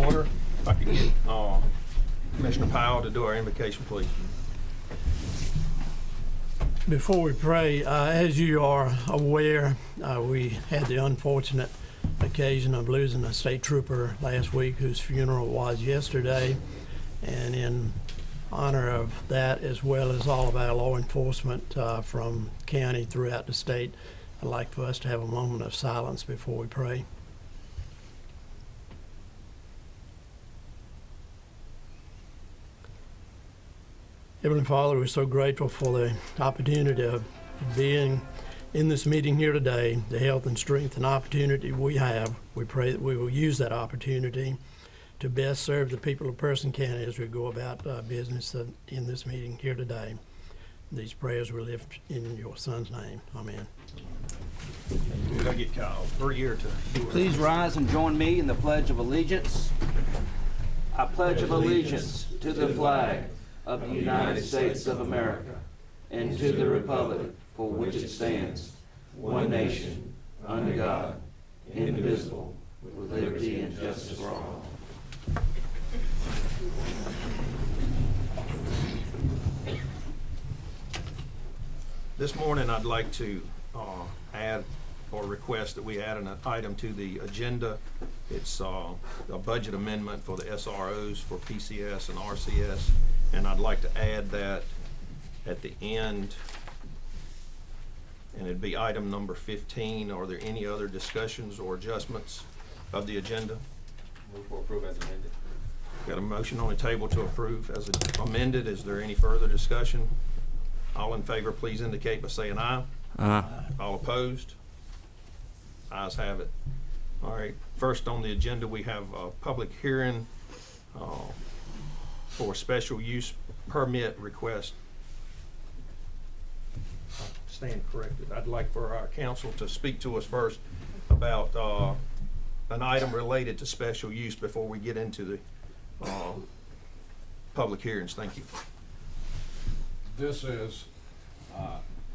order. If I could get Commissioner Powell to do our invocation, please. Before we pray, as you are aware, we had the unfortunate occasion of losing a state trooper last week whose funeral was yesterday. And in honor of that, as well as all of our law enforcement from county throughout the state, I'd like for us to have a moment of silence before we pray. Heavenly Father, we're so grateful for the opportunity of being in this meeting here today, the health and strength and opportunity we have. We pray that we will use that opportunity to best serve the people of Person County as we go about business in this meeting here today. These prayers we lift in your Son's name. Amen. Did I get Kyle 3 year to do it? Please rise and join me in the Pledge of Allegiance. I pledge of allegiance to the flag of the United States of America and to the republic for which it stands, one nation, under God, indivisible, with liberty and justice for all. This morning I'd like to add or request that we add an item to the agenda. It's a budget amendment for the SROs for PCS and RCS, and I'd like to add that at the end, and it'd be item number 15. Are there any other discussions or adjustments of the agenda? Move for approve as amended. Got a motion on the table to approve as amended. Is there any further discussion? All in favor, please indicate by saying aye. Aye. All opposed? Ayes have it. All right, first on the agenda, we have a public hearing for a special use permit request. I stand corrected. I'd like for our council to speak to us first about an item related to special use before we get into the public hearings. Thank you. This is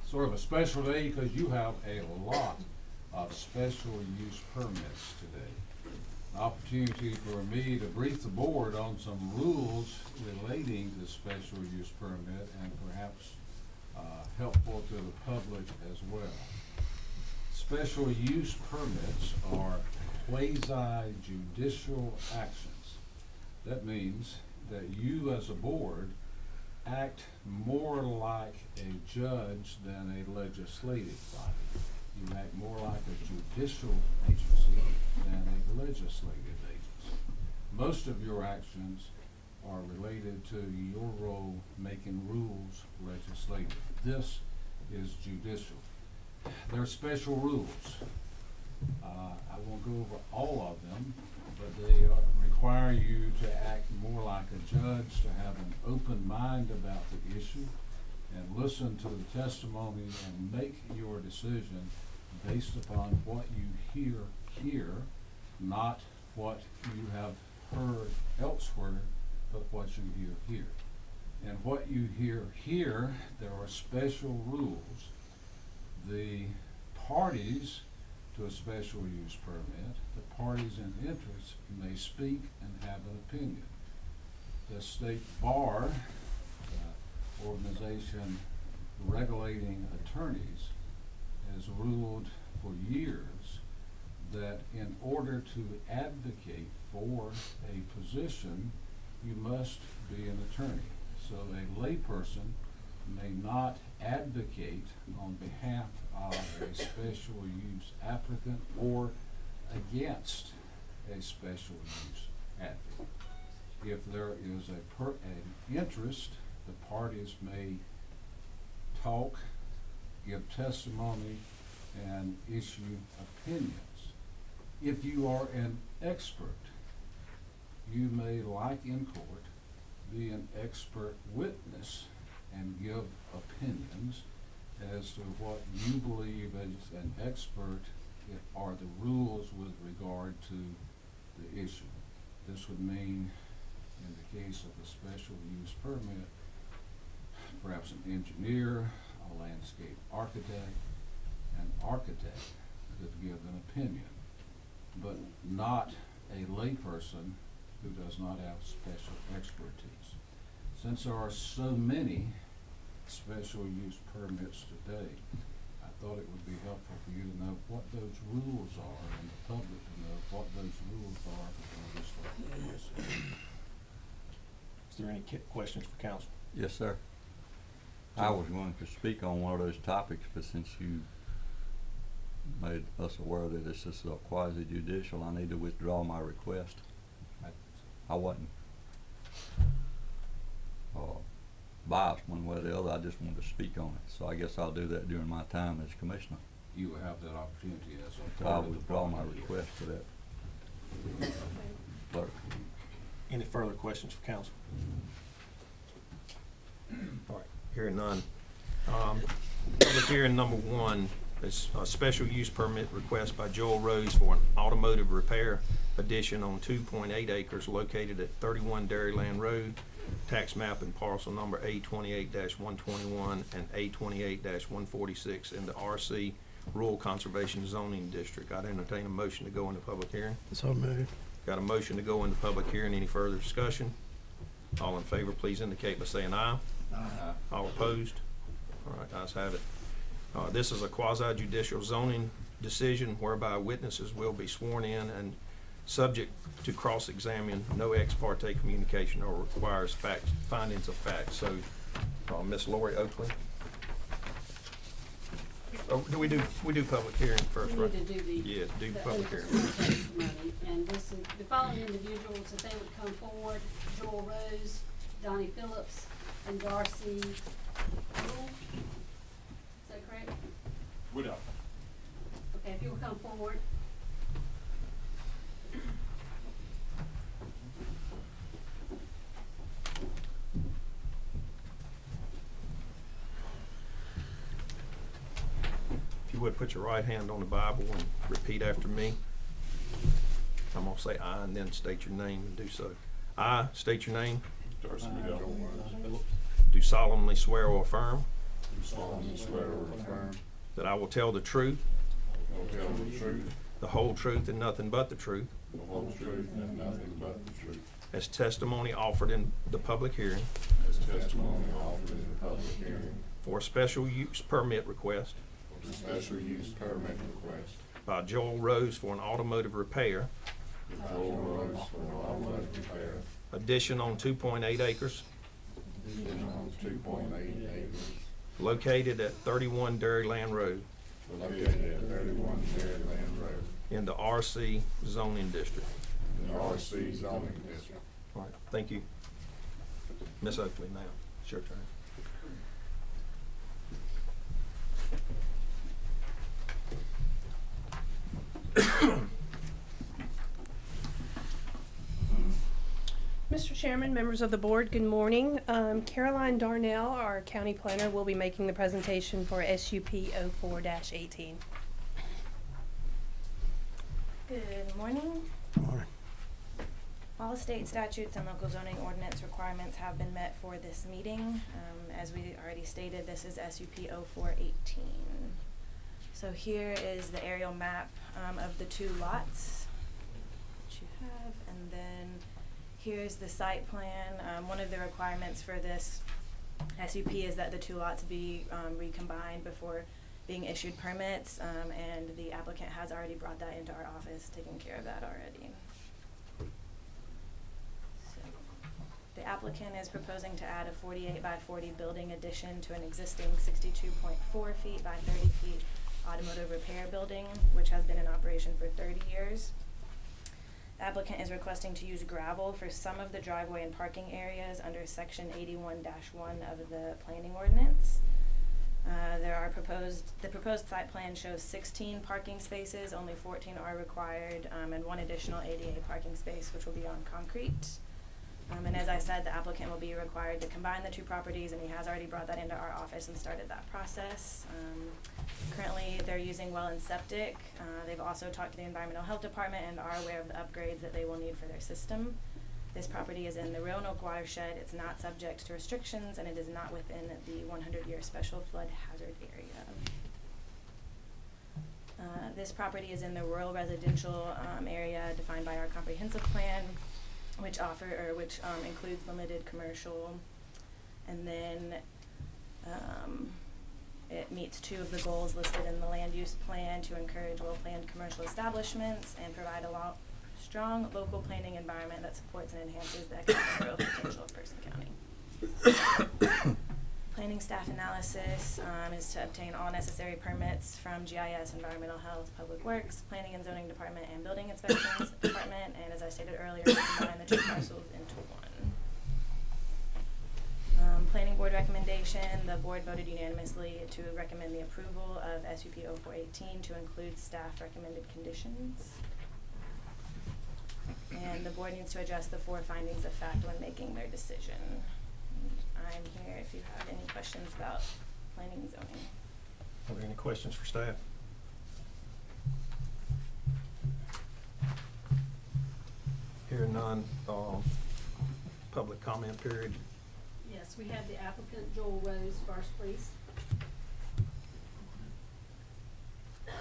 sort of a special day because you have a lot of special use permits today. An opportunity for me to brief the board on some rules relating to special use permit and perhaps helpful to the public as well. Special use permits are quasi-judicial actions. That means that you as a board act more like a judge than a legislative body. You act more like a judicial agency than a legislative agency. Most of your actions are related to your role making rules legislative. This is judicial. There are special rules. I won't go over all of them, but they require you to act more like a judge, to have an open mind about the issue, and listen to the testimony and make your decision based upon what you hear here, not what you have heard elsewhere, but what you hear here. And what you hear here, there are special rules. The parties to a special use permit, the parties in interest may speak and have an opinion. The state bar organization regulating attorneys has ruled for years that in order to advocate for a position, you must be an attorney. So a layperson may not advocate on behalf of a special use applicant or against a special use applicant. If there is an interest, the parties may talk, give testimony, and issue opinions. If you are an expert, you may, like in court, be an expert witness and give opinions as to what you believe as an expert are the rules with regard to the issue. This would mean, in the case of a special use permit, perhaps an engineer, a landscape architect, an architect could give an opinion, but not a layperson who does not have special expertise. Since there are so many special use permits today, I thought it would be helpful for you to know what those rules are and the public to know what those rules are before we start the process. Is there any questions for council? Yes, sir. I was going to speak on one of those topics, but since you made us aware that this is a quasi judicial, I need to withdraw my request. I wasn't biased one way or the other. I just wanted to speak on it. So I guess I'll do that during my time as commissioner. You will have that opportunity as a So part I of the withdraw my following year. request for that. Clerk. Any further questions for council? All right, hearing none. Public hearing number 1 is a special use permit request by Joel Rose for an automotive repair addition on 2.8 acres located at 31 Dairyland Road, tax map and parcel number A28-121 and A28-146 in the RC Rural Conservation Zoning District. I'd entertain a motion to go into public hearing. So moved. Got a motion to go into public hearing. Any further discussion? All in favor, please indicate by saying aye. Aye. All opposed? All right, ayes have it. This is a quasi-judicial zoning decision whereby witnesses will be sworn in and subject to cross-examine, no ex parte communication or requires findings of fact. So, Ms. Lori Oakley. Oh, we do public hearing first, We right? need to do the. Yeah, do the public hearing. open testimony. And this is, the following individuals, if they would come forward: Joel Rose, Donnie Phillips, and Darcy Rule. Is that correct? We don't. Okay, if you will come forward. If you would, put your right hand on the Bible and repeat after me. I'm going to say I and then state your name and do so. I state your name. Darcy McDowell. Do solemnly swear or affirm Do solemnly swear or affirm that I will tell the truth, I will tell the truth, the whole truth, and nothing but the truth, the whole truth, and nothing but the truth, as testimony offered in the public hearing as testimony offered in the public hearing for a special use permit request for the special use permit request by Joel Rose for an automotive repair for Joel Rose for an automotive repair, addition on 2.8 acres addition on 2.8 acres, located at 31 Dairyland Road located at 31 Dairyland Road, in the RC zoning district. in the RC zoning district. All right, thank you. Ms. Oakley, now, it's your turn. Mr. Chairman, members of the board, good morning. Caroline Darnell, our county planner, will be making the presentation for SUP 04-18. Good morning. All right. All state statutes and local zoning ordinance requirements have been met for this meeting. As we already stated, this is SUP 04-18. So here is the aerial map of the two lots that you have, and then here's the site plan. One of the requirements for this SUP is that the two lots be recombined before being issued permits, and the applicant has already brought that into our office, taking care of that already. So, the applicant is proposing to add a 48 by 40 building addition to an existing 62.4 feet by 30 feet automotive repair building, which has been in operation for 30 years. Applicant is requesting to use gravel for some of the driveway and parking areas under section 81-1 of the planning ordinance. The proposed site plan shows 16 parking spaces, only 14 are required, and one additional ADA parking space, which will be on concrete. And as I said, the applicant will be required to combine the two properties, and he has already brought that into our office and started that process. Currently, they're using well and septic. They've also talked to the Environmental Health Department and are aware of the upgrades that they will need for their system. This property is in the Roanoke watershed. It's not subject to restrictions, and it is not within the 100-year special flood hazard area. This property is in the rural residential area defined by our comprehensive plan. which includes limited commercial, and then it meets 2 of the goals listed in the land use plan to encourage well-planned commercial establishments and provide a strong local planning environment that supports and enhances the economic growth potential of Person County. Planning staff analysis is to obtain all necessary permits from GIS, Environmental Health, Public Works, Planning and Zoning Department, and Building Inspections Department, and as I stated earlier, combine the 2 parcels into 1. Planning board recommendation, the board voted unanimously to recommend the approval of SUP 0418 to include staff recommended conditions. And the board needs to address the 4 findings of fact when making their decision. I'm here if you have any questions about planning and zoning. Are there any questions for staff? Hearing none, public comment period. Yes, we have the applicant, Joel Rose, first, please. Did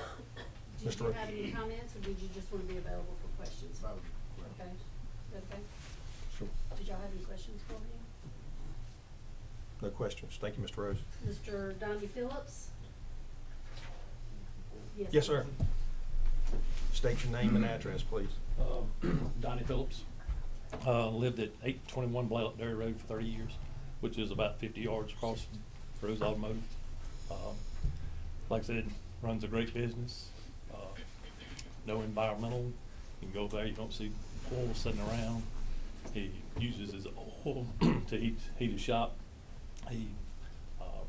Mr. you Rose. have any comments, or did you just want to be available for questions? Okay, okay. Sure. Did y'all have any questions for me? No questions. Thank you, Mr. Rose. Mr. Donnie Phillips? Yes, sir. State your name and address, please. Donnie Phillips. Lived at 821 Blaylock Dairy Road for 30 years, which is about 50 yards across Rose Automotive. Like I said, runs a great business. No environmental. You can go there, you don't see oil sitting around. He uses his oil to heat his shop. He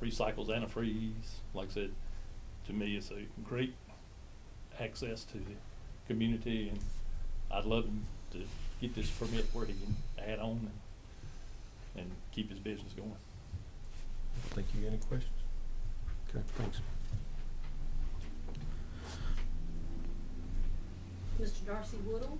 recycles antifreeze. Like I said, to me, it's a great access to the community, and I'd love him to get this permit where he can add on and keep his business going. Thank you. Any questions? Okay, thanks. Mr. Darcy Woodall?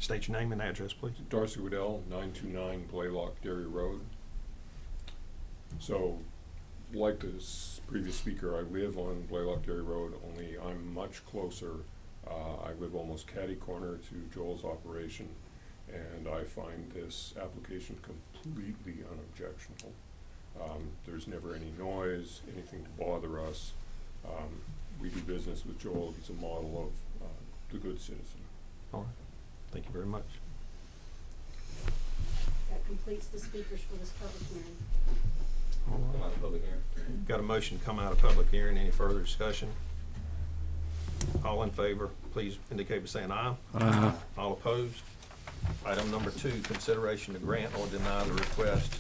State your name and address, please. Darcy Waddell, 929 Blaylock Dairy Road. So, like the previous speaker, I live on Blaylock Dairy Road, only I'm much closer. I live almost catty corner to Joel's operation, and I find this application completely unobjectionable. There's never any noise, anything to bother us. We do business with Joel. He's a model of the good citizen. All right. Thank you very much. That completes the speakers for this public hearing. All Come right. out of public hearing. Got a motion to come out of public hearing. Any further discussion? All in favor, please indicate by saying aye. Aye. All opposed? Item number 2, consideration to grant or deny the request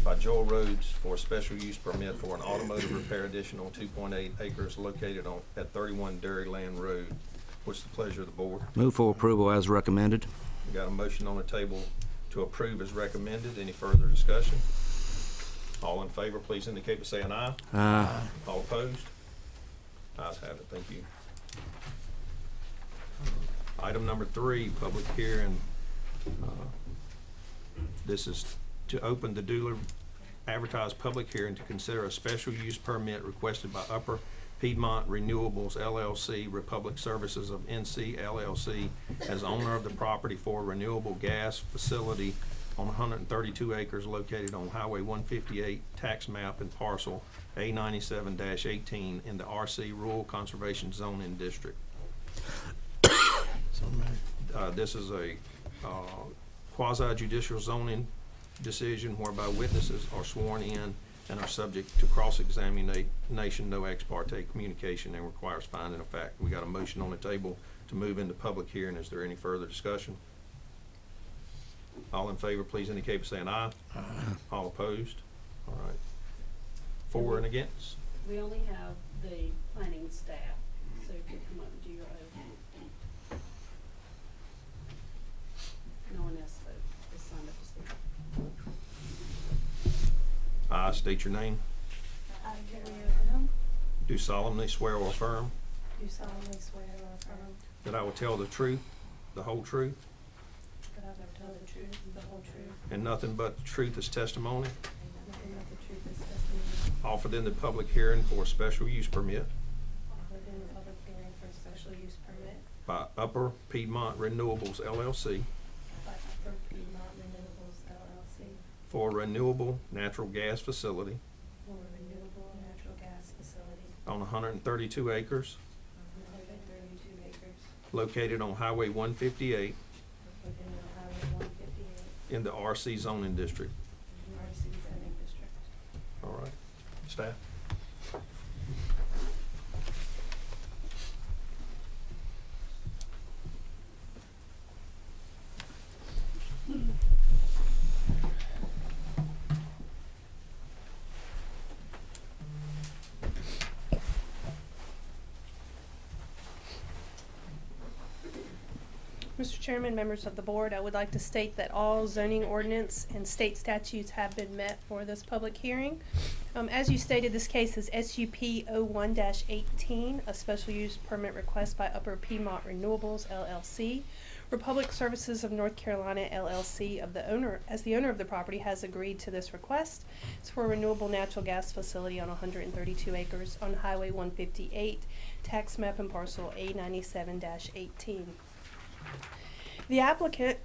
by Joel Rhodes for a special use permit for an automotive repair addition on 2.8 acres located at 31 Dairyland Road. What's the pleasure of the board? Move for approval as recommended. We got a motion on the table to approve as recommended. Any further discussion? All in favor, please indicate by saying aye. Aye. All opposed? Ayes have it. Thank you. Item number 3, public hearing. This is to open the duly advertised public hearing to consider a special use permit requested by Upper Piedmont Renewables LLC, Republic Services of NC LLC, as owner of the property for a renewable gas facility on 132 acres located on Highway 158, tax map and parcel A97-18 in the RC Rural Conservation Zoning District. This is a quasi-judicial zoning decision whereby witnesses are sworn in and are subject to cross-examination, no ex parte communication, and requires finding of fact. We got a motion on the table to move into public hearing. Is there any further discussion? All in favor, please indicate by saying aye. Aye. All opposed? All right. For and against? We only have the planning staff, so if you come up and do your oath. No one else is signed up to speak. I state your name. I, Gary O'Donnell, Do solemnly swear or affirm do solemnly swear or affirm that I will tell the truth, the whole truth, that I will tell the truth, the whole truth, and nothing but the truth as testimony and nothing but the offered in the public hearing for a special use permit Offered in the public hearing for special use permit by Upper Piedmont Renewables LLC by Upper Piedmont Renewables LLC for a renewable natural gas facility for a renewable natural gas facility on 132 acres on 132 acres located on Highway 158 located on Highway 158 in the RC zoning district. in the RC zoning district. All right, staff? Mr. Chairman, members of the board, I would like to state that all zoning ordinance and state statutes have been met for this public hearing. As you stated, this case is SUP 01-18, a special use permit request by Upper Piedmont Renewables LLC. Republic Services of North Carolina LLC as the owner of the property has agreed to this request. It's for a renewable natural gas facility on 132 acres on Highway 158, tax map and parcel A97-18. The applicant,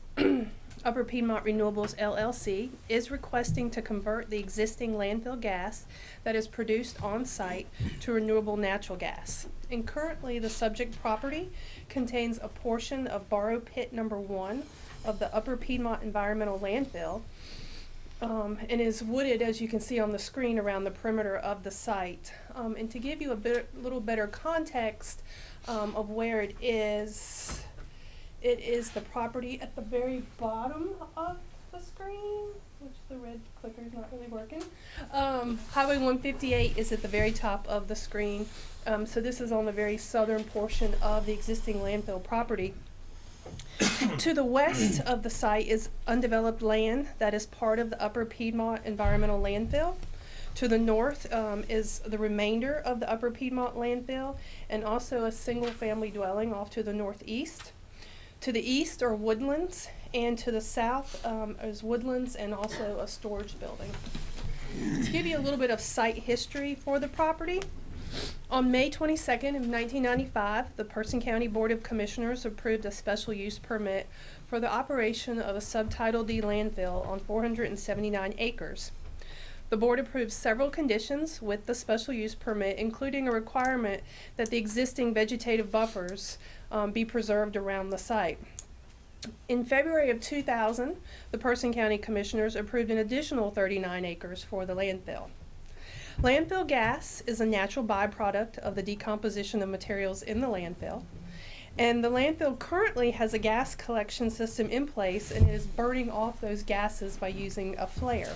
Upper Piedmont Renewables LLC, is requesting to convert the existing landfill gas that is produced on site to renewable natural gas. And currently, the subject property contains a portion of borrow pit number 1 of the Upper Piedmont Environmental Landfill, and is wooded, as you can see on the screen, around the perimeter of the site. And to give you a little better context of where it is the property at the very bottom of the screen, which the red clicker is not really working. Highway 158 is at the very top of the screen. So this is on the very southern portion of the existing landfill property. To the west of the site is undeveloped land that is part of the Upper Piedmont Environmental Landfill. To the north is the remainder of the Upper Piedmont Landfill, and also a single-family dwelling off to the northeast. To the east are woodlands, and to the south is woodlands and also a storage building. To give you a little bit of site history for the property, on May 22nd of 1995, the Person County Board of Commissioners approved a special use permit for the operation of a Subtitle D landfill on 479 acres. The board approved several conditions with the special use permit, including a requirement that the existing vegetative buffers be preserved around the site. In February of 2000, the Person County Commissioners approved an additional 39 acres for the landfill. Landfill gas is a natural byproduct of the decomposition of materials in the landfill, and the landfill currently has a gas collection system in place and is burning off those gases by using a flare.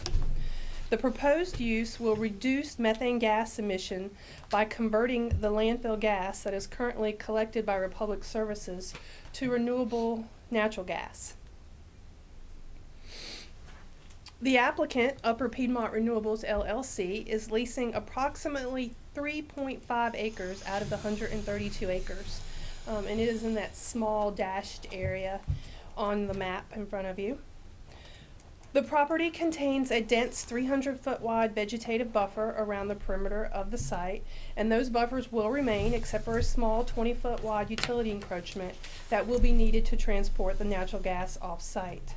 The proposed use will reduce methane gas emission by converting the landfill gas that is currently collected by Republic Services to renewable natural gas. The applicant, Upper Piedmont Renewables LLC, is leasing approximately 3.5 acres out of the 132 acres. And it is in that small dashed area on the map in front of you. The property contains a dense 300-foot wide vegetative buffer around the perimeter of the site, and those buffers will remain except for a small 20-foot wide utility encroachment that will be needed to transport the natural gas off-site.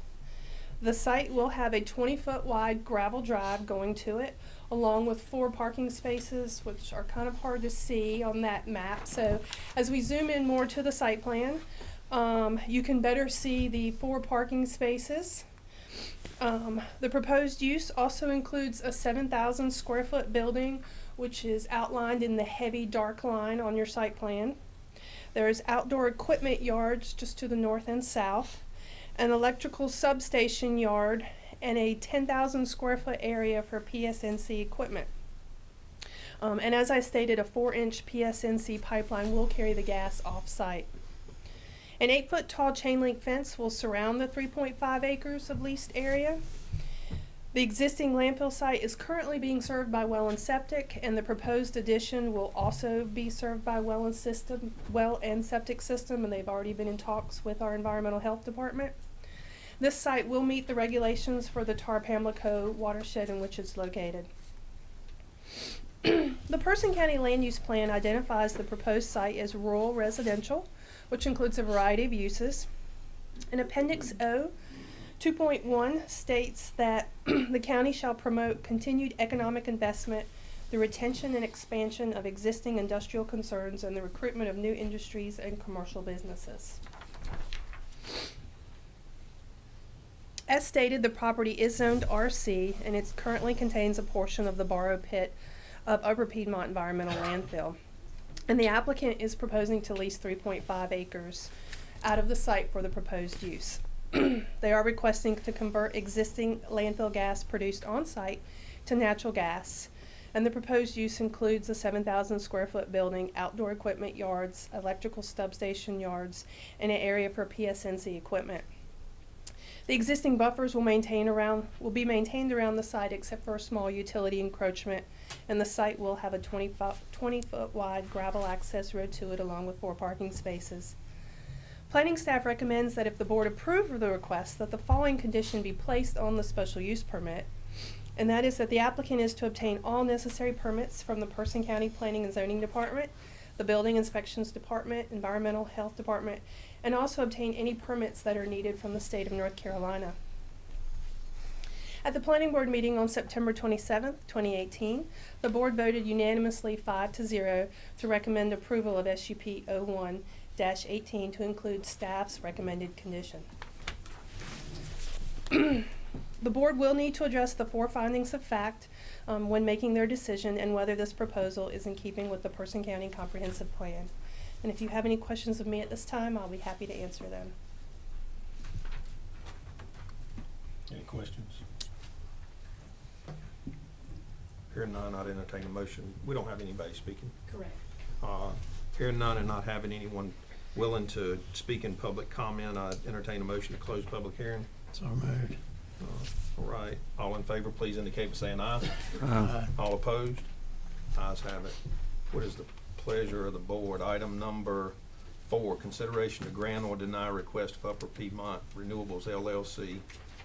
The site will have a 20-foot wide gravel drive going to it, along with 4 parking spaces, which are kind of hard to see on that map. So as we zoom in more to the site plan, you can better see the 4 parking spaces. The proposed use also includes a 7,000 square foot building, which is outlined in the heavy dark line on your site plan. There is outdoor equipment yards just to the north and south, an electrical substation yard, and a 10,000 square foot area for PSNC equipment. And as I stated, a 4-inch PSNC pipeline will carry the gas off-site. An 8-foot tall chain link fence will surround the 3.5 acres of leased area. The existing landfill site is currently being served by well and septic, and the proposed addition will also be served by well and septic system, and they've already been in talks with our environmental health department. This site will meet the regulations for the Tar Pamlico watershed in which it's located. The Person County Land Use Plan identifies the proposed site as rural residential, which includes a variety of uses. In Appendix O, 2.1 states that the county shall promote continued economic investment, the retention and expansion of existing industrial concerns, and the recruitment of new industries and commercial businesses. As stated, the property is zoned RC, and it currently contains a portion of the borrow pit of Upper Piedmont Environmental Landfill. And the applicant is proposing to lease 3.5 acres out of the site for the proposed use. They are requesting to convert existing landfill gas produced on site to natural gas. And the proposed use includes a 7,000 square foot building, outdoor equipment yards, electrical substation yards, and an area for PSNC equipment. The existing buffers will be maintained around the site except for a small utility encroachment, and the site will have a 20-foot wide gravel access road to it along with 4 parking spaces. Planning staff recommends that if the board approve of the request, that the following condition be placed on the special use permit, and that is that the applicant is to obtain all necessary permits from the Person County Planning and Zoning Department, the Building Inspections Department, Environmental Health Department, and also obtain any permits that are needed from the state of North Carolina. At the Planning Board meeting on September 27, 2018, the board voted unanimously 5-0 to recommend approval of SUP 01-18 to include staff's recommended condition. The board will need to address the 4 findings of fact when making their decision and whether this proposal is in keeping with the Person County Comprehensive Plan. And if you have any questions of me at this time, I'll be happy to answer them. Any questions? Hearing none, I'd entertain a motion. We don't have anybody speaking. Correct. Hearing none and not having anyone willing to speak in public comment, I'd entertain a motion to close public hearing. So moved. All right. All in favor, please indicate by saying aye. Aye. All opposed? Ayes have it. What is the pleasure of the board? Item number 4, consideration to grant or deny request of Upper Piedmont Renewables LLC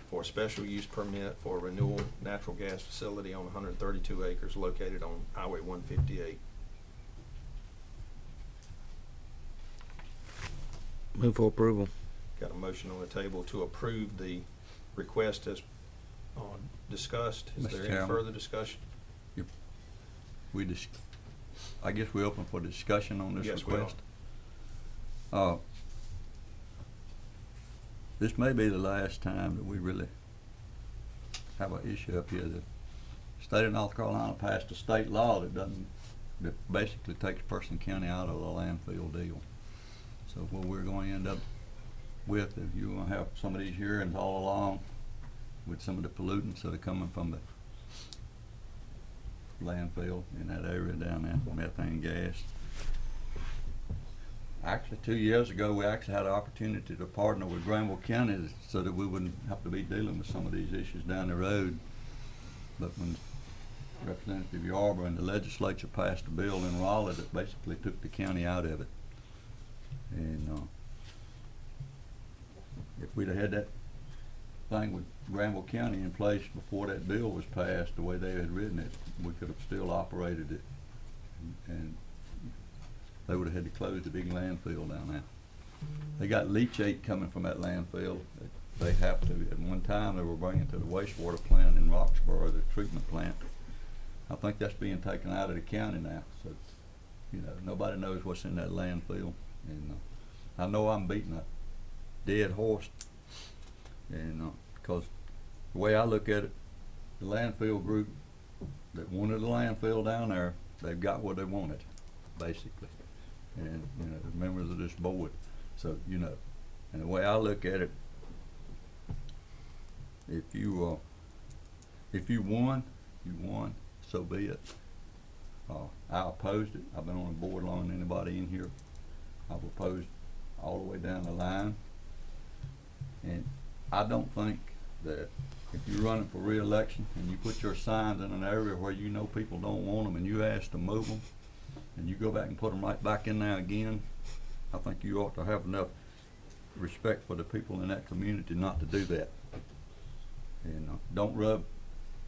for a special use permit for a renewable natural gas facility on 132 acres located on Highway 158. Move for approval. Got a motion on the table to approve the request as discussed. Is Mr. there any Chairman. further discussion? I guess we're open for discussion on this Yes, we are. request. This may be the last time that we really have an issue up here. The state of North Carolina passed a state law that basically takes Person County out of the landfill deal. So what we're going to end up with, if you're going to have some of these hearings all along with some of the pollutants that are coming from the landfill in that area down there, methane gas. Actually, 2 years ago, we actually had an opportunity to partner with Granville County so that we wouldn't have to be dealing with some of these issues down the road. But when Representative Yarborough and the legislature passed a bill in Raleigh that basically took the county out of it. And if we'd have had that thing with Granville County in place before that bill was passed, the way they had written it, we could have still operated it, and they would have had to close the big landfill down there. They got leachate coming from that landfill. They have to. At one time, they were bringing to the wastewater plant in Roxborough, the treatment plant. I think that's being taken out of the county now. So, you know, nobody knows what's in that landfill. And I know I'm beating a dead horse. And because the way I look at it, the landfill group that wanted the landfill down there, they've got what they wanted, basically. And, you know, the members of this board. So, you know, and the way I look at it, if you won, you won, so be it. I opposed it. I've been on the board longer than anybody in here. I've opposed all the way down the line. And I don't think that if you're running for re-election and you put your signs in an area where you know people don't want them and you ask to move them, and you go back and put them right back in there again, I think you ought to have enough respect for the people in that community not to do that. And don't rub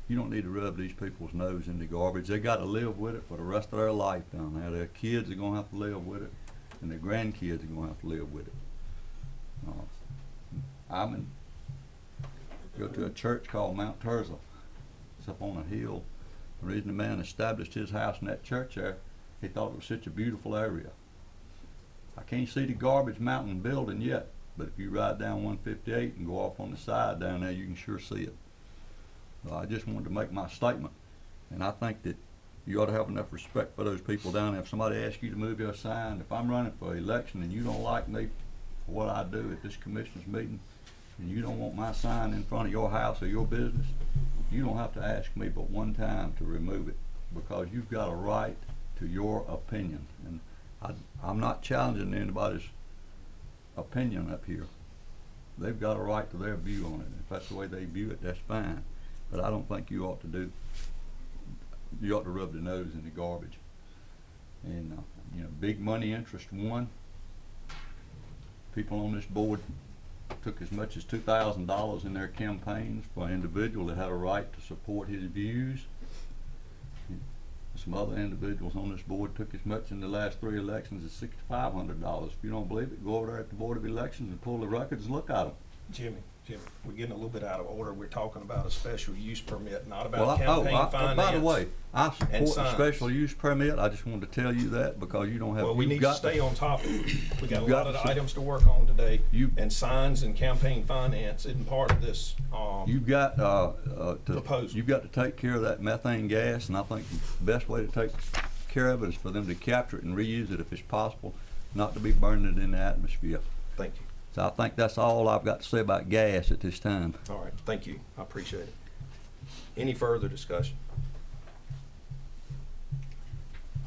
You don't need to rub these people's nose in the garbage. They gotta live with it for the rest of their life down there. Their kids are gonna have to live with it, and their grandkids are gonna have to live with it. Go to a church called Mount Tirzah. It's up on a hill. The reason the man established his house in that church there, he thought it was such a beautiful area. I can't see the garbage mountain building yet, but if you ride down 158 and go off on the side down there, you can sure see it. I just wanted to make my statement, and I think that you ought to have enough respect for those people down there. If somebody asks you to move your sign, if I'm running for election and you don't like me for what I do at this commissioners meeting, and you don't want my sign in front of your house or your business, you don't have to ask me but one time to remove it, because you've got a right to your opinion. And I'm not challenging anybody's opinion up here. They've got a right to their view on it. If that's the way they view it, that's fine. But I don't think you ought to rub the nose in the garbage. And you know, big money interest won. People on this board took as much as $2,000 in their campaigns for an individual that had a right to support his views. Some other individuals on this board took as much in the last 3 elections as $6,500. If you don't believe it, go over there at the Board of Elections and pull the records and look at them. Jimmy, we're getting a little bit out of order. We're talking about a special use permit, not about campaign finance. By the way, I support the signs. special use permit. I just wanted to tell you that because you don't have. Well, we need to stay on topic. We got a lot of to items to work on today, and signs and campaign finance isn't part of this. You've got proposal. You've got to take care of that methane gas, and I think the best way to take care of it is for them to capture it and reuse it if it's possible, not to be burning it in the atmosphere. Thank you. So I think that's all I've got to say about gas at this time. All right, thank you. I appreciate it. Any further discussion?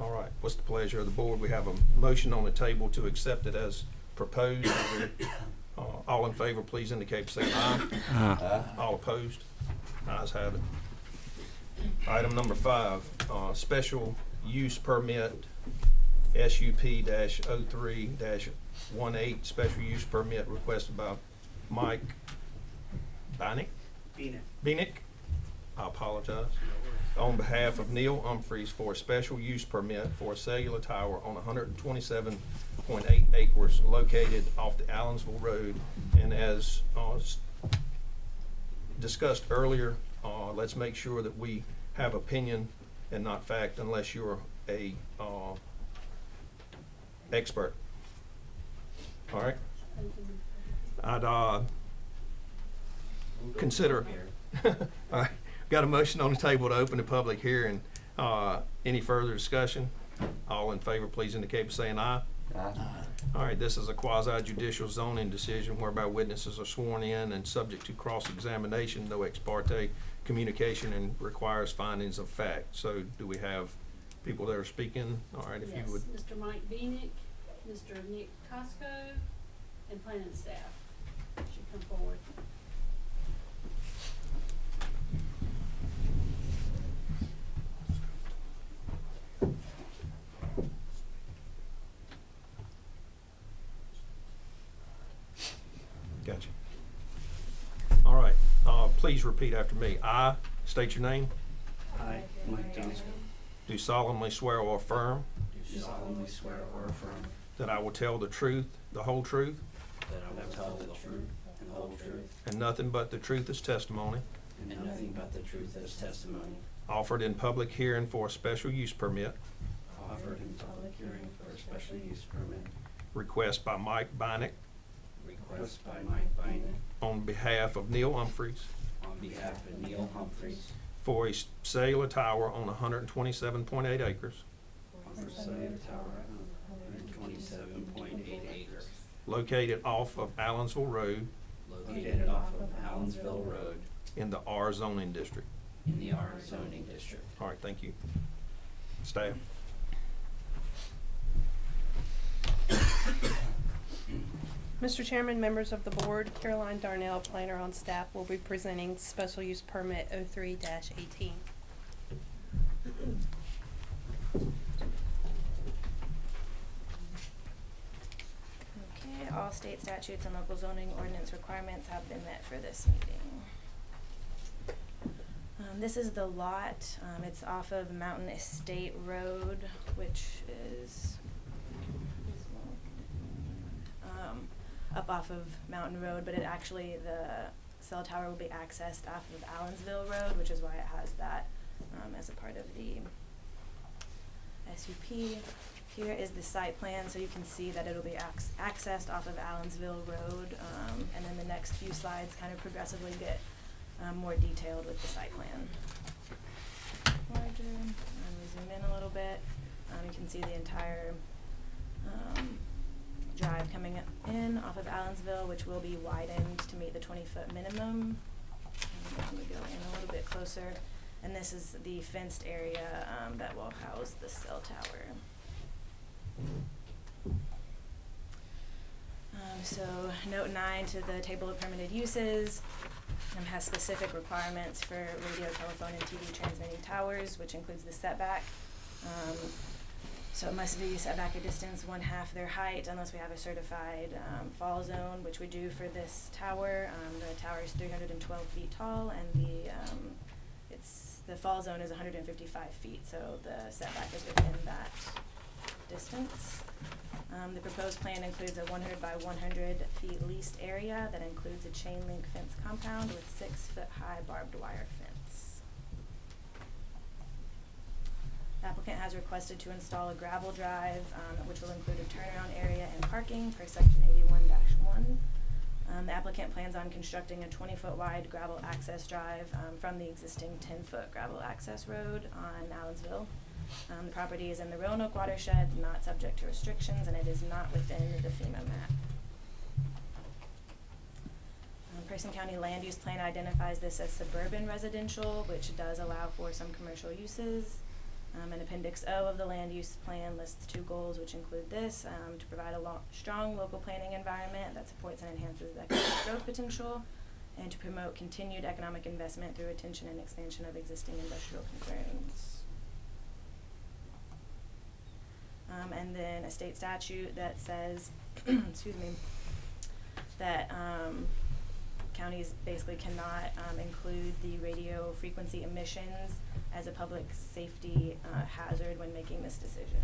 All right, what's the pleasure of the board? We have a motion on the table to accept it as proposed. All in favor, please indicate by saying aye. Aye. All opposed? Ayes have it. Item number 5, special use permit SUP-03-18, special use permit requested by Mike Beanick. I apologize. On behalf of Neil Humphreys for a special use permit for a cellular tower on 127.8 acres located off the Allensville Road. And as discussed earlier, let's make sure that we have opinion and not fact unless you're a expert. All right. I'd consider. All right. Got a motion on the table to open the public hearing. Any further discussion? All in favor, please indicate by saying aye. Aye. All right. This is a quasi-judicial zoning decision whereby witnesses are sworn in and subject to cross-examination, no ex parte communication, and requires findings of fact. So, do we have people that are speaking? All right. If yes, you would. Mr. Mike Beanick, Mr. Nick Costco, and planning staff should come forward. Gotcha. All right. Please repeat after me. I state your name. I, Mike Johnson, Do solemnly swear or affirm do solemnly swear or affirm that I will tell the truth, the whole truth, that I will tell the truth and the whole truth, and nothing but the truth as testimony, and nothing but the truth as testimony, offered in public hearing for a special use permit, offered in public hearing for a special use permit, request by Mike Beanick request by Mike Beanick on behalf of Neil Humphreys on behalf of Neil Humphreys for a cellular tower on 127.8 acres for a cellular tower on 127.8 acres located off of Allensville Road located off of Allensville Road in the R zoning district. in the R zoning district. All right, thank you. Staff. Mr. Chairman, members of the board, Caroline Darnell, planner on staff, will be presenting special use permit 03-18. Okay, all state statutes and local zoning ordinance requirements have been met for this meeting. This is the lot. It's off of Mountain Estate Road, which is up off of Mountain Road, but it actually, the cell tower will be accessed off of Allensville Road, which is why it has that as a part of the SUP. Here is the site plan, so you can see that it'll be accessed off of Allensville Road, and then the next few slides kind of progressively get more detailed with the site plan. Larger, and we zoom in a little bit. You can see the entire drive coming in off of Allensville, which will be widened to meet the 20-foot minimum. And we go in a little bit closer, and this is the fenced area that will house the cell tower. So note 9 to the table of permitted uses has specific requirements for radio, telephone, and TV transmitting towers, which includes the setback. So it must be setback a distance 1/2 their height unless we have a certified fall zone, which we do for this tower. The tower is 312 feet tall, and the fall zone is 155 feet, so the setback is within that distance. The proposed plan includes a 100 by 100 feet leased area that includes a chain link fence compound with 6-foot high barbed wire fence. The applicant has requested to install a gravel drive, which will include a turnaround area and parking per section 81-1. The applicant plans on constructing a 20-foot wide gravel access drive from the existing 10-foot gravel access road on Allensville. The property is in the Roanoke watershed, not subject to restrictions, and it is not within the FEMA map. Person County Land Use Plan identifies this as suburban residential, which does allow for some commercial uses. And Appendix O of the Land Use Plan lists 2 goals, which include this, to provide a strong local planning environment that supports and enhances the economic growth potential, and to promote continued economic investment through retention and expansion of existing industrial concerns. And then a state statute that says, excuse me, that counties basically cannot include the radio frequency emissions as a public safety hazard when making this decision.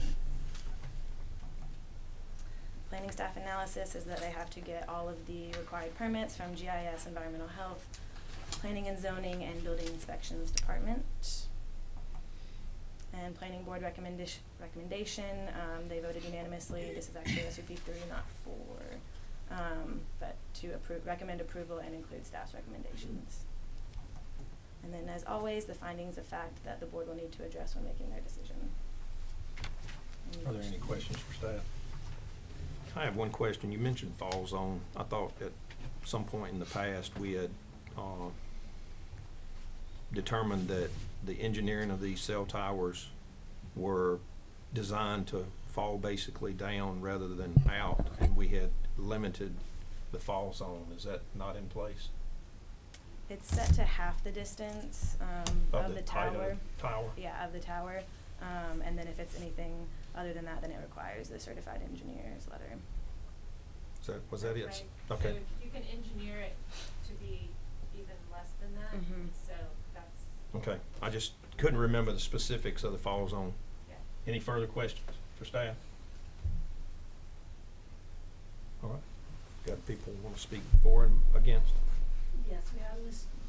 Planning staff analysis is that they have to get all of the required permits from GIS, Environmental Health, Planning and Zoning, and Building Inspections Department. And Planning Board recommendation, they voted unanimously. This is actually SUP 3, not 4, but to recommend approval and include staff's recommendations. And then, as always, the findings of fact that the board will need to address when making their decision. Are there any questions for staff? I have one question. You mentioned fall zone. I thought at some point in the past we had determined that the engineering of these cell towers were designed to fall basically down rather than out, and we had limited the fall zone. Is that not in place? It's set to half the distance of the tower. Yeah, of the tower. And then if it's anything other than that, then it requires the certified engineer's letter. Was that it? Right. Okay. So you can engineer it to be even less than that. Mm-hmm. So that's. Okay. I just couldn't remember the specifics of the fall zone. Yeah. Any further questions for staff? All right. Got people who want to speak for and against? Yes, we have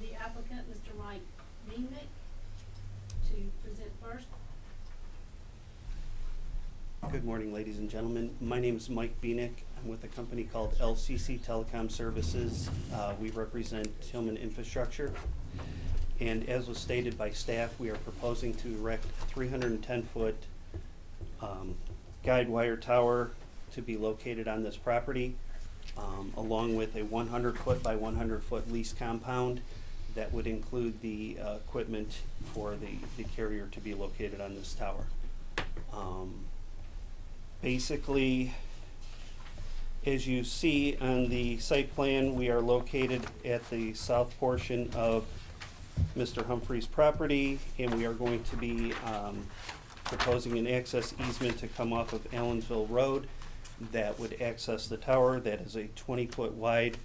the applicant, Mr. Mike Beamick, to present first. Good morning, ladies and gentlemen. My name is Mike Beanick. I'm with a company called LCC Telecom Services. We represent Tillman Infrastructure. And as was stated by staff, we are proposing to erect a 310-foot guide wire tower to be located on this property, along with a 100-foot by 100-foot lease compound that would include the equipment for the carrier to be located on this tower. Basically, as you see on the site plan, we are located at the south portion of Mr. Humphrey's property, and we are going to be proposing an access easement to come off of Allensville Road that would access the tower. That is a 20-foot wide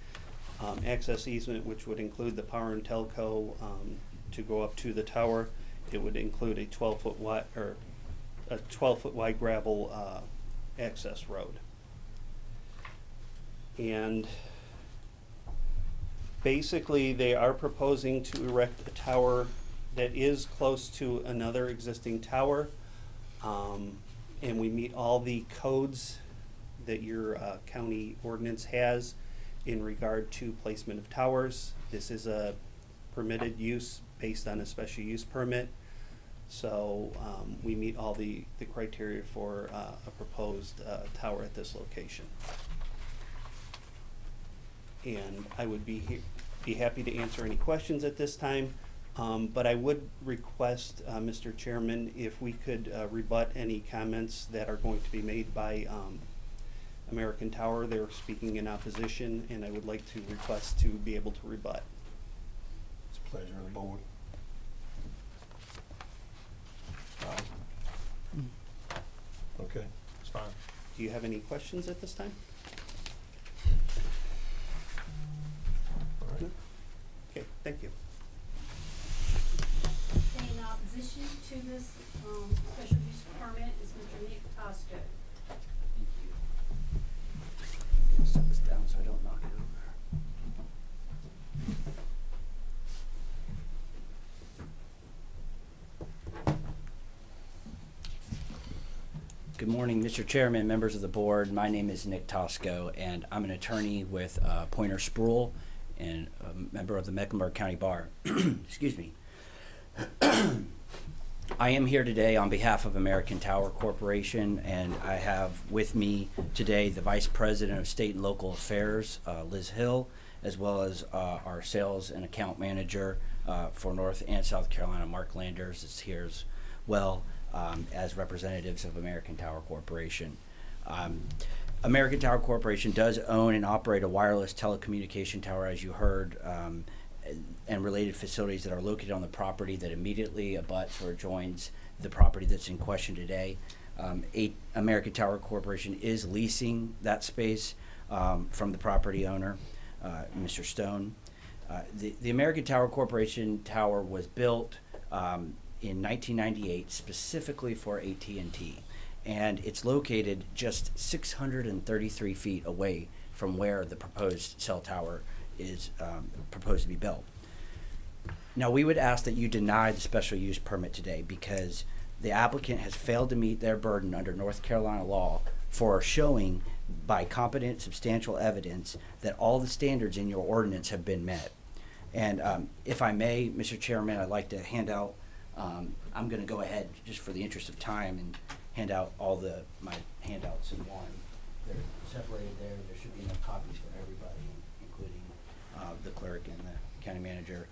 access easement, which would include the power and telco to go up to the tower, it would include a 12-foot wide, or a 12-foot wide gravel access road. And basically, they are proposing to erect a tower that is close to another existing tower. And we meet all the codes that your county ordinance has in regard to placement of towers. This is a permitted use based on a special use permit. So we meet all the criteria for a proposed tower at this location. And I would be happy to answer any questions at this time. But I would request, Mr. Chairman, if we could rebut any comments that are going to be made by American Tower. They're speaking in opposition, and I would like to request to be able to rebut. It's a pleasure of the board. Okay, it's fine. Do you have any questions at this time? All right. Okay, thank you. In opposition to this special use permit is Mr. Nick Tosco. Set this down so I don't knock it over. Good morning, Mr. Chairman, members of the board. My name is Nick Tosco, and I'm an attorney with Pointer Spruill and a member of the Mecklenburg County Bar. Excuse me. I am here today on behalf of American Tower Corporation, and I have with me today the Vice President of State and Local Affairs, Liz Hill, as well as our Sales and Account Manager for North and South Carolina, Mark Landers, is here as well as representatives of American Tower Corporation. American Tower Corporation does own and operate a wireless telecommunication tower, as you heard, and related facilities that are located on the property that immediately abuts or adjoins the property that's in question today. American Tower Corporation is leasing that space from the property owner, Mr. Stone. The American Tower Corporation tower was built in 1998 specifically for AT&T, and it's located just 633 feet away from where the proposed cell tower is proposed to be built. Now, we would ask that you deny the special use permit today because the applicant has failed to meet their burden under North Carolina law for showing by competent substantial evidence that all the standards in your ordinance have been met. And if I may, Mr. Chairman, I'd like to hand out, I'm going to go ahead just for the interest of time and hand out all my handouts in one. They're separated there. There should be enough copies for everybody, including the clerk and the county manager.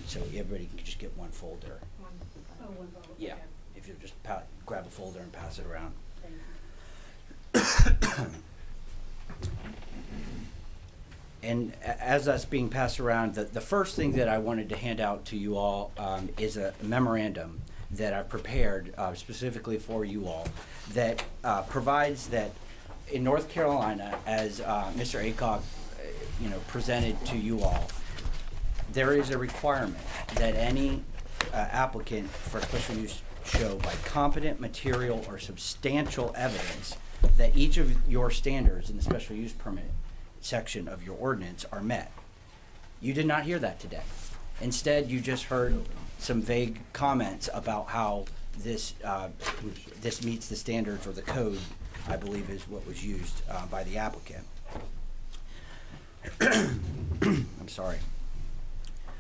So everybody can just get one folder. One vote. Yeah, if you just grab a folder and pass it around. And as that's being passed around, the first thing that I wanted to hand out to you all is a memorandum that I've prepared specifically for you all that provides that in North Carolina, as Mr. Acock presented to you all, there is a requirement that any applicant for a special use show by competent material or substantial evidence that each of your standards in the special use permit section of your ordinance are met. You did not hear that today. Instead, you just heard some vague comments about how this this meets the standards or the code, I believe is what was used by the applicant. I'm sorry.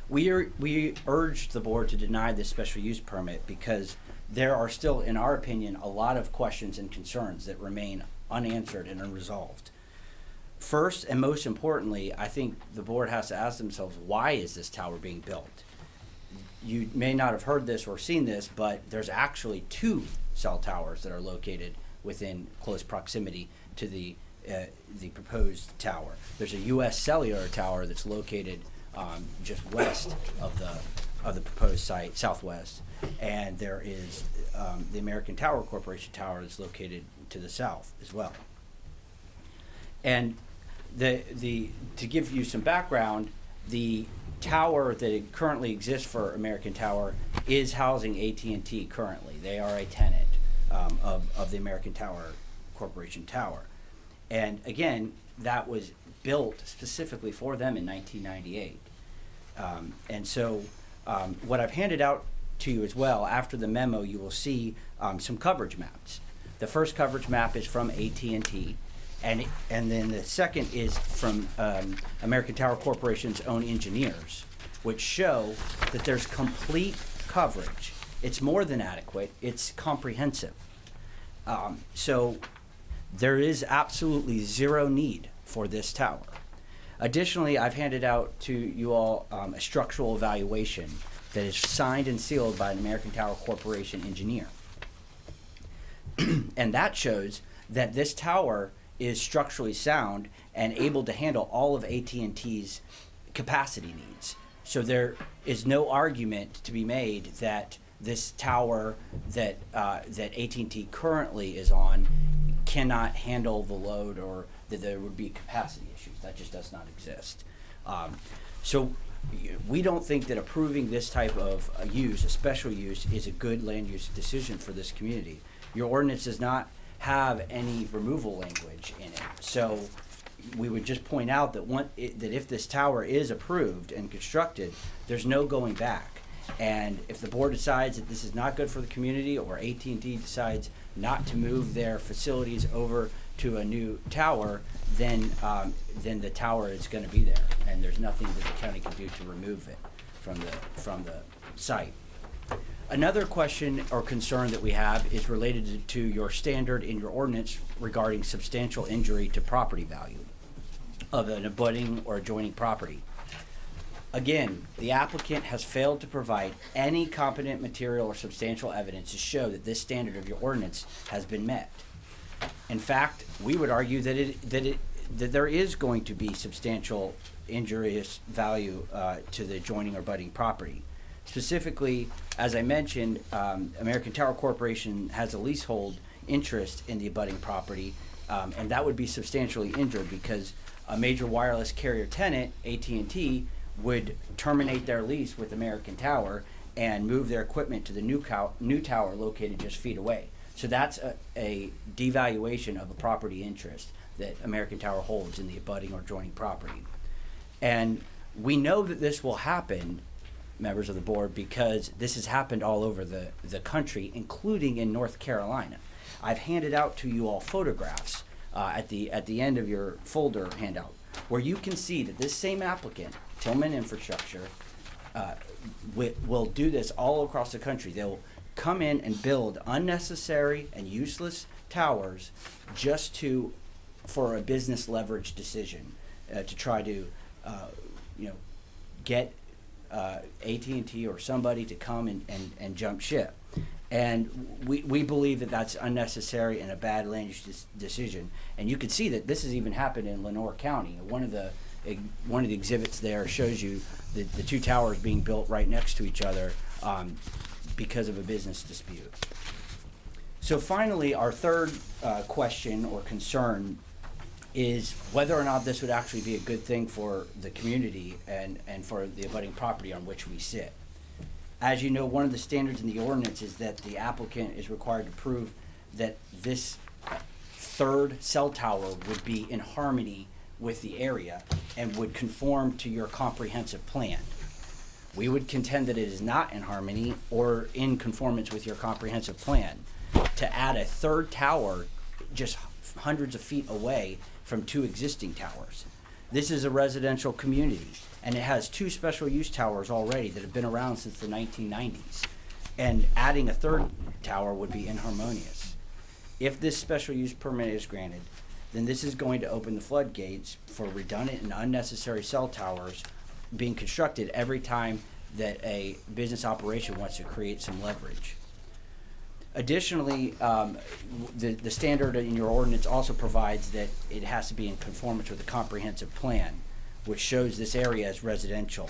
We urged the board to deny this special use permit because there are still, in our opinion, a lot of questions and concerns that remain unanswered and unresolved. First and most importantly, I think the board has to ask themselves, why is this tower being built? You may not have heard this or seen this, but there's actually 2 cell towers that are located within close proximity to the proposed tower. There's a U.S. cellular tower that's located just west of the proposed site, southwest, and there is the American Tower Corporation tower that's located to the south as well. And to give you some background, the tower that currently exists for American Tower is housing AT&T currently. They are a tenant of the American Tower Corporation tower. And again, that was built specifically for them in 1998. And so what I've handed out to you as well, after the memo, you will see some coverage maps. The first coverage map is from AT&T, and then the second is from American Tower Corporation's own engineers, which show that there's complete coverage. It's more than adequate, it's comprehensive. So there is absolutely zero need for this tower. Additionally, I've handed out to you all a structural evaluation that is signed and sealed by an American Tower Corporation engineer. And that shows that this tower is structurally sound and able to handle all of AT&T's capacity needs. So there is no argument to be made that this tower that AT&T currently is on cannot handle the load, or that there would be capacity issues. That just does not exist. So we don't think that approving this type of use, a special use, is a good land use decision for this community. Your ordinance does not have any removal language in it. So we would just point out that that if this tower is approved and constructed, there's no going back. And if the board decides that this is not good for the community, or AT&T decides not to move their facilities over to a new tower, then the tower is going to be there, and there's nothing that the county can do to remove it from the site. Another question or concern that we have is related to your standard in your ordinance regarding substantial injury to property value of an abutting or adjoining property. Again, the applicant has failed to provide any competent material or substantial evidence to show that this standard of your ordinance has been met. In fact, we would argue that there is going to be substantial injurious value to the adjoining or abutting property. Specifically, as I mentioned, American Tower Corporation has a leasehold interest in the abutting property, and that would be substantially injured because a major wireless carrier tenant, AT&T, would terminate their lease with American Tower and move their equipment to the new tower located just feet away. So that's a devaluation of a property interest that American Tower holds in the abutting or adjoining property. And we know that this will happen, members of the board, because this has happened all over the country, including in North Carolina. I've handed out to you all photographs at the end of your folder handout, where you can see that this same applicant, Tillman Infrastructure, will do this all across the country. They'll come in and build unnecessary and useless towers just for a business leverage decision to try to get AT&T or somebody to come and jump ship. And we believe that that's unnecessary and a bad land use decision. And you can see that this has even happened in Lenoir County. One of the exhibits there shows you the two towers being built right next to each other because of a business dispute. So finally, our third question or concern is whether or not this would actually be a good thing for the community and for the abutting property on which we sit. As you know, one of the standards in the ordinance is that the applicant is required to prove that this third cell tower would be in harmony with the area and would conform to your comprehensive plan. We would contend that it is not in harmony or in conformance with your comprehensive plan to add a third tower just hundreds of feet away from two existing towers. This is a residential community, and it has two special use towers already that have been around since the 1990s. And adding a third tower would be inharmonious. If this special use permit is granted, then this is going to open the floodgates for redundant and unnecessary cell towers being constructed every time that a business operation wants to create some leverage. Additionally, the standard in your ordinance also provides that it has to be in conformance with the comprehensive plan, which shows this area as residential.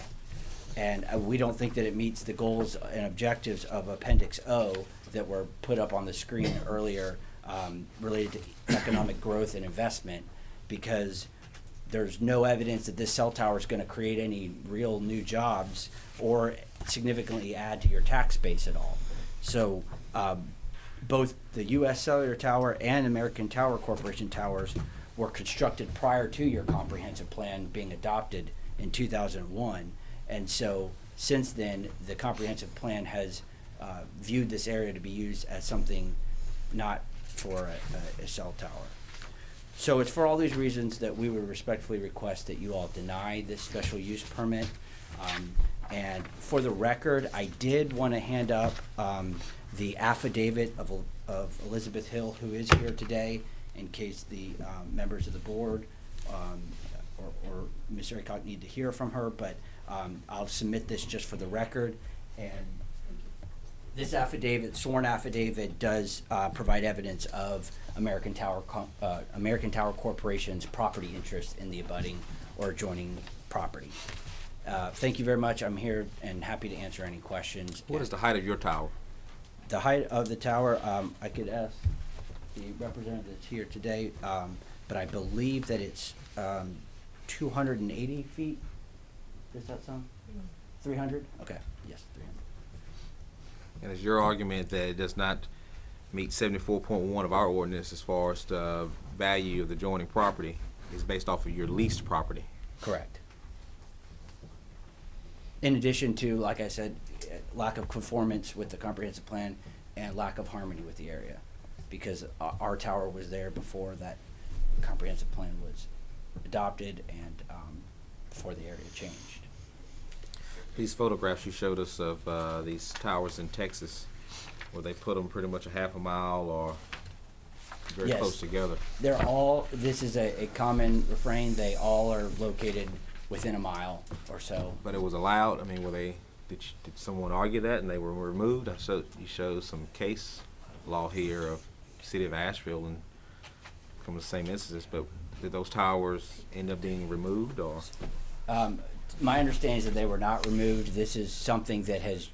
And we don't think that it meets the goals and objectives of Appendix O that were put up on the screen earlier related to economic growth and investment, because there's no evidence that this cell tower is going to create any real new jobs or significantly add to your tax base at all. So both the U.S. Cellular Tower and American Tower Corporation towers were constructed prior to your comprehensive plan being adopted in 2001. And so since then, the comprehensive plan has viewed this area to be used as something not for a cell tower. So it's for all these reasons that we would respectfully request that you all deny this special use permit. And for the record, I did want to hand up the affidavit of Elizabeth Hill, who is here today, in case the members of the board or Ms. Ericott need to hear from her, but I'll submit this just for the record. And this affidavit, sworn affidavit, does provide evidence of American Tower Corporation's property interest in the abutting or adjoining property. Thank you very much. I'm here and happy to answer any questions. What is the height of your tower? The height of the tower, I could ask the representative that's here today, but I believe that it's 280 feet. Does that sound? 300? Okay, yes, 300. And is your argument that it does not meet 74.1 of our ordinance as far as the value of the adjoining property is based off of your leased property? Correct. In addition to, like I said, lack of conformance with the comprehensive plan and lack of harmony with the area, because our tower was there before that comprehensive plan was adopted and before the area changed. These photographs you showed us of these towers in Texas, where they put them pretty much a half a mile or very Yes. close together. They're all, this is a common refrain, they all are located within a mile or so. But it was allowed. I mean, did someone argue that and they were removed? You showed some case law here of city of Asheville and from the same instances, but did those towers end up being removed or? My understanding is that they were not removed. This is something that has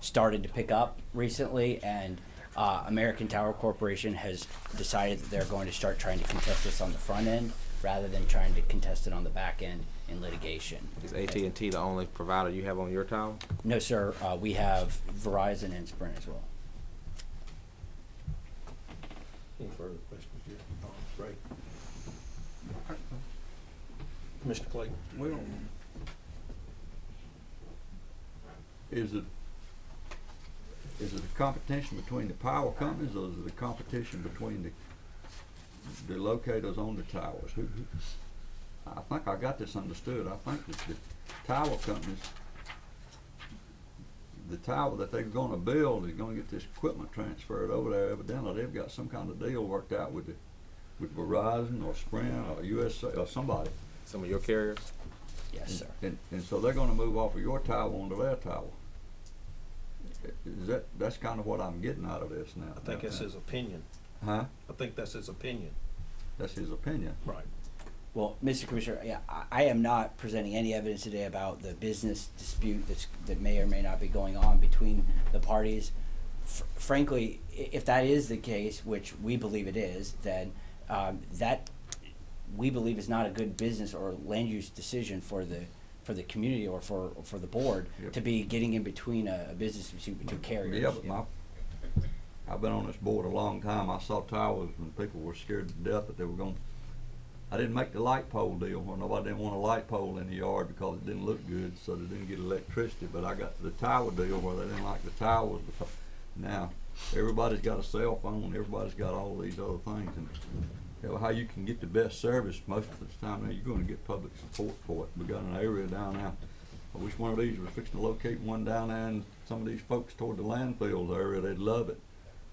started to pick up recently, and American Tower Corporation has decided that they're going to start trying to contest this on the front end rather than trying to contest it on the back end in litigation. Is AT&T the only provider you have on your tower? No, sir. We have Verizon and Sprint as well. Any further questions here? Great. Commissioner Clayton. Well, is it a competition between the power companies, or is it a competition between the locators on the towers? I think I got this understood. I think that the tower companies, the tower that they're going to build is going to get this equipment transferred over there. Evidently, they've got some kind of deal worked out with Verizon or Sprint or USA or somebody. Some of your carriers? Yes, sir. And so they're going to move off of your tower onto their tower. That's kind of what I'm getting out of this now. I think that's his opinion. Huh? I think that's his opinion. That's his opinion. Right. Well, Mr. Commissioner, yeah, I am not presenting any evidence today about the business dispute that may or may not be going on between the parties. Frankly, if that is the case, which we believe it is, then that we believe is not a good business or land use decision for the community or for the board. Yep. To be getting in between a business dispute between carriers. Yeah, but I've been on this board a long time. I saw towers when people were scared to death that they were going. I didn't make the light pole deal where nobody didn't want a light pole in the yard because it didn't look good, so they didn't get electricity. But I got the tower deal where they didn't like the towers because now everybody's got a cell phone, everybody's got all these other things, and you know, how you can get the best service most of the time. Now you're going to get public support for it. We got an area down there. I wish one of these was fixing to locate one down there, and some of these folks toward the landfill area, they'd love it.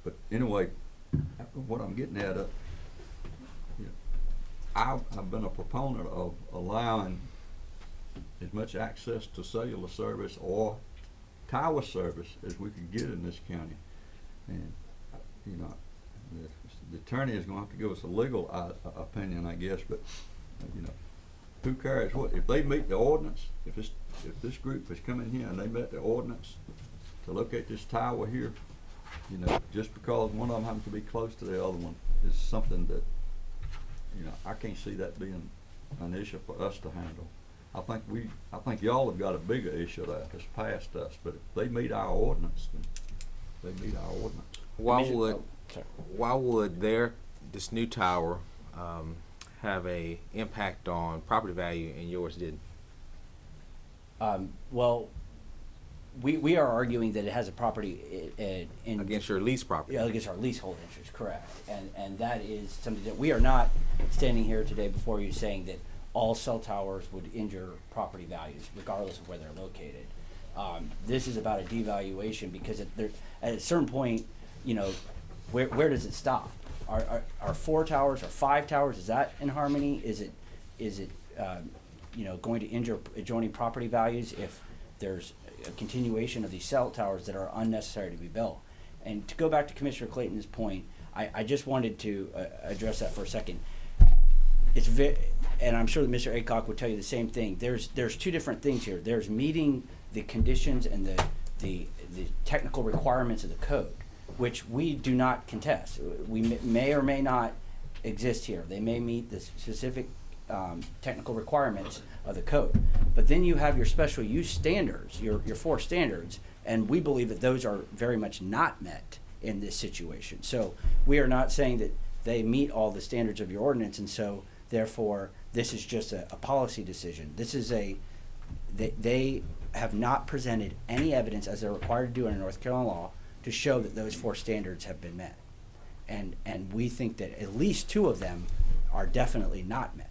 But anyway, what I'm getting at, I've been a proponent of allowing as much access to cellular service or tower service as we could get in this county. And, you know, the attorney is going to have to give us a legal opinion, I guess, but, you know, who cares what? If they meet the ordinance, if this group has come in here and they met the ordinance to locate this tower here, you know, just because one of them happens to be close to the other one is something that, you know, I can't see that being an issue for us to handle. I think y'all have got a bigger issue that's past us, but if they meet our ordinance, then they meet our ordinance. Why would this new tower have a impact on property value and yours didn't? Well, we are arguing that it has a property in Against your lease property? Yeah, against our leasehold interest, correct. And that is something that we are not standing here today before you saying that all cell towers would injure property values regardless of where they're located. This is about a devaluation because at a certain point, you know, where does it stop? Are 4 towers or 5 towers, is that in harmony? Is it you know, going to injure adjoining property values if there's a continuation of these cell towers that are unnecessary to be built? And to go back to Commissioner Clayton's point, I just wanted to address that for a second. It's and I'm sure that Mr. Aycock would tell you the same thing. There's 2 different things here. There's meeting the conditions and the technical requirements of the code, which we do not contest. We may or may not exist here. They may meet the specific technical requirements of the code. But then you have your special use standards, your 4 standards, and we believe that those are very much not met in this situation. So we are not saying that they meet all the standards of your ordinance, and so therefore this is just a policy decision. This is they have not presented any evidence, as they're required to do under North Carolina law, to show that those 4 standards have been met. And we think that at least 2 of them are definitely not met.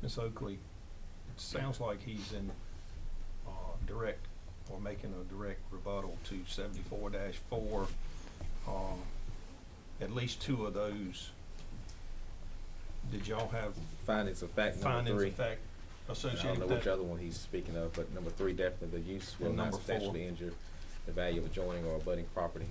Ms. Oakley, it sounds like he's in direct or making a direct rebuttal to 74-4. At least 2 of those. Did y'all have findings of fact number 3? Findings of fact associated I don't know with which that? other one he's speaking of, but number 3 definitely, the use will And not number 4? substantially injure the value of adjoining or abutting property.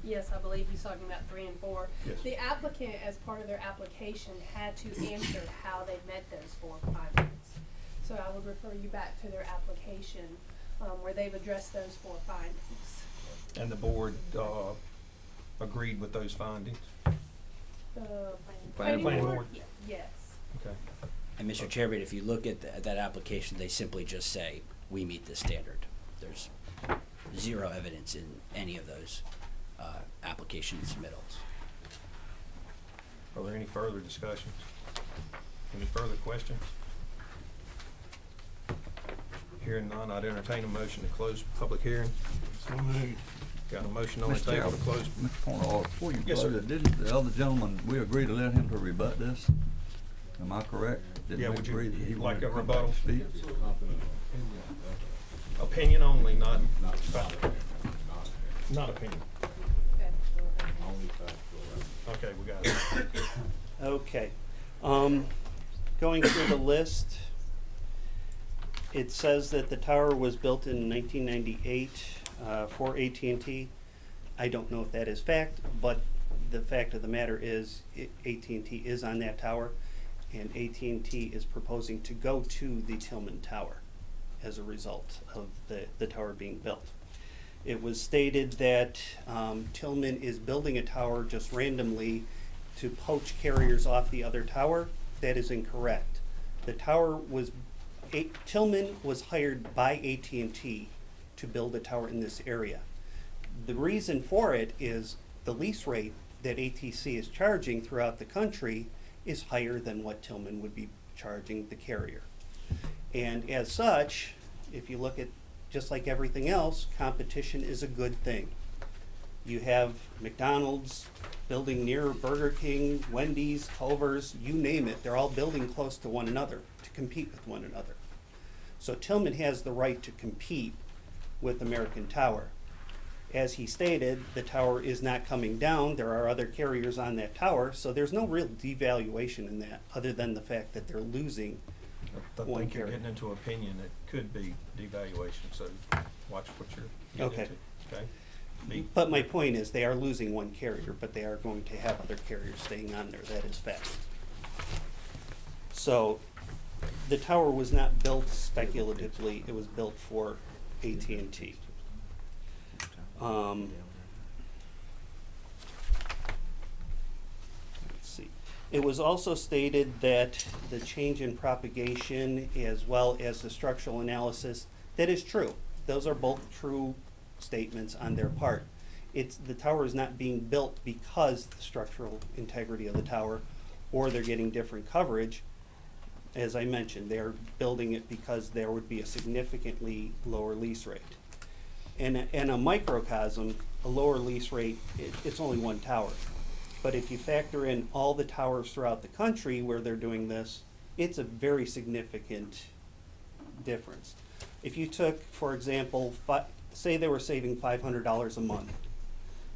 Yes, I believe he's talking about 3 and 4. Yes. The applicant, as part of their application, had to answer how they met those 4 findings. So I would refer you back to their application where they've addressed those 4 findings. And the board agreed with those findings? The Planning board? Yes. Okay. And Mr. Chairman, if you look at that application, they simply just say, we meet the standard. There's 0 evidence in any of those application submittals. Are there any further discussions? Any further questions? Hearing none, I'd entertain a motion to close public hearing. So moved. Got a motion on the table to close. Mr. Point of order, before you Yes, close sir. it, didn't the other gentleman, we agree to let him to rebut this? Am I correct? Didn't Yeah, we would you agree that he like wanted to a come back and rebuttal? speak? Opinion only, not opinion. Okay, we got it. Okay. Going through the list, it says that the tower was built in 1998 for AT&T. I don't know if that is fact, but the fact of the matter is AT&T is on that tower, and AT&T is proposing to go to the Tillman Tower as a result of the tower being built. It was stated that Tillman is building a tower just randomly to poach carriers off the other tower. That is incorrect. The tower was, Tillman was hired by AT&T to build a tower in this area. The reason for it is the lease rate that ATC is charging throughout the country is higher than what Tillman would be charging the carrier. And as such, if you look at just like everything else, competition is a good thing. You have McDonald's building near Burger King, Wendy's, Culver's, you name it, they're all building close to one another to compete with one another. So Tillman has the right to compete with American Tower. As he stated, the tower is not coming down, there are other carriers on that tower, so there's no real devaluation in that, other than the fact that they're losing I one think you're carrier. getting into opinion. It could be devaluation, so watch what you're getting Okay. into. Okay. B. But my point is, they are losing one carrier, but they are going to have other carriers staying on there, that is fact. So, the tower was not built speculatively, it was built for AT&T. Let's see. It was also stated that the change in propagation as well as the structural analysis, that is true. Those are both true statements on their part. The tower is not being built because the structural integrity of the tower or they're getting different coverage. As I mentioned, they're building it because there would be a significantly lower lease rate. In a microcosm, a lower lease rate, it's only one tower. But if you factor in all the towers throughout the country where they're doing this, it's a very significant difference. If you took, for example, say they were saving $500 a month.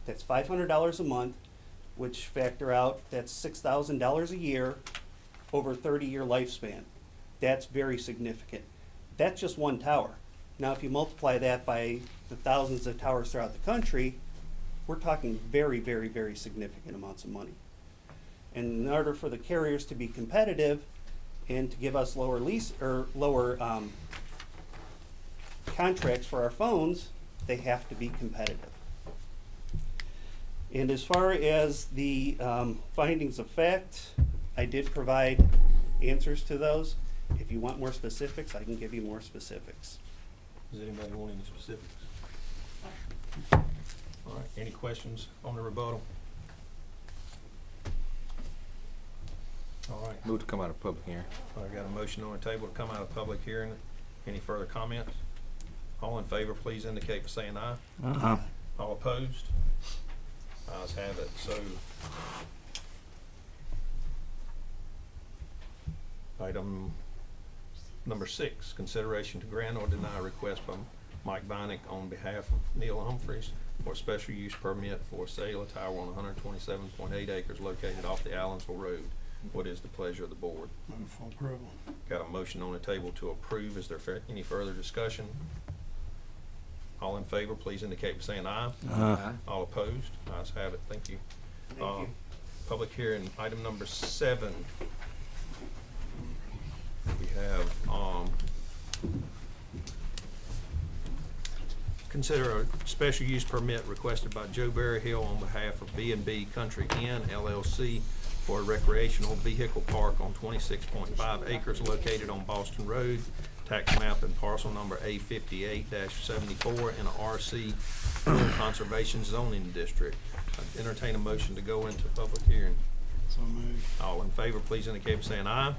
That's $500 a month, which factor out, that's $6,000 a year over a 30-year lifespan. That's very significant. That's just one tower. Now, if you multiply that by the thousands of towers throughout the country, we're talking very, very, very significant amounts of money. And in order for the carriers to be competitive and to give us lower lease or lower contracts for our phones, they have to be competitive. And as far as the findings of fact, I did provide answers to those. If you want more specifics, I can give you more specifics. Does anybody want any specifics? All right, any questions on the rebuttal? All right. Move to come out of public hearing. I got a motion on the table to come out of public hearing. Any further comments? All in favor, please indicate by saying aye. Uh-huh. All opposed? Ayes have it. So, item number 6, consideration to grant or deny request by Mike Binick on behalf of Neil Humphreys for a special use permit for sale of tower on 127.8 acres located off the Allensville Road. What is the pleasure of the board? Move for approval. Got a motion on the table to approve. Is there any further discussion? All in favor, please indicate by saying aye. Uh-huh. All opposed? Ayes have it. Thank you. Thank you. Public hearing, item number 7. We have, consider a special use permit requested by Joe Berryhill on behalf of B&B Country Inn LLC for a recreational vehicle park on 26.5 acres located on Boston Road, tax map and parcel number A58-74 in a RC conservation zoning district. I'd entertain a motion to go into public hearing. So moved. All in favor, please indicate by saying aye.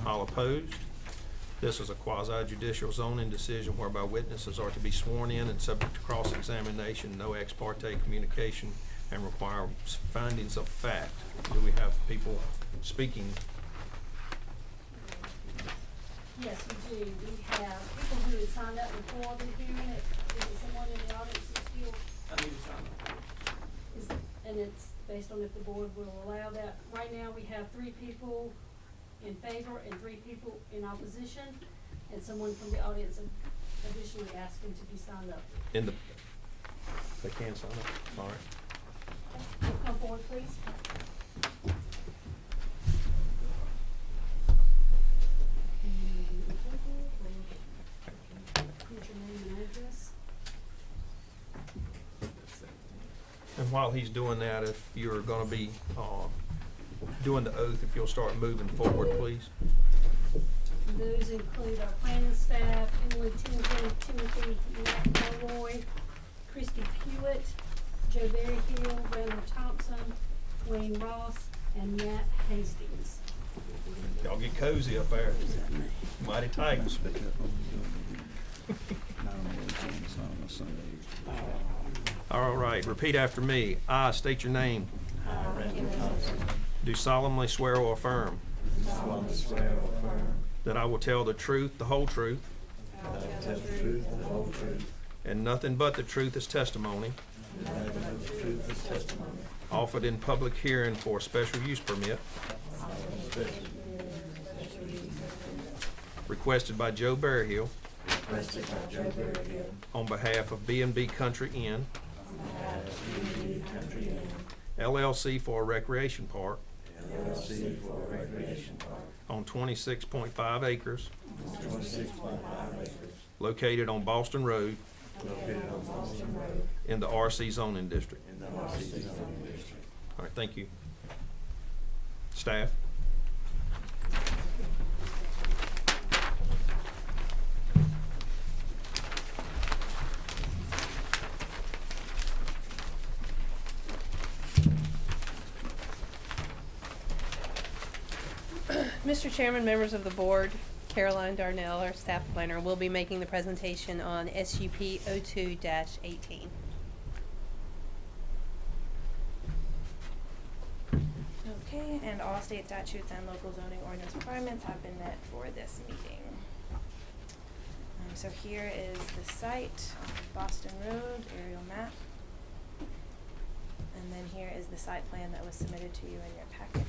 All opposed? This is a quasi-judicial zoning decision whereby witnesses are to be sworn in and subject to cross-examination, no ex parte communication, and require findings of fact. Do we have people speaking? Yes, we do. We have people who had signed up before the hearing. Is it someone in the audience that's still? I need to sign up. And it's based on if the board will allow that. Right now, we have 3 people in favor and 3 people in opposition, and someone from the audience additionally asking to be signed up. They can sign up. All right. Come forward, please. Put your name and address. And while he's doing that, if you're going to be doing the oath, if you'll start moving forward, please. Those include our planning staff, Emily Timothy Malloy, Christy Pewitt, Joe Berryhill, Randall Thompson, Wayne Ross, and Matt Hastings. Y'all get cozy up there. Mighty tight. All right, repeat after me. I state your name. Do solemnly swear or affirm that I will tell the truth, the whole truth, and nothing but the truth as testimony offered in public hearing for a special use permit requested by Joe Berryhill on behalf of B&B Country Inn LLC for a recreation park on 26.5 acres located on Boston Road in the RC zoning district. All right, thank you. Staff? Mr. Chairman, members of the board, Caroline Darnell, our staff planner, will be making the presentation on SUP 02-18. Okay, and all state statutes and local zoning ordinance requirements have been met for this meeting. So here is the site on Boston Road, aerial map. And then here is the site plan that was submitted to you in your packets.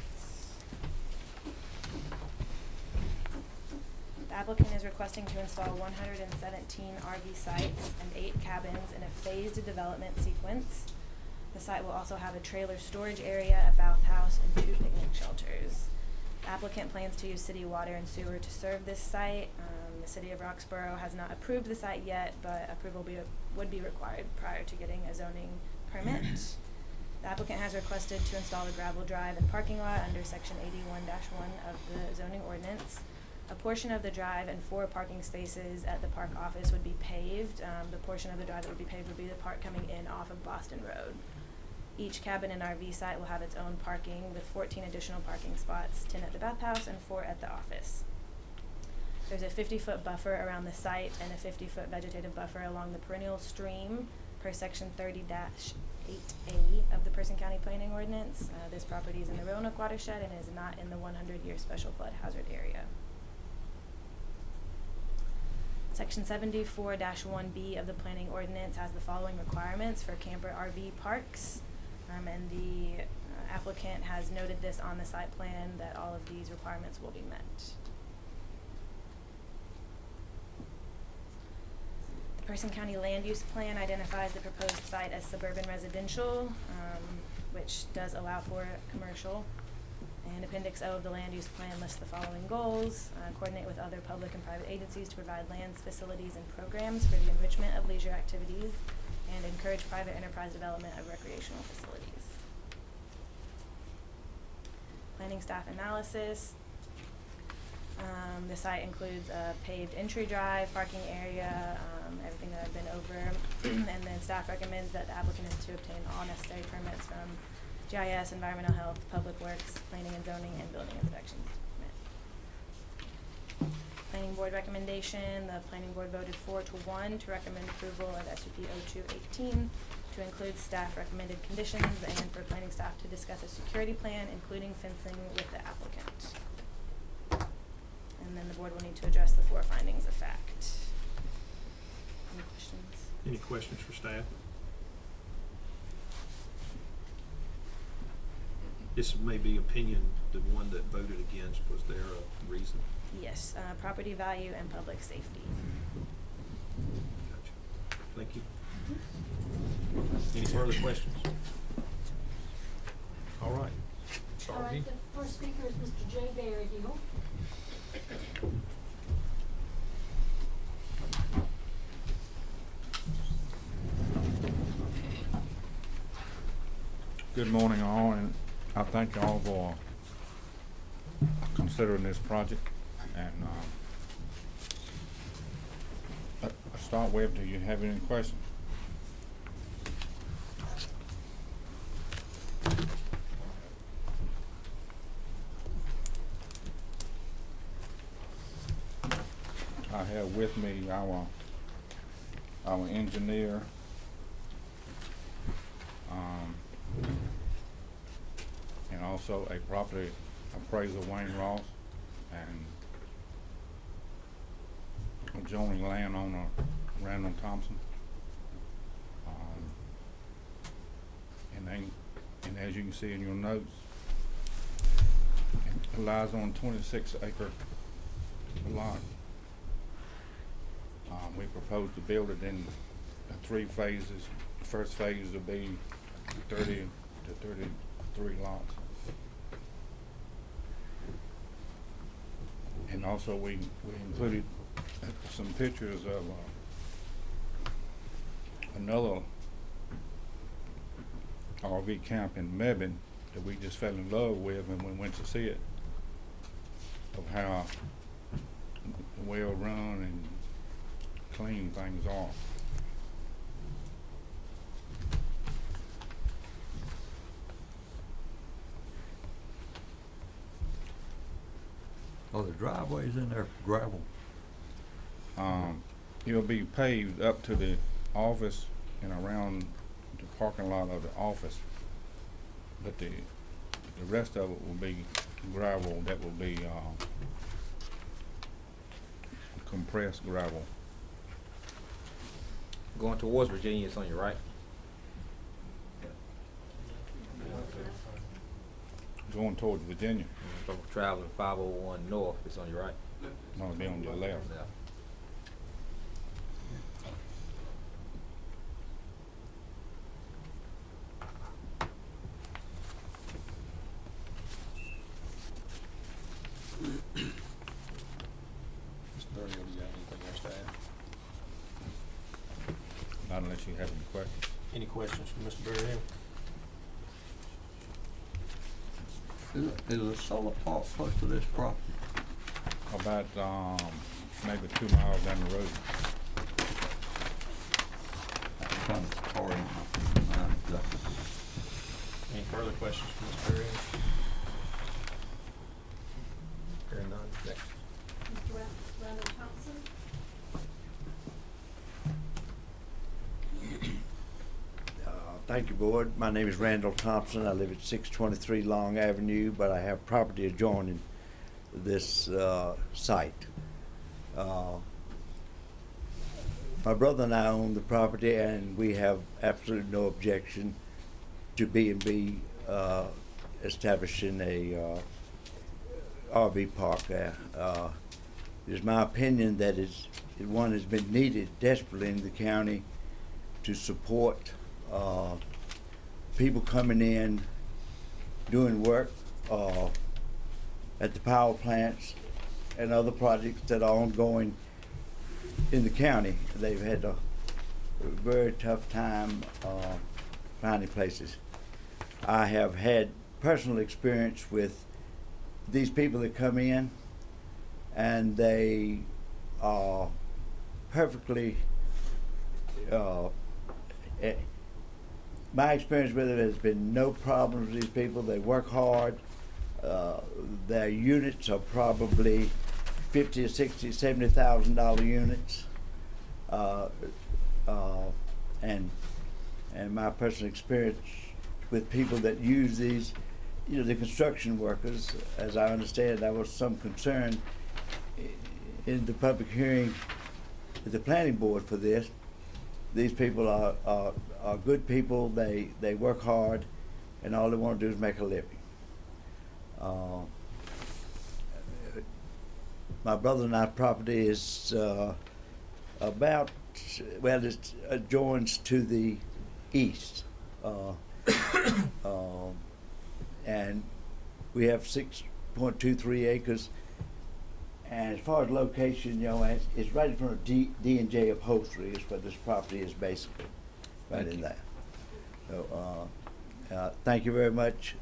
The applicant is requesting to install 117 RV sites and 8 cabins in a phased development sequence. The site will also have a trailer storage area, a bathhouse, and 2 picnic shelters. The applicant plans to use city water and sewer to serve this site. The city of Roxborough has not approved the site yet, but approval would be required prior to getting a zoning permit. The applicant has requested to install a gravel drive and parking lot under section 81-1 of the zoning ordinance. A portion of the drive and 4 parking spaces at the park office would be paved. The portion of the drive that would be paved would be the part coming in off of Boston Road. Each cabin and RV site will have its own parking with 14 additional parking spots, 10 at the bathhouse and 4 at the office. There's a 50-foot buffer around the site and a 50-foot vegetative buffer along the perennial stream per section 30-8A of the Person County Planning Ordinance. This property is in the Roanoke watershed and is not in the 100-year special flood hazard area. Section 74-1B of the Planning Ordinance has the following requirements for camper RV parks, and the applicant has noted this on the site plan that all of these requirements will be met. The Person County Land Use Plan identifies the proposed site as suburban residential, which does allow for commercial. And Appendix O of the Land Use Plan lists the following goals: coordinate with other public and private agencies to provide lands, facilities, and programs for the enrichment of leisure activities, and encourage private enterprise development of recreational facilities. Planning staff analysis. The site includes a paved entry drive, parking area, everything that I've been over, and then staff recommends that the applicant is to obtain all necessary permits from GIS, Environmental Health, Public Works, Planning and Zoning, and Building Inspections. Planning Board recommendation. The Planning Board voted 4-1 to recommend approval of SUP 02-18 to include staff recommended conditions and for planning staff to discuss a security plan, including fencing with the applicant. And then the board will need to address the 4 findings of fact. Any questions? Any questions for staff? This may be opinion, the one that voted against. Was there a reason? Yes, property value and public safety. Gotcha. Thank you. Any further questions? All right. All right, the first speaker is Mr. J. Berryhill. Good morning, all, and I thank you all for considering this project. And to start with, do you have any questions? I have with me our engineer, and also a property appraiser, Wayne Ross, and adjoining landowner, Randall Thompson. And as you can see in your notes, it lies on 26-acre lot. We propose to build it in 3 phases. The first phase will be 30 to 33 lots. And also we included some pictures of another RV camp in Mebane that we just fell in love with when we went to see it, of how well run and clean things are. Are the driveways in there gravel? It'll be paved up to the office and around the parking lot of the office, but the rest of it will be gravel. That will be compressed gravel. Going towards Virginia, it's on your right. Going towards Virginia. From traveling 501 north, it's on your right. No, it'll be on your left. Yeah. Mr. Burrill, do you have anything else to add? Not unless you have any questions. Any questions from Mr. Burrill? Is a solar park close to this property? About maybe 2 miles down the road. I'm kind of far in my mind exactly. Any further questions from Mr. Burrill? Hearing none, next. Mr. Randall Thompson? Thank you, Board. My name is Randall Thompson. I live at 623 Long Avenue, but I have property adjoining this site. My brother and I own the property, and we have absolutely no objection to B&B establishing a RV park there. It is my opinion that one has been needed desperately in the county to support people coming in, doing work at the power plants and other projects that are ongoing in the county. They've had a very tough time finding places. I have had personal experience with these people that come in, and they are perfectly my experience with it has been no problems with these people. They work hard. Their units are probably $50,000 to $60,000, $70,000 units. And my personal experience with people that use these, you know, the construction workers, as I understand, there was some concern in the public hearing at the planning board for this. These people are good people. They work hard, and all they want to do is make a living. My brother and I's property is about, well, it adjoins to the east, and we have 6.23 acres. And as far as location, you know, it's right in front of D&J Upholstery is where this property is basically, right in there. So, thank you very much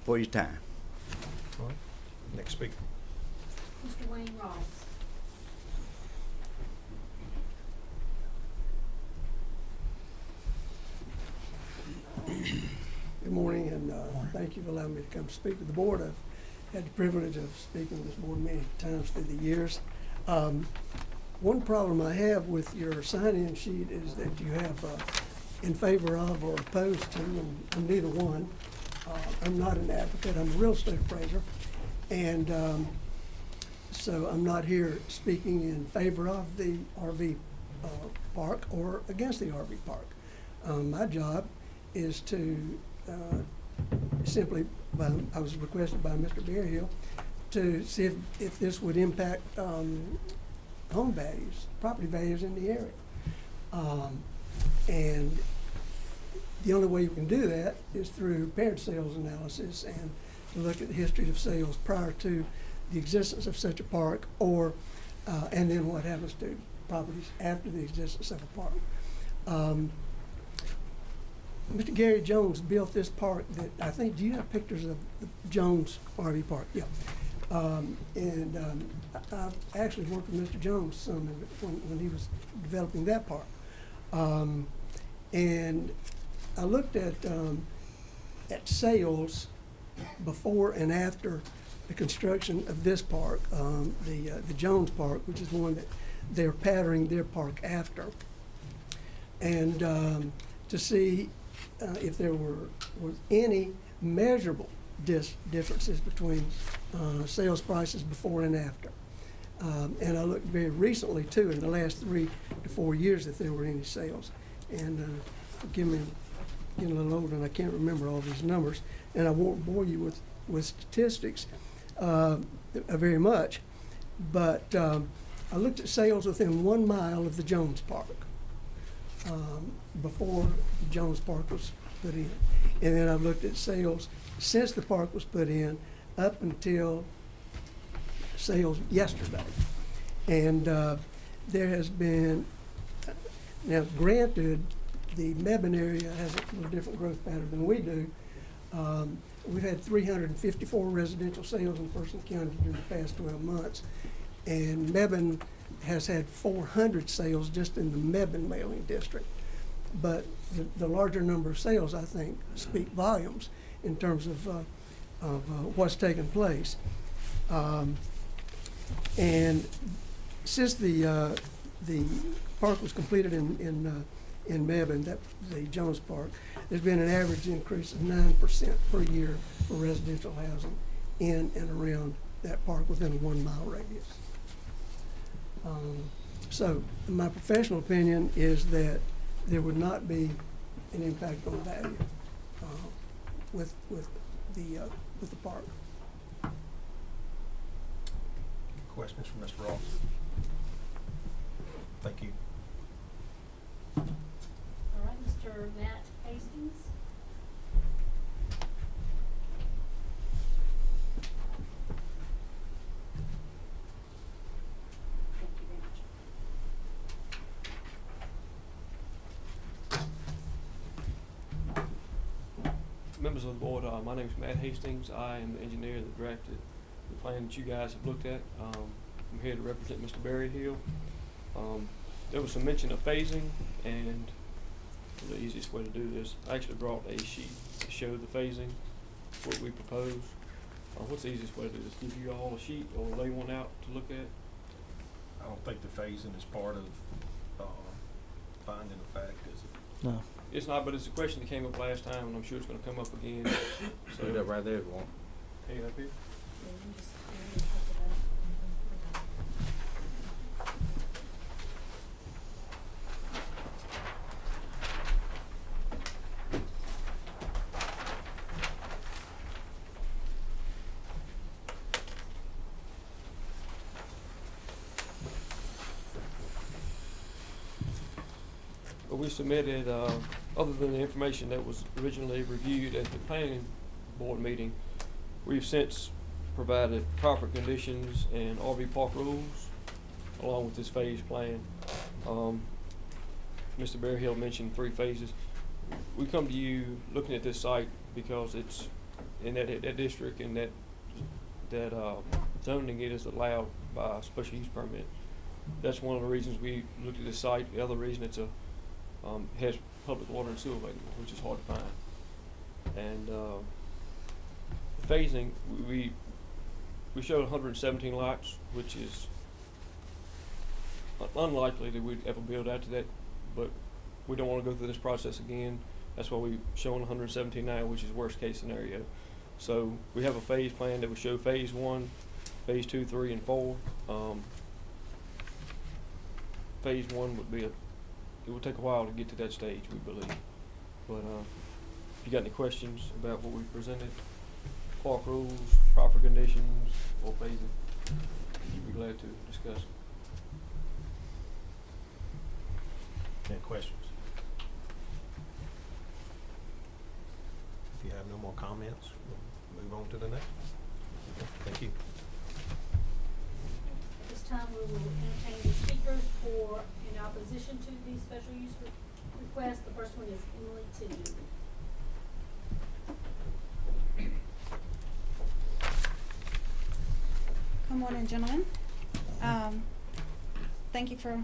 for your time. All right. Next speaker. Mr. Wayne Ross? Good morning, and thank you for allowing me to come speak to the board. I've had the privilege of speaking to this board many times through the years. One problem I have with your sign-in sheet is that you have in favor of or opposed to, and I'm neither one. I'm not an advocate, I'm a real estate appraiser, and so I'm not here speaking in favor of the RV park or against the RV park. My job is to simply, I was requested by Mr. Bearhill to see if this would impact home values, property values in the area. And the only way you can do that is through paired sales analysis and to look at the history of sales prior to the existence of such a park, or and then what happens to properties after the existence of a park. Mr. Gary Jones built this park that, I think, do you have pictures of the Jones RV park? Yeah. I've actually worked with Mr. Jones some when he was developing that park. And I looked at sales before and after the construction of this park, the Jones Park, which is the one that they're patterning their park after, and to see if there was any measurable differences between sales prices before and after. And I looked very recently too, in the last 3 to 4 years, if there were any sales. And forgive me, I'm getting a little older and I can't remember all these numbers, and I won't bore you with statistics very much, but I looked at sales within 1 mile of the Jones Park before the Jones Park was put in. And then I've looked at sales since the park was put in up until sales yesterday. And there has been, now granted, the Mebane area has a little different growth pattern than we do. We've had 354 residential sales in Person County during the past 12 months. And Mebane has had 400 sales just in the Mebane mailing district. But the larger number of sales, I think, speak volumes in terms of what's taken place. And since the park was completed in Mebane, the Jones Park, there's been an average increase of 9% per year for residential housing in and around that park within a 1 mile radius. So my professional opinion is that there would not be an impact on value with the park. Questions from Mr. Ross? Thank you. All right, Mr. Matt Hastings. Thank you very much. Members of the board, my name is Matt Hastings. I am the engineer that drafted the plan that you guys have looked at. I'm here to represent Mr. Berryhill. There was some mention of phasing, and the easiest way to do this, I actually brought a sheet to show the phasing, what we propose. What's the easiest way to do this? Give you all a sheet or lay one out to look at? I don't think the phasing is part of finding a fact, is it? No. It's not, but it's a question that came up last time, and I'm sure it's going to come up again. So that right there, if you want. Hey, up here. We submitted, other than the information that was originally reviewed at the planning board meeting, we've since provided proper conditions and RV park rules along with this phase plan. Mr. Berryhill mentioned 3 phases. We come to you looking at this site because it's in that district, and that zoning it is allowed by a special use permit. That's one of the reasons we looked at this site. The other reason it's has public water and sewer available, which is hard to find. And the phasing, we showed 117 lots, which is unlikely that we'd ever build out to that, but we don't want to go through this process again. That's why we've shown 117 now, which is worst case scenario. So we have a phase plan that would show phase 1, phase 2, 3, and 4. Phase 1 would be it would take a while to get to that stage, we believe. But if you got any questions about what we presented, park rules, proper conditions, or phasing, we'd be glad to discuss. Any questions? If you have no more comments, we'll move on to the next. Thank you. At this time, we will entertain the speakers in opposition to the special use requests. The first one is Emily Two. Good morning, gentlemen. Thank you for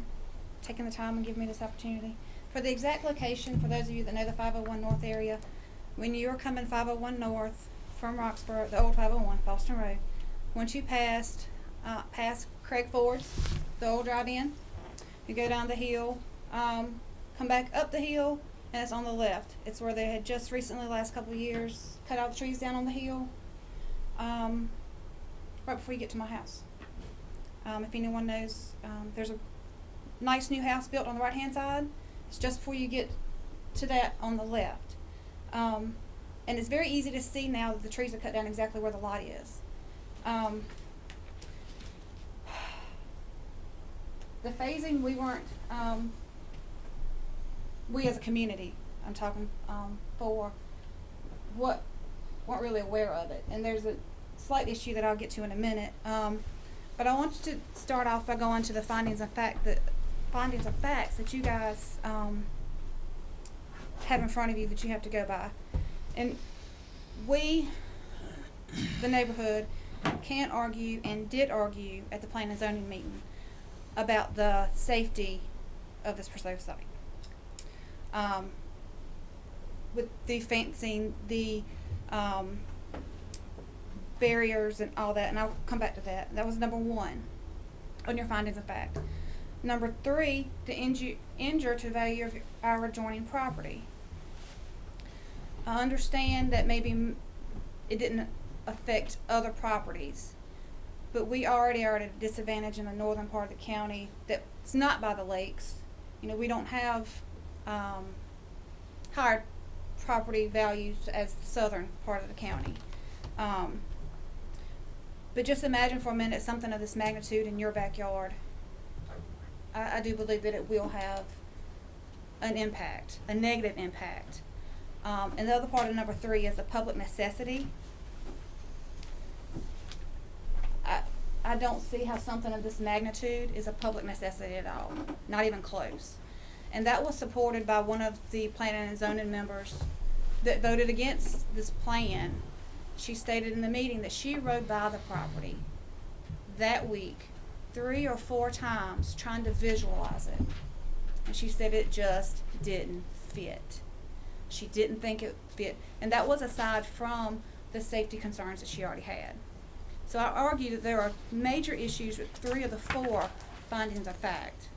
taking the time and giving me this opportunity. For the exact location, for those of you that know the 501 North area, when you're coming 501 North from Roxborough, the old 501, Boston Road, once you past Craig Ford's, the old drive-in, you go down the hill, come back up the hill, and it's on the left. It's where they had just recently, the last couple of years, cut all the trees down on the hill, right before you get to my house. If anyone knows, there's a nice new house built on the right-hand side. It's just before you get to that on the left. And it's very easy to see now that the trees are cut down exactly where the lot is. The phasing, we weren't, we as a community, I'm talking for, weren't really aware of it. And there's a slight issue that I'll get to in a minute. But I want to start off by going to the findings of facts that you guys have in front of you that you have to go by. And we, the neighborhood, can argue and did argue at the planning and zoning meeting about the safety of this proposed site. With the fencing, the barriers and all that, and I'll come back to that. That was number one on your findings of fact. Number three, the injure to value of our adjoining property. I understand that maybe it didn't affect other properties, but we already are at a disadvantage in the northern part of the county that's not by the lakes. You know, we don't have higher property values as the southern part of the county. But just imagine for a minute something of this magnitude in your backyard. I do believe that it will have an impact, a negative impact. And the other part of number three is a public necessity. I don't see how something of this magnitude is a public necessity at all, not even close. And that was supported by one of the planning and zoning members that voted against this plan. She stated in the meeting that she rode by the property that week 3 or 4 times trying to visualize it. And she said it just didn't fit. She didn't think it fit. And that was aside from the safety concerns that she already had. So I argue that there are major issues with 3 of the 4 findings of fact.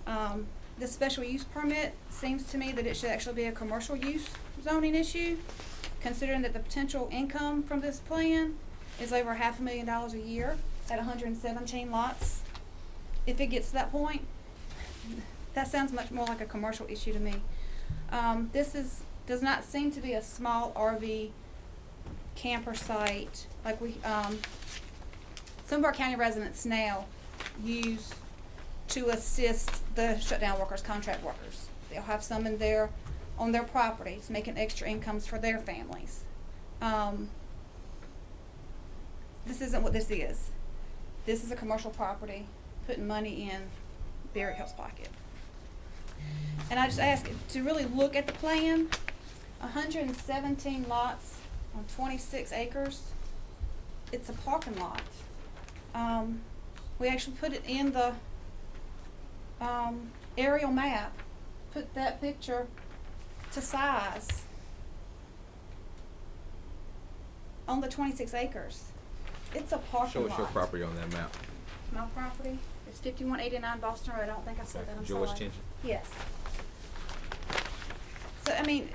The special use permit seems to me that it should actually be a commercial use zoning issue, considering that the potential income from this plan is over $500,000 a year at 117 lots. If it gets to that point, that sounds much more like a commercial issue to me. This does not seem to be a small RV camper site like we some of our county residents now use to assist the shutdown workers, contract workers. They'll have some in there on their properties making extra incomes for their families. This isn't what this is. This is a commercial property putting money in Barry Hill's pocket. And I just ask to really look at the plan. 117 lots on 26 acres. It's a parking lot. We actually put it in the aerial map, put that picture to size on the 26 acres. It's a parking lot. Show us your property on that map. My property is 5189 Boston Road. I don't think I said that. I'm George sorry. Tension? Yes. So, I mean,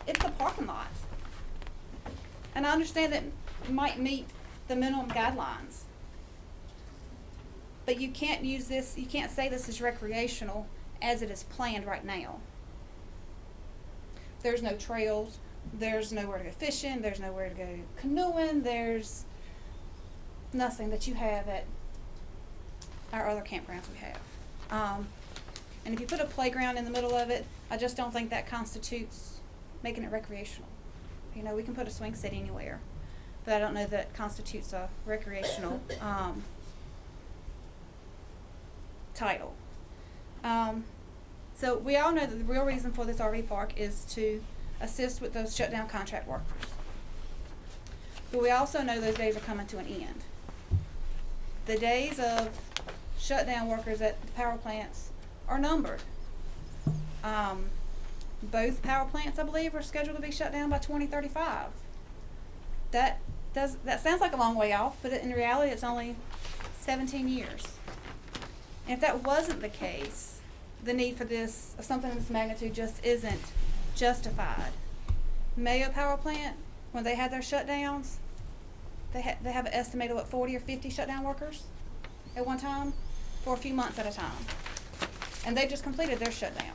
it's a parking lot. And I understand that it might meet the minimum guidelines. But you can't use this, you can't say this is recreational as it is planned right now. There's no trails, there's nowhere to go fishing, there's nowhere to go canoeing, there's nothing that you have at our other campgrounds we have. And if you put a playground in the middle of it, I just don't think that constitutes making it recreational. You know, we can put a swing set anywhere, but I don't know that constitutes a recreational title. So we all know that the real reason for this RV park is to assist with those shutdown contract workers. But we also know those days are coming to an end. The days of shutdown workers at the power plants are numbered. Both power plants, I believe, are scheduled to be shut down by 2035. That sounds like a long way off, but in reality it's only 17 years. And if that wasn't the case, the need for this, of something of this magnitude, just isn't justified. Mayo Power Plant, when they had their shutdowns, they have an estimated, 40 or 50 shutdown workers at one time for a few months at a time. And they just completed their shutdown.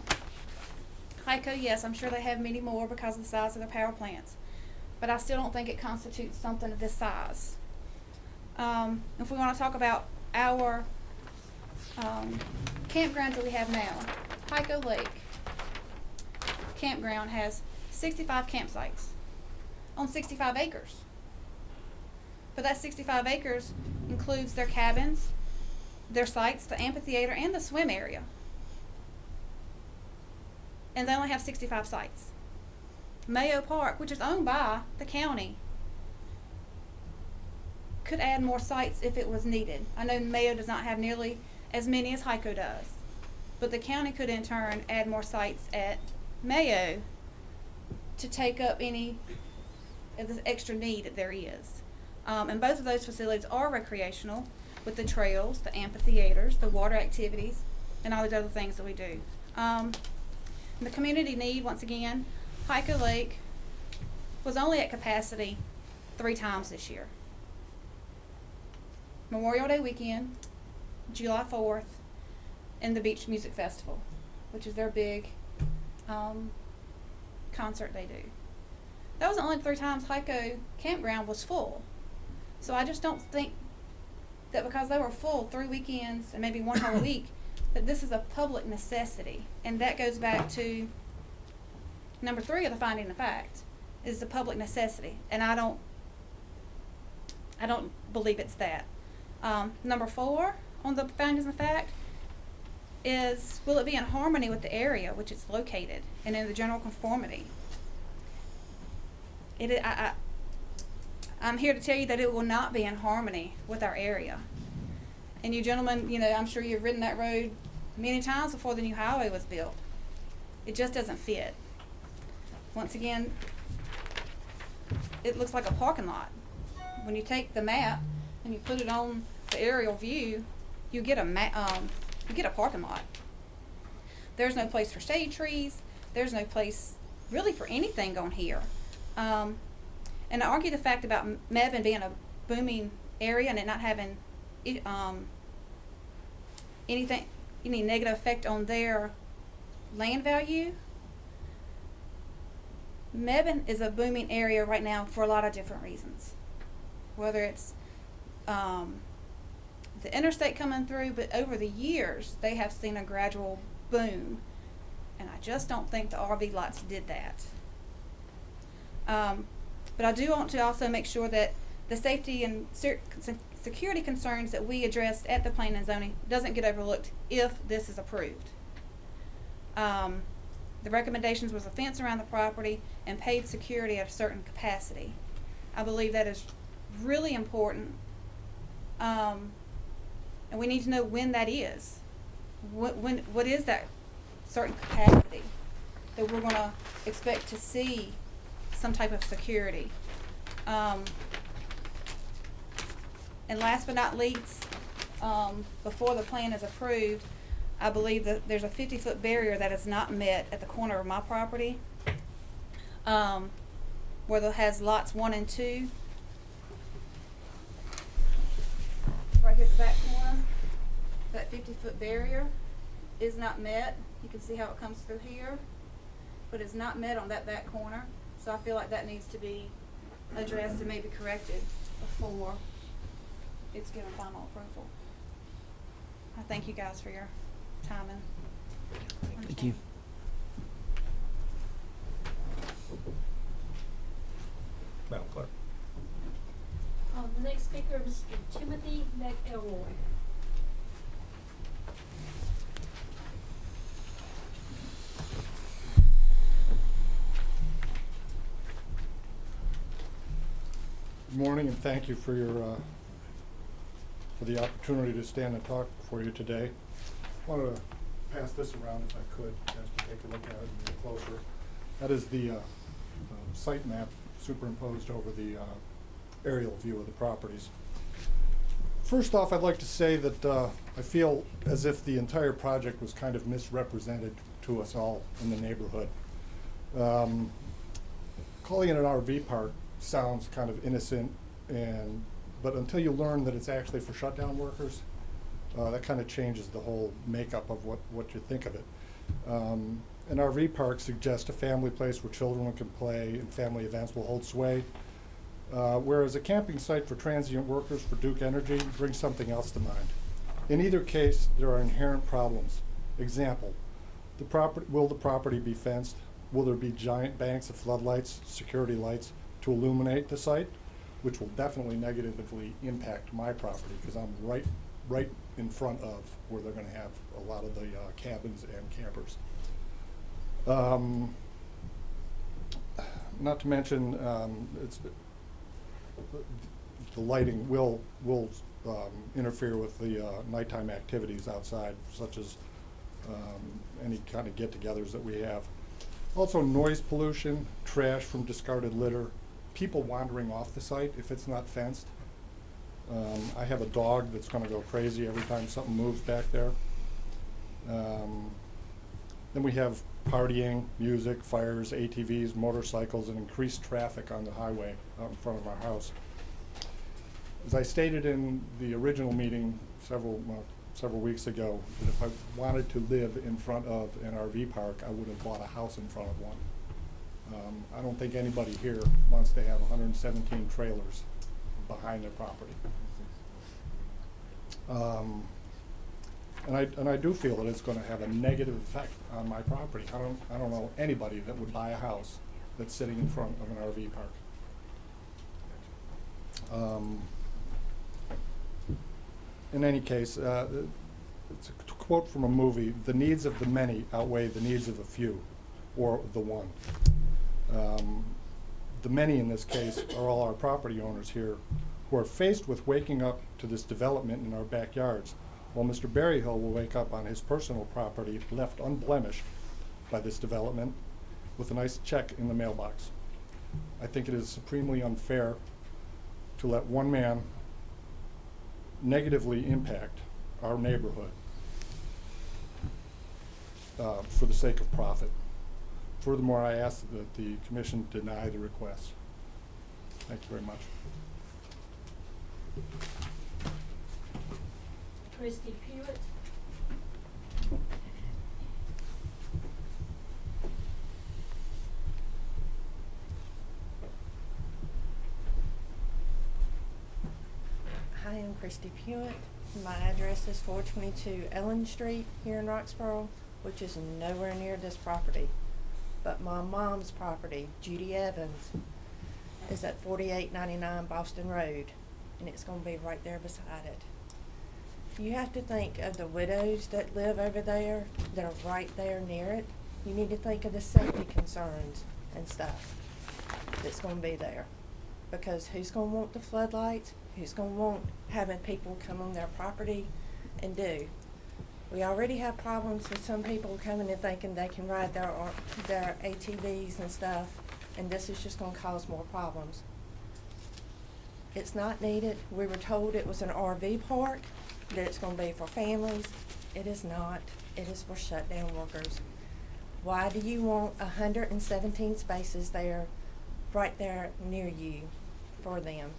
HYCO, yes, I'm sure they have many more because of the size of their power plants. But I still don't think it constitutes something of this size. If we want to talk about our campgrounds that we have now, HYCO Lake Campground has 65 campsites on 65 acres. But that 65 acres includes their cabins, their sites, the amphitheater, and the swim area. And they only have 65 sites. Mayo Park, which is owned by the county, could add more sites if it was needed. I know Mayo does not have nearly as many as HYCO does, but the county could in turn add more sites at Mayo to take up any of the extra need that there is. And both of those facilities are recreational with the trails, the amphitheaters, the water activities, and all these other things that we do. The community need, once again, HYCO Lake was only at capacity 3 times this year. Memorial Day weekend, July 4th, and the Beach Music Festival, which is their big concert they do. That was the only 3 times HYCO campground was full. So I just don't think that because they were full 3 weekends and maybe 1 whole week, that this is a public necessity. And that goes back to number 3 of the finding of fact, is the public necessity. And I don't believe it's that. Number 4 on the findings of fact is, will it be in harmony with the area which it's located and in the general conformity? I'm here to tell you that it will not be in harmony with our area. And you gentlemen, you know, I'm sure you've ridden that road many times before the new highway was built. It just doesn't fit. Once again, it looks like a parking lot. When you take the map and you put it on the aerial view, you get a parking lot. There's no place for shade trees. There's no place really for anything going here. And to argue the fact about Mebane being a booming area and it not having any negative effect on their land value, Mebane is a booming area right now for a lot of different reasons. Whether it's the interstate coming through, but over the years they have seen a gradual boom, and I just don't think the RV lots did that. But I do want to also make sure that the safety and security concerns that we addressed at the planning and zoning doesn't get overlooked if this is approved. The recommendations was a fence around the property and paid security at a certain capacity. I believe that is really important, and we need to know when that is. What is that certain capacity that we're going to expect to see some type of security? And last but not least, before the plan is approved, I believe that there's a 50-foot barrier that is not met at the corner of my property, where it has lots 1 and 2. Right here at the back corner, that 50-foot barrier is not met. You can see how it comes through here, but it's not met on that back corner. So I feel like that needs to be addressed and maybe corrected before it's given final approval. I thank you guys for your time and Thank you. Madam Clerk. The next speaker is Mr. Timothy McElroy. Good morning, and thank you for your for the opportunity to stand and talk for you today. I wanted to pass this around if I could, just to take a look at it a little closer. That is the site map superimposed over the aerial view of the properties. First off, I'd like to say that I feel as if the entire project was kind of misrepresented to us all in the neighborhood. Calling it an RV park sounds kind of innocent, but until you learn that it's actually for shutdown workers, that kind of changes the whole makeup of what you think of it. An RV park suggests a family place where children can play and family events will hold sway, whereas a camping site for transient workers for Duke Energy brings something else to mind. In either case, there are inherent problems. Example, will the property be fenced? Will there be giant banks of floodlights, security lights to illuminate the site, which will definitely negatively impact my property because I'm right in front of where they're going to have a lot of the cabins and campers. Not to mention, the lighting will interfere with the nighttime activities outside, such as any kind of get-togethers that we have. Also, noise pollution, trash from discarded litter, people wandering off the site if it's not fenced. I have a dog that's going to go crazy every time something moves back there. Then we have partying, music, fires, ATVs, motorcycles, and increased traffic on the highway out in front of our house. As I stated in the original meeting several weeks ago, that if I wanted to live in front of an RV park, I would have bought a house in front of one. I don't think anybody here wants to have 117 trailers behind their property. And I do feel that it's going to have a negative effect on my property. I don't know anybody that would buy a house that's sitting in front of an RV park. In any case, it's a quote from a movie: "The needs of the many outweigh the needs of a few, or the one." The many in this case are all our property owners here who are faced with waking up to this development in our backyards, while Mr. Berryhill will wake up on his personal property left unblemished by this development with a nice check in the mailbox. I think it is supremely unfair to let one man negatively impact our neighborhood for the sake of profit. Furthermore, I ask that the commission deny the request. Thank you very much. Christy Pewitt. Hi, I'm Christy Pewitt. My address is 422 Ellen Street here in Roxborough, which is nowhere near this property. But my mom's property, Judy Evans, is at 4899 Boston Road, and it's going to be right there beside it. You have to think of the widows that live over there, that are right there near it. You need to think of the safety concerns and stuff that's going to be there. Because who's going to want the floodlights? Who's going to want having people come on their property and do? We already have problems with some people coming and thinking they can ride their ATVs and stuff, and this is just going to cause more problems. It's not needed. We were told it was an RV park, that it's going to be for families. It is not. It is for shutdown workers. Why do you want 117 spaces there, right there near you, for them?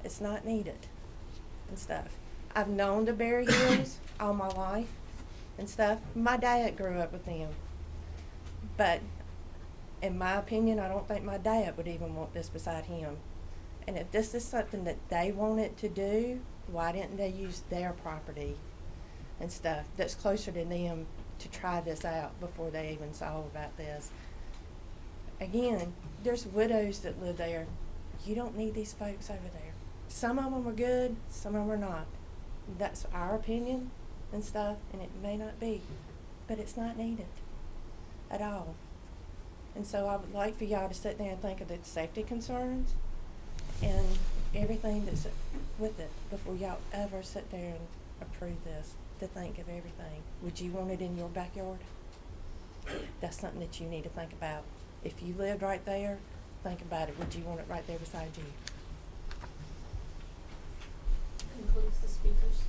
It's not needed and stuff. I've known the Berryhills all my life and stuff. My dad grew up with them. But in my opinion, I don't think my dad would even want this beside him. And if this is something that they wanted to do, why didn't they use their property and stuff that's closer to them to try this out before they even saw about this? Again, there's widows that live there. You don't need these folks over there. Some of them are good, some of them are not. That's our opinion and stuff, and it may not be, but it's not needed at all. And so I would like for y'all to sit there and think of the safety concerns and everything that's with it before y'all ever sit there and approve this, to think of everything. Would you want it in your backyard? That's something that you need to think about. If you lived right there, think about it. Would you want it right there beside you? Concludes the speakers.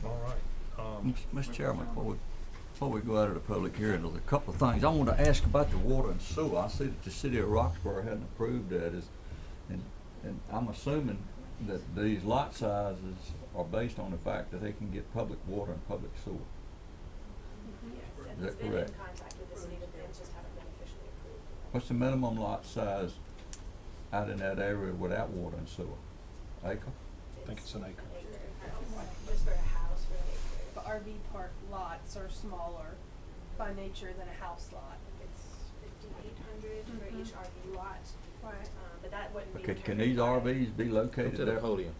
All right. Mr. Chairman, before we go out of the public hearing, there's a couple of things. I want to ask about the water and sewer. I see that the city of Roxborough hadn't approved that, and I'm assuming that these lot sizes are based on the fact that they can get public water and public sewer. Yes, and Is he's that been correct? in contact with the city, the plans just haven't been officially approved. What's the minimum lot size out in that area without water and sewer? Acre? I think it's an acre. Just for a house, for an acre. The RV park lots are smaller by nature than a house lot. It's 5,800 for each RV lot. Right. But that wouldn't be. Okay, can these RVs be located To the there? podium.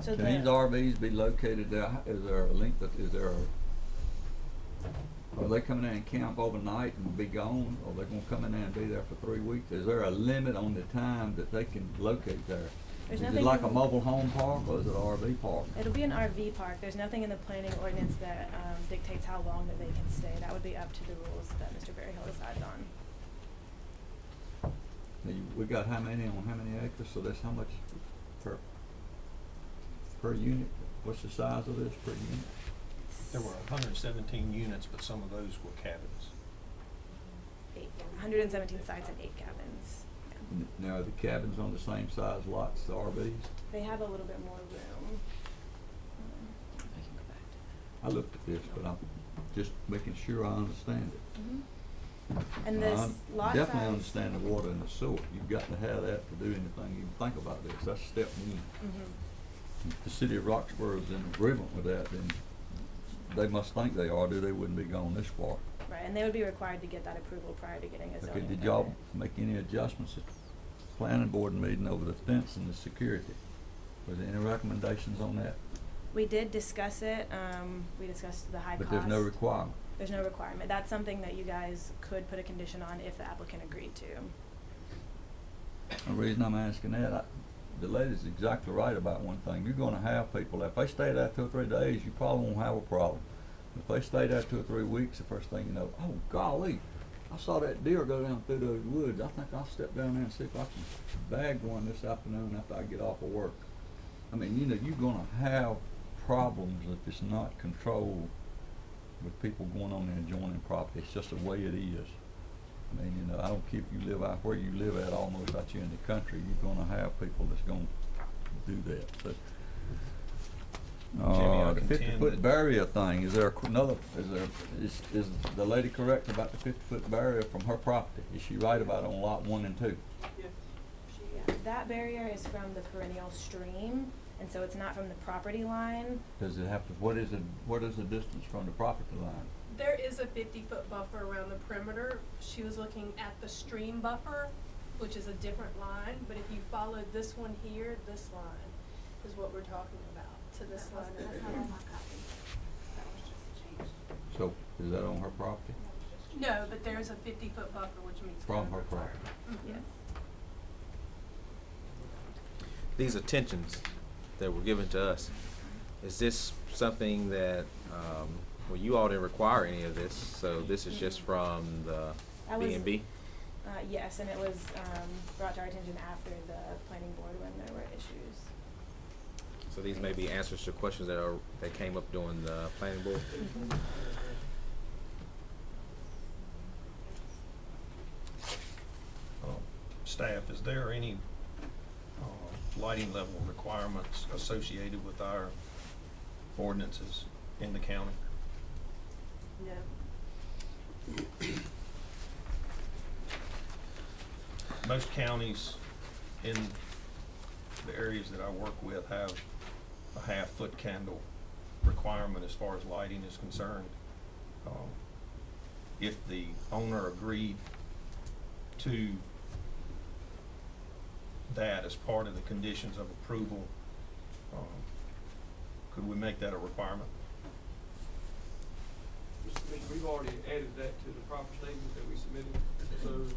So Can these RVs be located there? Is there a link that, are they coming in and camp overnight and be gone? Or they gonna come in there and be there for 3 weeks? Is there a limit on the time that they can locate there? There's Is it nothing like in a the- mobile home park or is it an RV park? It'll be an RV park. There's nothing in the planning ordinance that dictates how long that they can stay. That would be up to the rules that Mr. Berryhill decides on. We got how many on how many acres? So that's how much per unit? What's the size of this per unit? There were 117 units, but some of those were cabins. 117 sites and 8 cabins. Yeah. Now, are the cabins on the same size lots, the RVs? They have a little bit more room. I looked at this, but I'm just making sure I understand it. And Now, this lot I definitely size. understand the water and the sewer. You've got to have that to do anything you think about this. That's step one. If the city of Roxborough is in agreement with that, then they must think they are, or they wouldn't be going this far. Right, and they would be required to get that approval prior to getting a zoning Okay, did permit. y'all make any adjustments at the planning board meeting over the fence and the security? Was there any recommendations on that? We did discuss it. We discussed the high cost. But there's no requirement. There's no requirement. That's something that you guys could put a condition on if the applicant agreed to. The reason I'm asking that, the lady's exactly right about one thing. You're gonna have people, if they stay there 2 or 3 days, you probably won't have a problem. If they stay there 2 or 3 weeks, the first thing you know, oh golly, I saw that deer go down through those woods. I think I'll step down there and see if I can bag one this afternoon after I get off of work. I mean, you know, you're gonna have problems if it's not controlled with people going on there and joining property. It's just the way it is. I mean, you know, I don't care if you live out where you live at, almost out here in the country, you're gonna have people that's gonna do that. So, Jimmy, I the contend 50-foot that- barrier thing, is the lady correct about the 50-foot barrier from her property? Is she right about on lot 1 and 2? Yeah. That barrier is from the perennial stream, and so it's not from the property line. Does it have to, what is the distance from the property line? There is a 50-foot buffer around the perimeter. She was looking at the stream buffer, which is a different line, but if you followed this one here, this line is what we're talking about, to this line. That's not on my copy. That was just changed. So, is that on her property? No, but there's a 50-foot buffer, which meets. From code her property? requirement. Yes. These attentions that were given to us, is this something that, well, you all didn't require any of this, so this is just from the That was- B&B? Yes, and it was brought to our attention after the planning board when there were issues. So these may be answers to questions that came up during the planning board? Staff, is there any lighting level requirements associated with our ordinances in the county? No. Most counties in the areas that I work with have a 1/2-foot candle requirement as far as lighting is concerned. If the owner agreed to that as part of the conditions of approval, could we make that a requirement? We've already added that to the proper statement that we submitted, so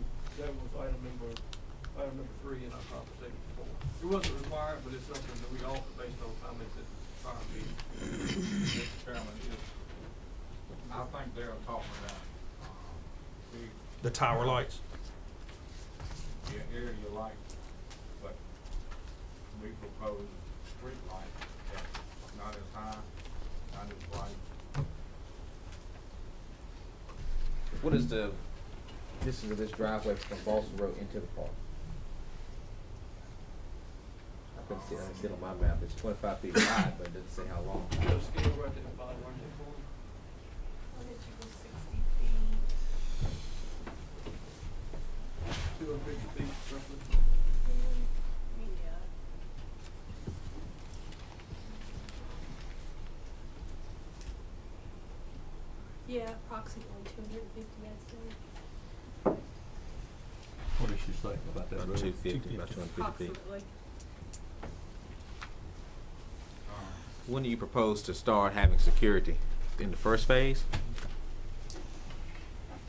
3 in our conversation before. It wasn't required, but it's something that we offer based on comments at prior meetings. Mr. Chairman, I think they're talking about, The tower lights. the area light, but we propose street light that's not as high, not as bright. What is the distance of this driveway from Boston Road into the park? I couldn't see, I didn't see it on my map. It's 25 feet wide, but it doesn't say how long. The scale right there at the bottom, right there for you. Well, it should be 60 feet. 250 feet roughly. Yeah. Yeah, approximately 250, I'd say. What did she say about that About road? 250, about 250 feet. Approximately. When do you propose to start having security? In the first phase?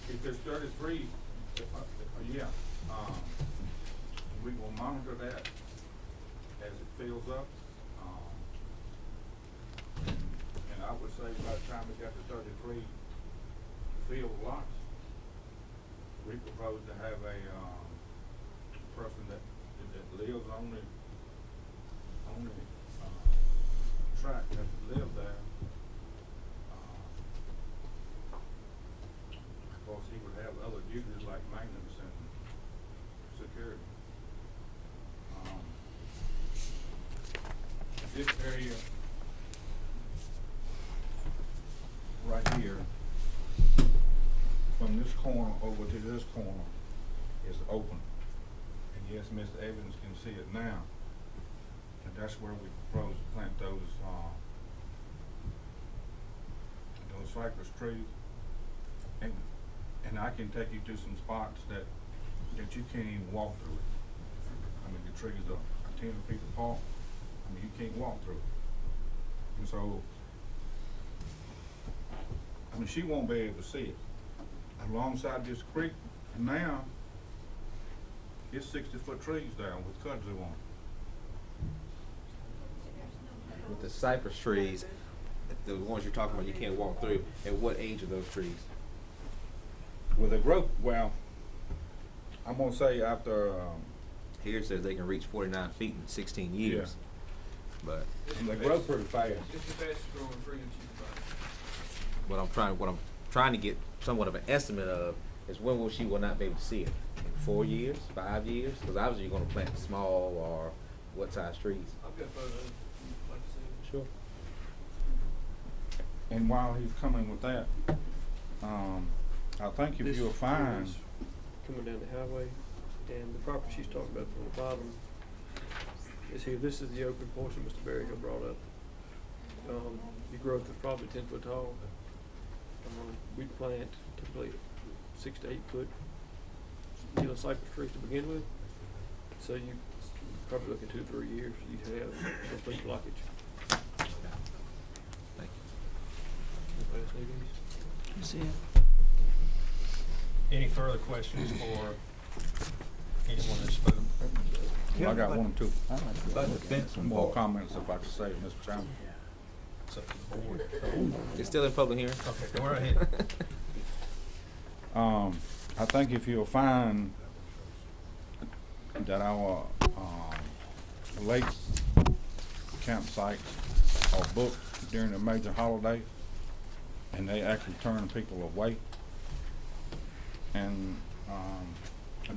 If there's 33, yeah, we will monitor that as it fills up. And I would say by the time we got to 33 field lots, we propose to have a person that lives on the track that live there. Of course, he would have other duties like maintenance and security. This area right here, from this corner over to this corner, is open. And yes, Mr. Evans can see it now. And that's where we propose to plant those cypress trees. And I can take you to some spots that you can't even walk through it. I mean, the trees are 10 feet apart. I mean, you can't walk through it. And so, I mean, she won't be able to see it. Alongside this creek, and now, it's 60-foot trees down with kudzu on it. With the cypress trees, the ones you're talking about, you can't walk through. At what age are those trees? With a growth, well, I'm gonna say after, Here it says they can reach 49 feet in 16 years. But they grow pretty fast. It's the fastest growing tree that you can find. what I'm trying to get somewhat of an estimate of is when will she not be able to see it? In 4 years, 5 years? Because obviously you're gonna plant small or what size trees? I've got photos, you'd like to see. Sure. And while he's coming with that, I think if This you'll find, is coming down the highway, and the property she's talking about from the bottom is here. This is the open portion Mr. Berrigan brought up. The growth is probably 10 foot tall. We plant typically 6 to 8 foot cypress trees to begin with. So you probably look at 2 to 3 years, you'd have complete blockage. Thank you. See it. Any further questions for anyone that's spoken? I got one or two. Some More comments if I could say, Mr. Chairman. It's up to the board. It's still in public hearing? Okay, go right ahead. I think if you'll find that our lake campsites are booked during the major holiday, and they actually turn people away. And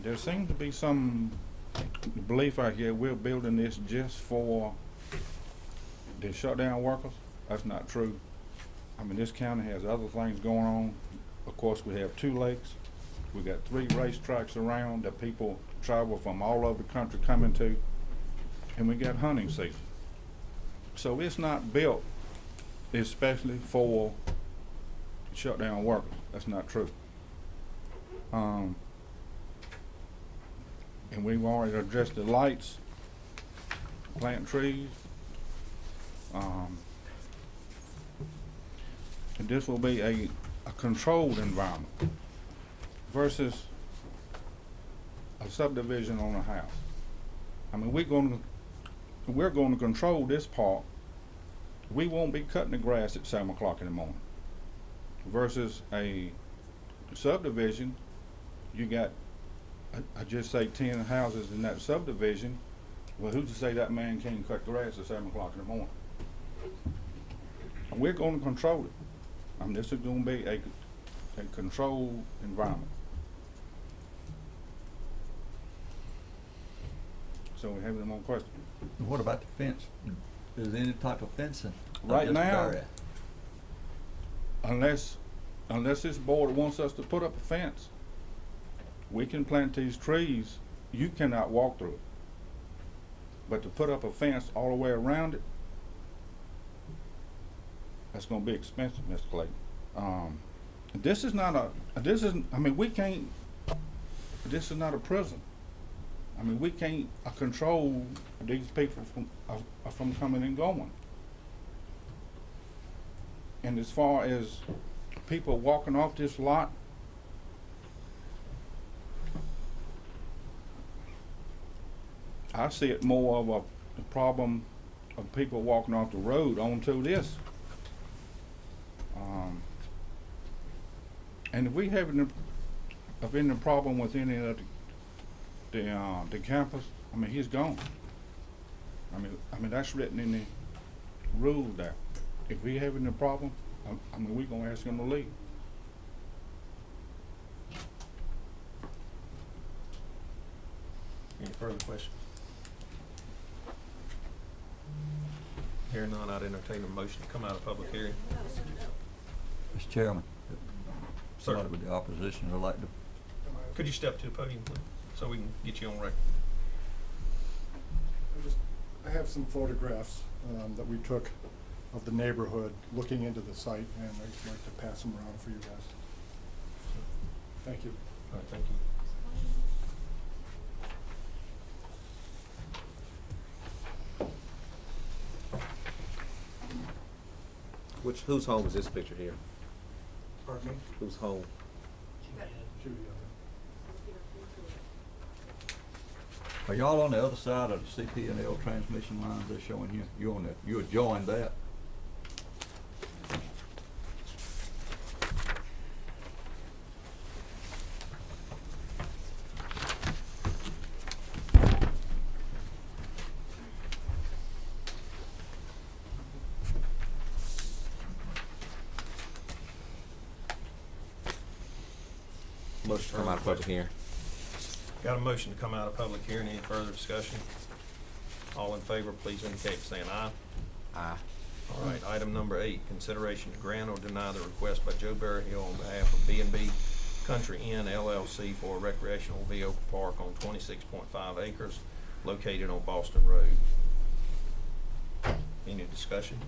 there seems to be some belief out here we're building this just for the shutdown workers. That's not true. I mean, this county has other things going on. Of course, we have 2 lakes. We got 3 racetracks around that people travel from all over the country coming to, and we got hunting season. So it's not built especially for shutdown workers. That's not true. And we've already addressed the lights, plant trees. And this will be a controlled environment versus a subdivision on a house. I mean, we're going to control this park. We won't be cutting the grass at 7 o'clock in the morning. Versus a subdivision, you got, I just say 10 houses in that subdivision. Well, who's to say that man can't cut grass at 7 o'clock in the morning? We're going to control it. I mean, this is going to be a controlled environment. So we have any more questions? What about the fence? Is there any type of fencing? Right now, unless this board wants us to put up a fence, we can plant these trees. You cannot walk through it. But to put up a fence all the way around it, that's going to be expensive, Mr. Clayton. This is not I mean, we can't, this is not a prison. I mean, we can't control these people from coming and going. And as far as people walking off this lot, I see it more of a problem of people walking off the road onto this. And if we have any problem with any of the campus, I mean, he's gone. I mean that's written in the rules there. If we have any problem, I mean, we're gonna ask him to leave. Any further questions? Hearing none, I'd entertain a motion to come out of public hearing. Mr. Chairman, Sir. somebody with the opposition would like to. Could you step to the podium, please, so we can get you on record? I have some photographs that we took of the neighborhood looking into the site, and I'd just like to pass them around for you guys. Thank you. All right, thank you. Whose home is this picture here? Pardon me? Whose home? Are y'all on the other side of the CP&L transmission lines they're showing you? You adjoin that? Motion to come out of public hearing. Got a motion to come out of public hearing. Any further discussion? All in favor, please indicate by saying aye. Aye. All right, item number 8, consideration to grant or deny the request by Joe Berryhill on behalf of B&B Country Inn LLC for a recreational vehicle park on 26.5 acres located on Boston Road. Any discussion?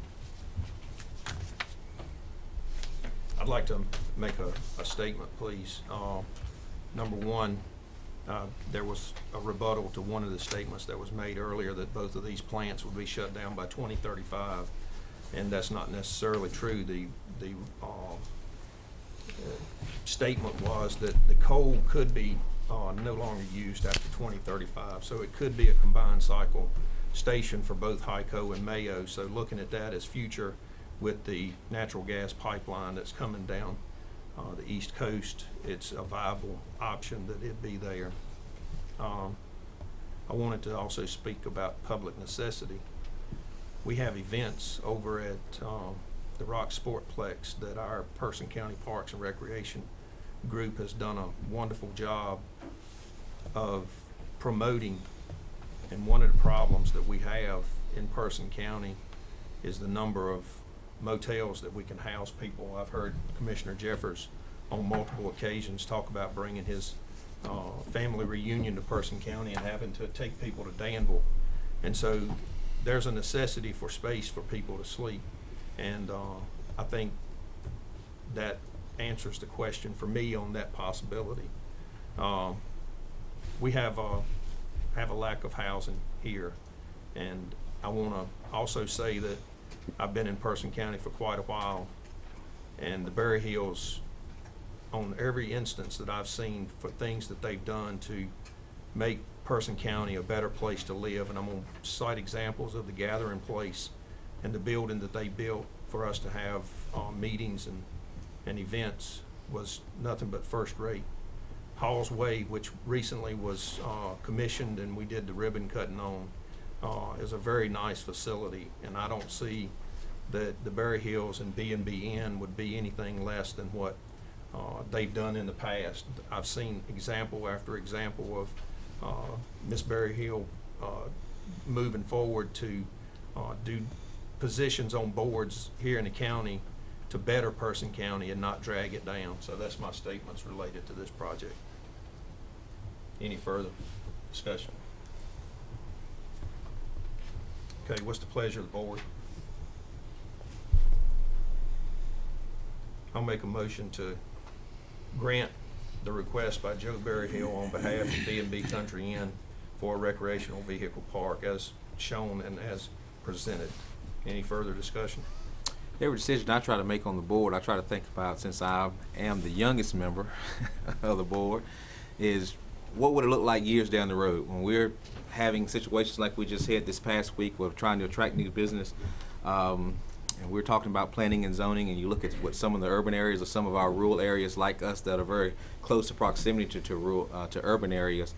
I'd like to make a statement, please. Number one, there was a rebuttal to one of the statements that was made earlier that both of these plants would be shut down by 2035, and that's not necessarily true. The statement was that the coal could be no longer used after 2035, so it could be a combined cycle station for both Hyco and Mayo. So looking at that as future with the natural gas pipeline that's coming down the East Coast, it's a viable option that it be there. I wanted to also speak about public necessity. We have events over at the Rock Sportplex that our Person County Parks and Recreation group has done a wonderful job of promoting, and one of the problems that we have in Person County is the number of motels that we can house people. I've heard Commissioner Jeffers on multiple occasions talk about bringing his family reunion to Person County and having to take people to Danville. And so there's a necessity for space for people to sleep. And I think that answers the question for me on that possibility. We have a lack of housing here. And I want to also say that I've been in Person County for quite a while, and the Berryhills, on every instance that I've seen for things that they've done to make Person County a better place to live. And I'm going to cite examples of the gathering place and the building that they built for us to have meetings and events was nothing but first rate. Hall's Way, which recently was commissioned and we did the ribbon cutting on, is a very nice facility, and I don't see that the Berry Hills and B&B Inn would be anything less than what they've done in the past. I've seen example after example of Miss Berry Hill moving forward to do positions on boards here in the county to better Person County and not drag it down. So that's my statements related to this project. Any further discussion? Okay, what's the pleasure of the board? I'll make a motion to grant the request by Joe Berryhill on behalf of B&B Country Inn for a recreational vehicle park as shown and as presented. Any further discussion? Every decision I try to make on the board, I try to think about, since I am the youngest member of the board, is what would it look like years down the road when we're having situations like we just had this past week with trying to attract new business, and we're talking about planning and zoning, and you look at what some of the urban areas or some of our rural areas like us that are very close to proximity to urban areas.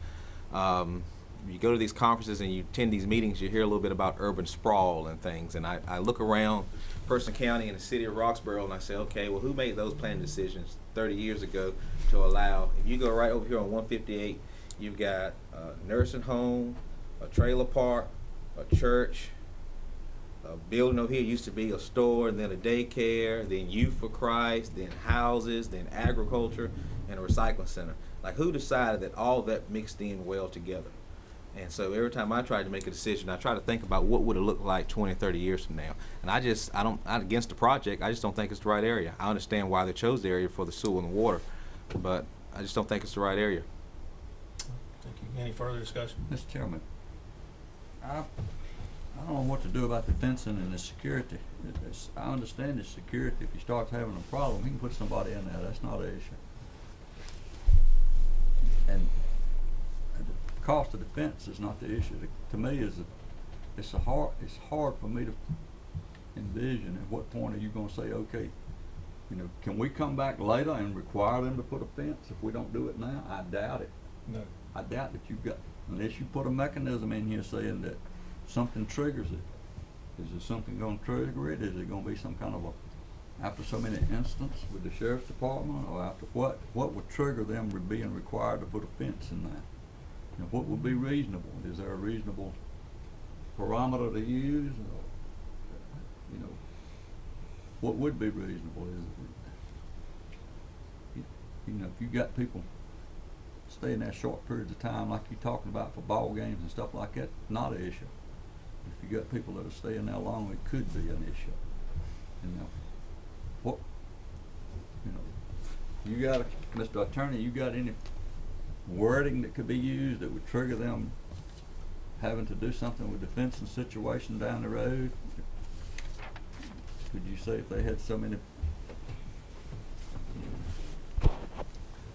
You go to these conferences and you attend these meetings, you hear a little bit about urban sprawl and things, and I look around Person County and the city of Roxborough and I say, okay, well, who made those planning decisions 30 years ago to allow, if you go right over here on 158, you've got a nursing home, a trailer park, a church, a building over here used to be a store, and then a daycare, then Youth for Christ, then houses, then agriculture, and a recycling center. Like, who decided that all that mixed in well together? And so every time I try to make a decision, I try to think about what would it look like 20, 30 years from now. And I'm against the project. I just don't think it's the right area. I understand why they chose the area for the sewer and the water, but I just don't think it's the right area. Thank you. Any further discussion? Mr. Chairman, I don't know what to do about the fencing and the security. I understand the security. If you start having a problem, you can put somebody in there. That's not an issue. And the cost of the fence is not the issue. To me, it's hard for me to envision at what point are you going to say, okay, you know, can we come back later and require them to put a fence if we don't do it now? I doubt it. No. I doubt that you've got, unless you put a mechanism in here saying that something triggers it. Is there something going to trigger it? Is it going to be some kind of after so many incidents with the sheriff's department, or after what would trigger them being required to put a fence in that? You know, what would be reasonable? Is there a reasonable parameter to use? Or, you know, what would be reasonable? You know, if you got people staying there short periods of time, like you're talking about for ball games and stuff like that, not an issue. If you got people that are staying there long, it could be an issue. You know, what? You know, you got Mr. Attorney, you got any wording that could be used that would trigger them having to do something with the fencing situation down the road? Could you say if they had so many?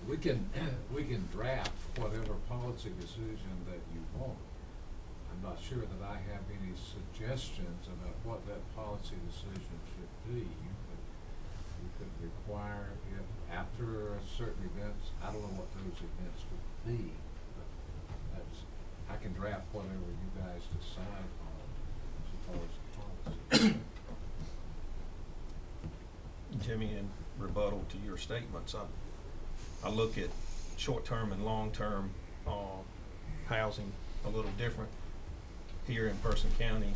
We can draft whatever policy decision that you want. I'm not sure that I have any suggestions about what that policy decision should be. You could require it after certain events. I don't know what those events would be, but I can draft whatever you guys decide on as far as policy. Jimmy, in rebuttal to your statements, I look at short-term and long-term housing a little different. Here in Person County,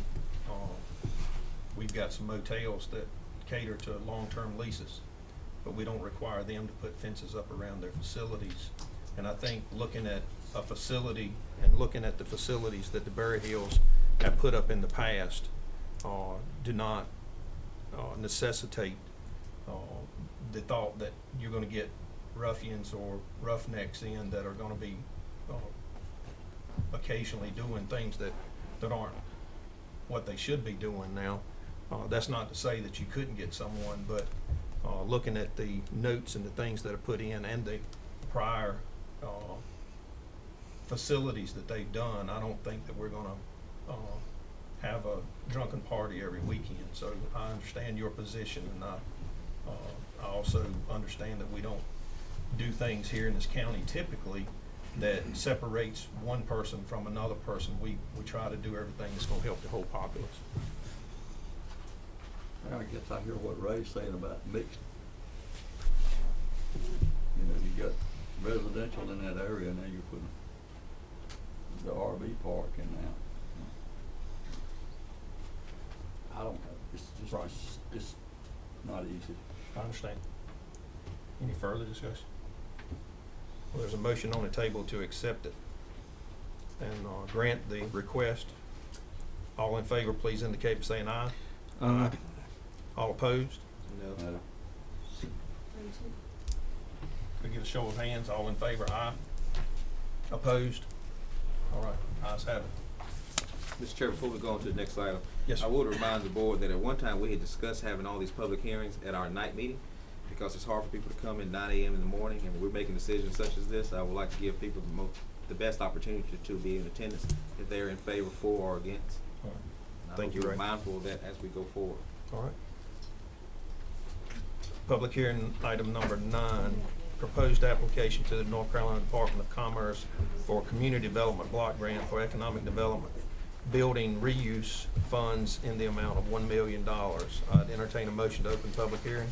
we've got some motels that cater to long-term leases, but we don't require them to put fences up around their facilities. And I think looking at a facility and looking at the facilities that the Berry Hills have put up in the past do not necessitate the thought that you're going to get ruffians or roughnecks in that are going to be occasionally doing things that aren't what they should be doing now. That's not to say that you couldn't get someone, but looking at the notes and the things that are put in and the prior facilities that they've done, I don't think that we're gonna have a drunken party every weekend. So I understand your position, and I also understand that we don't do things here in this county typically that separates one person from another person. We try to do everything that's gonna help the whole populace. I guess I hear what Ray's saying about mixed. You know, you got residential in that area, and now you're putting the RV park in now. I don't know. It's just, Right. it's not easy. I understand. Any further discussion? Well, there's a motion on the table to accept it and grant the request. All in favor, please indicate by saying aye. Aye. All opposed? No. No. Could I get a show of hands? All in favor, aye. Opposed? All right, ayes have it. Mr. Chair, before we go on to the next item, Yes, sir. I would remind the board that at one time we had discussed having all these public hearings at our night meeting because it's hard for people to come in 9 a.m. in the morning, and we're making decisions such as this. I would like to give people the best opportunity to be in attendance if they're in favor, for, or against. All right. And Thank you, I Ray. will be mindful of that as we go forward. All right. Public hearing item number 9, proposed application to the North Carolina Department of Commerce for a community development block grant for economic development, building reuse funds in the amount of $1 million. I'd entertain a motion to open public hearing.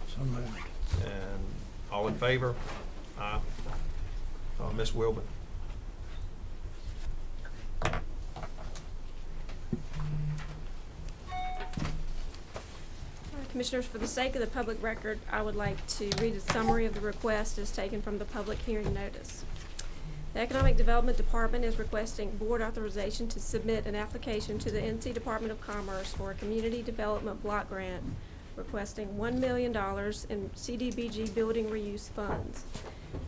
So moved. And all in favor? Aye. Ms. Wilbur. Commissioners, for the sake of the public record, I would like to read a summary of the request as taken from the public hearing notice. The Economic Development Department is requesting board authorization to submit an application to the NC Department of Commerce for a community development block grant requesting $1 million in CDBG building reuse funds.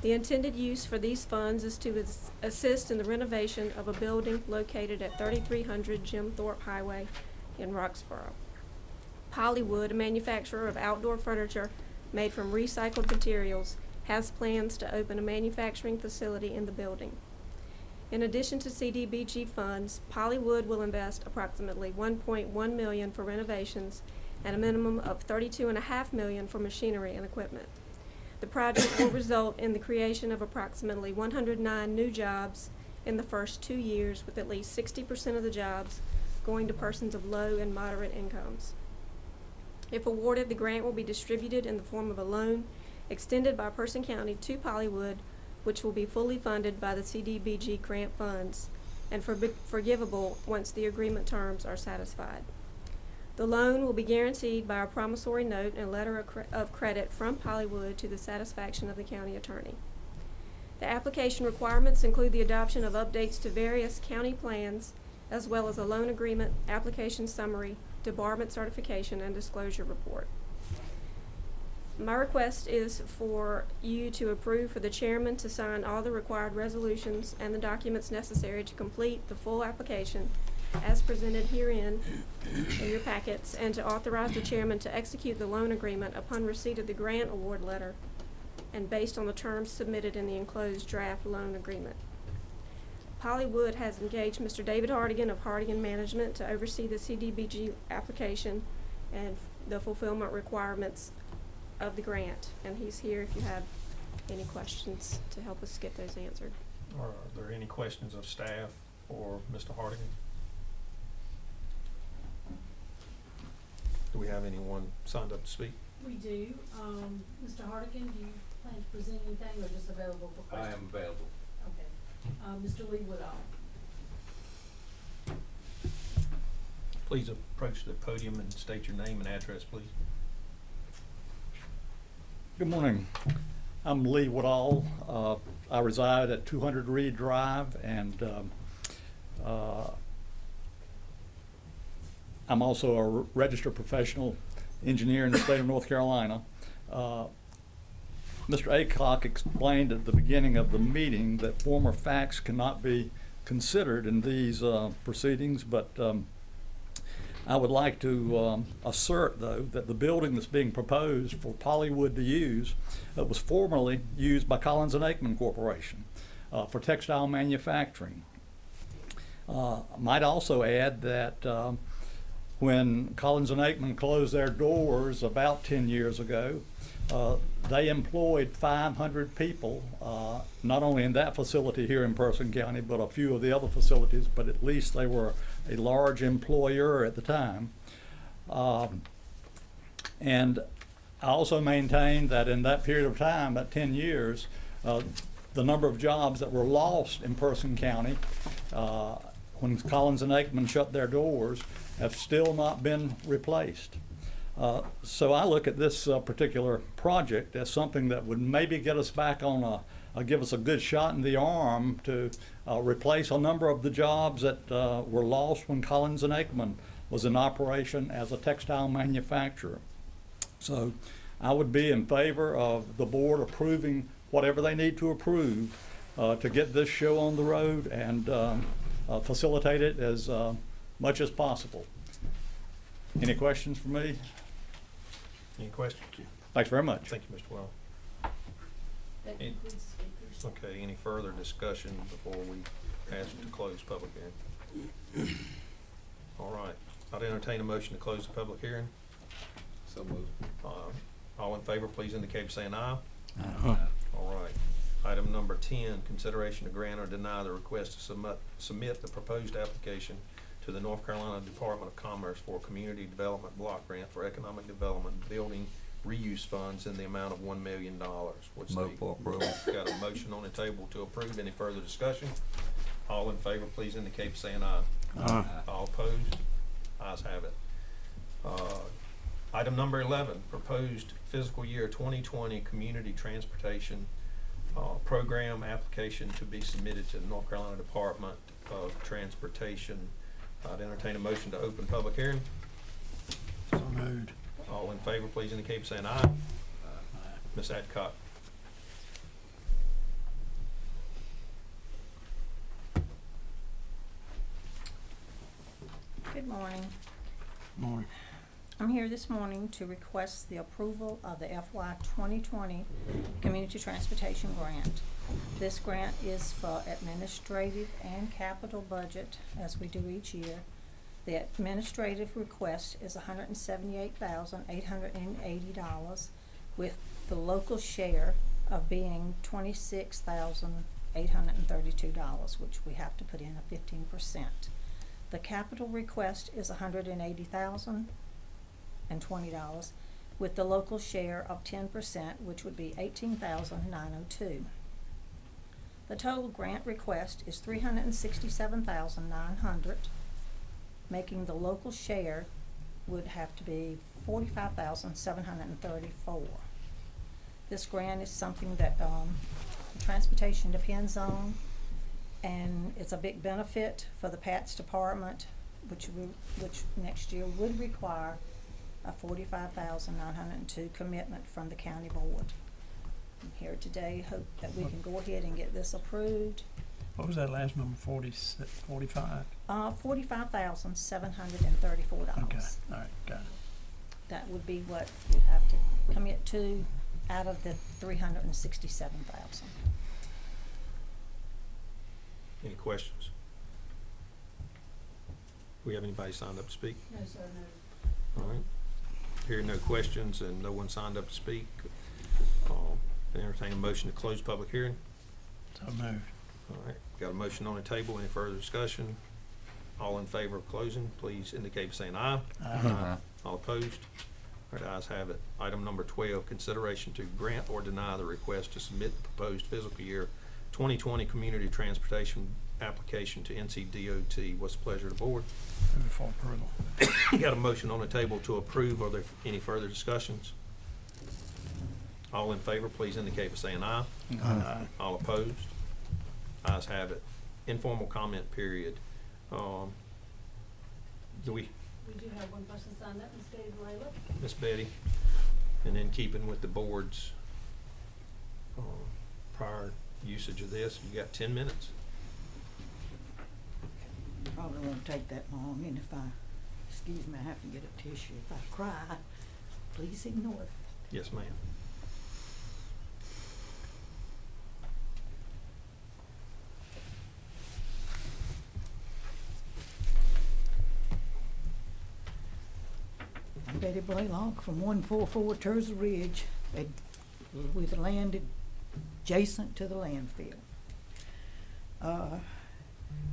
The intended use for these funds is to assist in the renovation of a building located at 3300 Jim Thorpe Highway in Roxborough. Hollywood, a manufacturer of outdoor furniture made from recycled materials, has plans to open a manufacturing facility in the building. In addition to CDBG funds, Hollywood will invest approximately $1.1 million for renovations and a minimum of $32.5 million for machinery and equipment. The project will result in the creation of approximately 109 new jobs in the first 2 years, with at least 60% of the jobs going to persons of low and moderate incomes. If awarded, the grant will be distributed in the form of a loan extended by Person County to Hollywood, which will be fully funded by the CDBG grant funds and forgivable once the agreement terms are satisfied. The loan will be guaranteed by a promissory note and letter of credit from Hollywood to the satisfaction of the county attorney. The application requirements include the adoption of updates to various county plans, as well as a loan agreement, application summary, debarment certification, and disclosure report. My request is for you to approve for the chairman to sign all the required resolutions and the documents necessary to complete the full application as presented herein in your packets, and to authorize the chairman to execute the loan agreement upon receipt of the grant award letter and based on the terms submitted in the enclosed draft loan agreement. Hollywood has engaged Mr. David Hardigan of Hardigan Management to oversee the CDBG application and the fulfillment requirements of the grant, and he's here if you have any questions to help us get those answered. Are there any questions of staff or Mr. Hardigan? Do we have anyone signed up to speak? We do. Mr. Hardigan, do you plan to present anything or just available for questions? I am available. Okay. Mr. Lee Woodall. Please approach the podium and state your name and address, please. Good morning. I'm Lee Woodall. I reside at 200 Reed Drive, and I'm also a registered professional engineer in the state of North Carolina. Mr. Aycock explained at the beginning of the meeting that former facts cannot be considered in these proceedings, but I would like to assert, though, that the building that's being proposed for Hollywood to use was formerly used by Collins and Aikman Corporation. for textile manufacturing. Might also add that when Collins and Aikman closed their doors about 10 years ago, they employed 500 people, not only in that facility here in Person County, but a few of the other facilities, but at least they were a large employer at the time. And I also maintain that in that period of time, about 10 years, the number of jobs that were lost in Person County when Collins and Aikman shut their doors have still not been replaced. So I look at this particular project as something that would maybe get us back on give us a good shot in the arm to replace a number of the jobs that were lost when Collins and Aikman was in operation as a textile manufacturer. So I would be in favor of the board approving whatever they need to approve to get this show on the road and facilitate it as much as possible. Any questions for me? Any questions? Thanks very much. Thank you, Mr. Well. That concludes the speakers. Okay, any further discussion before we ask to close public hearing? All right, I'd entertain a motion to close the public hearing. So moved. All in favor, please indicate by saying aye. Aye. All right. Item number 10, consideration to grant or deny the request to submit the proposed application to the North Carolina Department of Commerce for a Community Development Block Grant for Economic Development Building Reuse Funds in the amount of $1 million. Move for approval. Got a motion on the table to approve. Any further discussion? All in favor, please indicate by saying aye. Aye. All opposed? Ayes have it. Item number 11, proposed fiscal year 2020 community transportation program application to be submitted to the North Carolina Department of Transportation. I'd entertain a motion to open public hearing. So moved. All in favor, please indicate by saying aye. Ms. Adcock. Good morning. Morning. I'm here this morning to request the approval of the FY 2020 Community Transportation Grant. This grant is for administrative and capital budget, as we do each year. The administrative request is $178,880, with the local share of being $26,832, which we have to put in a 15%. The capital request is $180,020, with the local share of 10%, which would be $18,902. The total grant request is $367,900, making the local share would have to be $45,734. This grant is something that transportation depends on, and it's a big benefit for the PATS department, which next year would require a $45,902 commitment from the county board. I'm here today, hope that we can go ahead and get this approved. What was that last number, 45? $45,734. Okay, all right, got it. That would be what you'd have to commit to out of the $367,000. Any questions? We have anybody signed up to speak? No, sir, no. All right. Hearing no questions and no one signed up to speak, entertain a motion to close public hearing. So moved. All right. Got a motion on the table. Any further discussion? All in favor of closing, please indicate by saying aye. Aye. All opposed? All right, ayes have it. Item number 12, consideration to grant or deny the request to submit the proposed fiscal year 2020 community transportation application to NCDOT. What's the pleasure of the board? Move for approval. Got a motion on the table to approve. Are there any further discussions? All in favor, please indicate by saying aye. Aye. All opposed? Ayes have it. Informal comment period. Do we? We do have one person signed up, Ms. Betty Layla. Miss Betty, and then keeping with the board's prior usage of this, you got 10 minutes. Probably won't take that long, and if excuse me, I have to get a tissue. If I cry, please ignore it. Yes, ma'am. Betty Blaylock from 144 Terza Ridge, with land adjacent to the landfill.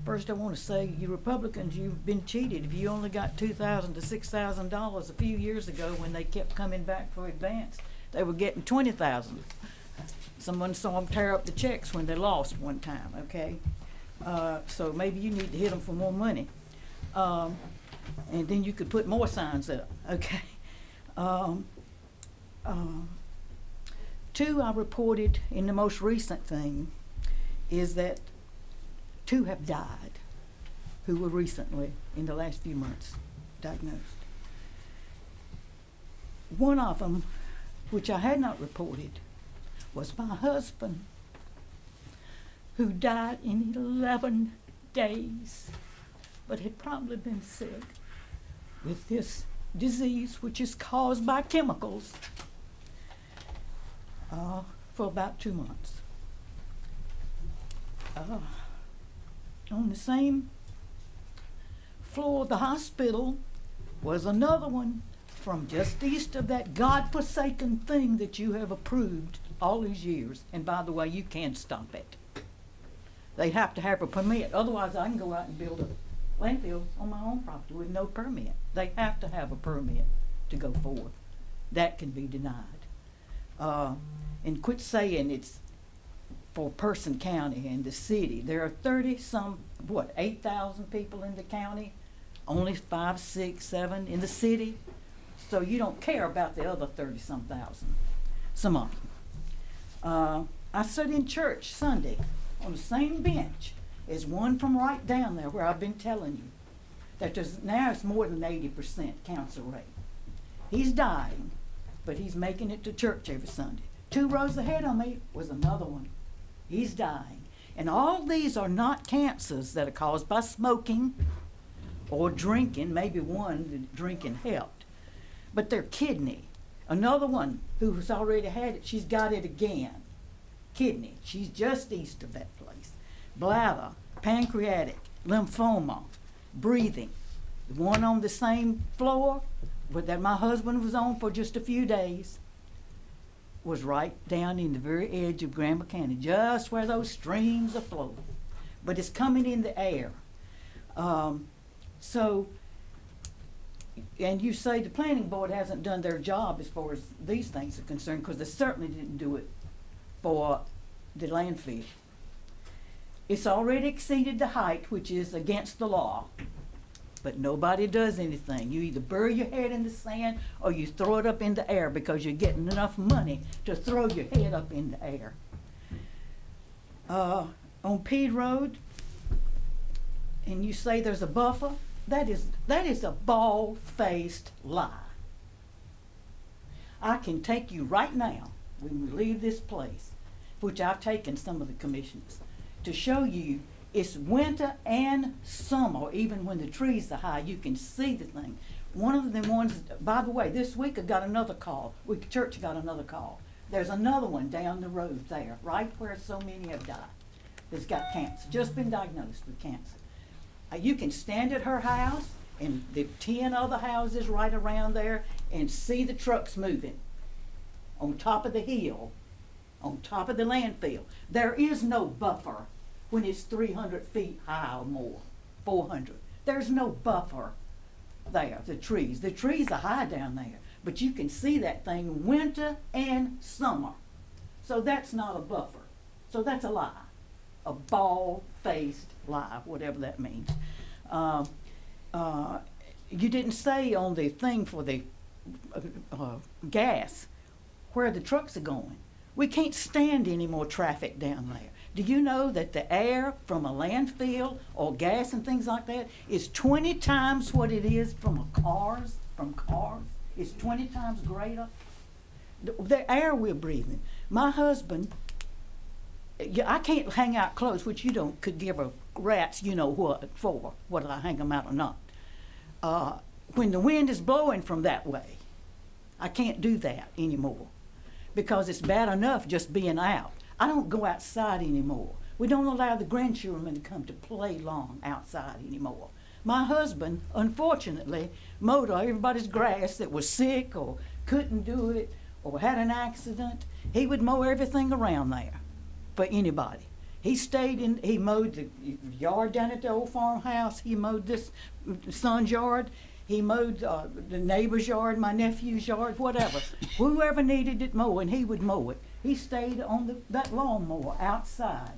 First, I want to say, you Republicans, you've been cheated. If you only got $2,000 to $6,000 a few years ago when they kept coming back for advance, they were getting $20,000. Someone saw them tear up the checks when they lost one time, okay? So maybe you need to hit them for more money. And then you could put more signs up, okay? Two, I reported in the most recent thing is that 2 have died who were recently, in the last few months, diagnosed. One of them, which I had not reported, was my husband, who died in 11 days, but had probably been sick with this disease, which is caused by chemicals, for about 2 months. On the same floor of the hospital was another one from just east of that God-forsaken thing that you have approved all these years. And by the way, you can't stop it. They have to have a permit. Otherwise, I can go out and build a landfill on my own property with no permit. They have to have a permit to go forward. That can be denied. And quit saying it's for Person County and the city. There are 30-some, 8,000 people in the county, only 5, 6, 7 in the city. So you don't care about the other 30-some thousand, some of them. I sat in church Sunday on the same bench as one from right down there where I've been telling you that there's now it's more than 80% cancer rate. He's dying, but he's making it to church every Sunday. 2 rows ahead of me was another one. He's dying. And all these are not cancers that are caused by smoking or drinking. Maybe one drinking helped. But they're kidney. Another one who's already had it, she's got it again. Kidney. She's just east of that place. Bladder, pancreatic, lymphoma, breathing. The one on the same floor that my husband was on for just a few days was right down in the very edge of Granby County, just where those streams are flowing. But it's coming in the air. And you say the planning board hasn't done their job as far as these things are concerned, because they certainly didn't do it for the landfill. It's already exceeded the height, which is against the law, but nobody does anything. You either bury your head in the sand or you throw it up in the air because you're getting enough money to throw your head up in the air. On Pede Road, and you say there's a buffer, that is a bald-faced lie. I can take you right now, when we leave this place, which I've taken some of the commissioners, to show you it's winter and summer. Even when the trees are high, you can see the thing. One of the ones, by the way, this week I got another call. Church got another call. There's another one down the road there, right where so many have died, that's got cancer, just been diagnosed with cancer. You can stand at her house and the 10 other houses right around there and see the trucks moving on top of the hill, on top of the landfill. There is no buffer when it's 300 feet high or more, 400. There's no buffer there, the trees. The trees are high down there, but you can see that thing winter and summer. So that's not a buffer. So that's a lie, a bald-faced lie, whatever that means. You didn't say on the thing for the gas where the trucks are going. We can't stand any more traffic down there. Do you know that the air from a landfill or gas and things like that is 20 times what it is from cars? It's 20 times greater. The air we're breathing. My husband, I can't hang out close, which you don't could give a rat's you know what for, whether I hang them out or not. When the wind is blowing from that way, I can't do that anymore because it's bad enough just being out. I don't go outside anymore. We don't allow the grandchildren to come to play long outside anymore. My husband, unfortunately, mowed everybody's grass that was sick or couldn't do it or had an accident. He would mow everything around there for anybody. He mowed the yard down at the old farmhouse. He mowed this son's yard. He mowed the neighbor's yard, my nephew's yard, whatever. Whoever needed it mowing, he would mow it. He stayed on that lawnmower outside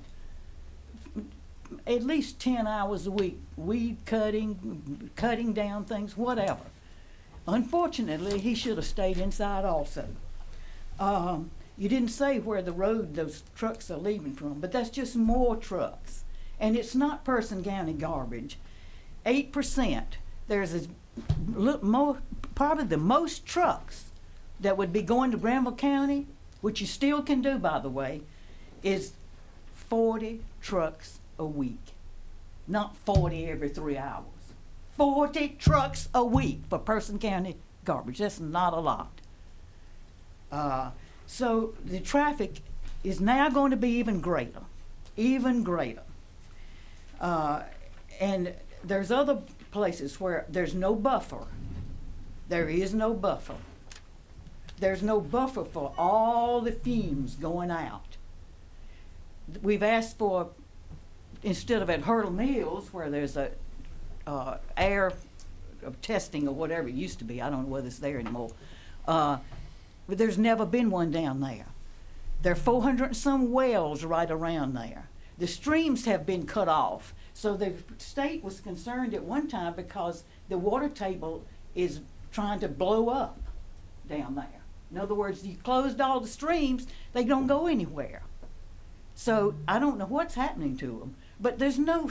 at least 10 hours a week, weed cutting, cutting down things, whatever. Unfortunately, he should have stayed inside also. You didn't say where the road those trucks are leaving from, but that's just more trucks. And it's not Person County garbage. 8%, there's probably the most trucks that would be going to Granville County, which you still can do, by the way, is 40 trucks a week. Not 40 every 3 hours. 40 trucks a week for Person County garbage. That's not a lot. So the traffic is now going to be even greater, even greater. And there's other places where there's no buffer. There is no buffer. There's no buffer for all the fumes going out. We've asked for, instead of at Hurdle Mills, where there's a air testing or whatever it used to be, I don't know whether it's there anymore, but there's never been one down there. There are 400 and some wells right around there. The streams have been cut off. So the state was concerned at one time because the water table is trying to blow up down there. In other words, you closed all the streams, they don't go anywhere. So I don't know what's happening to them, but there's no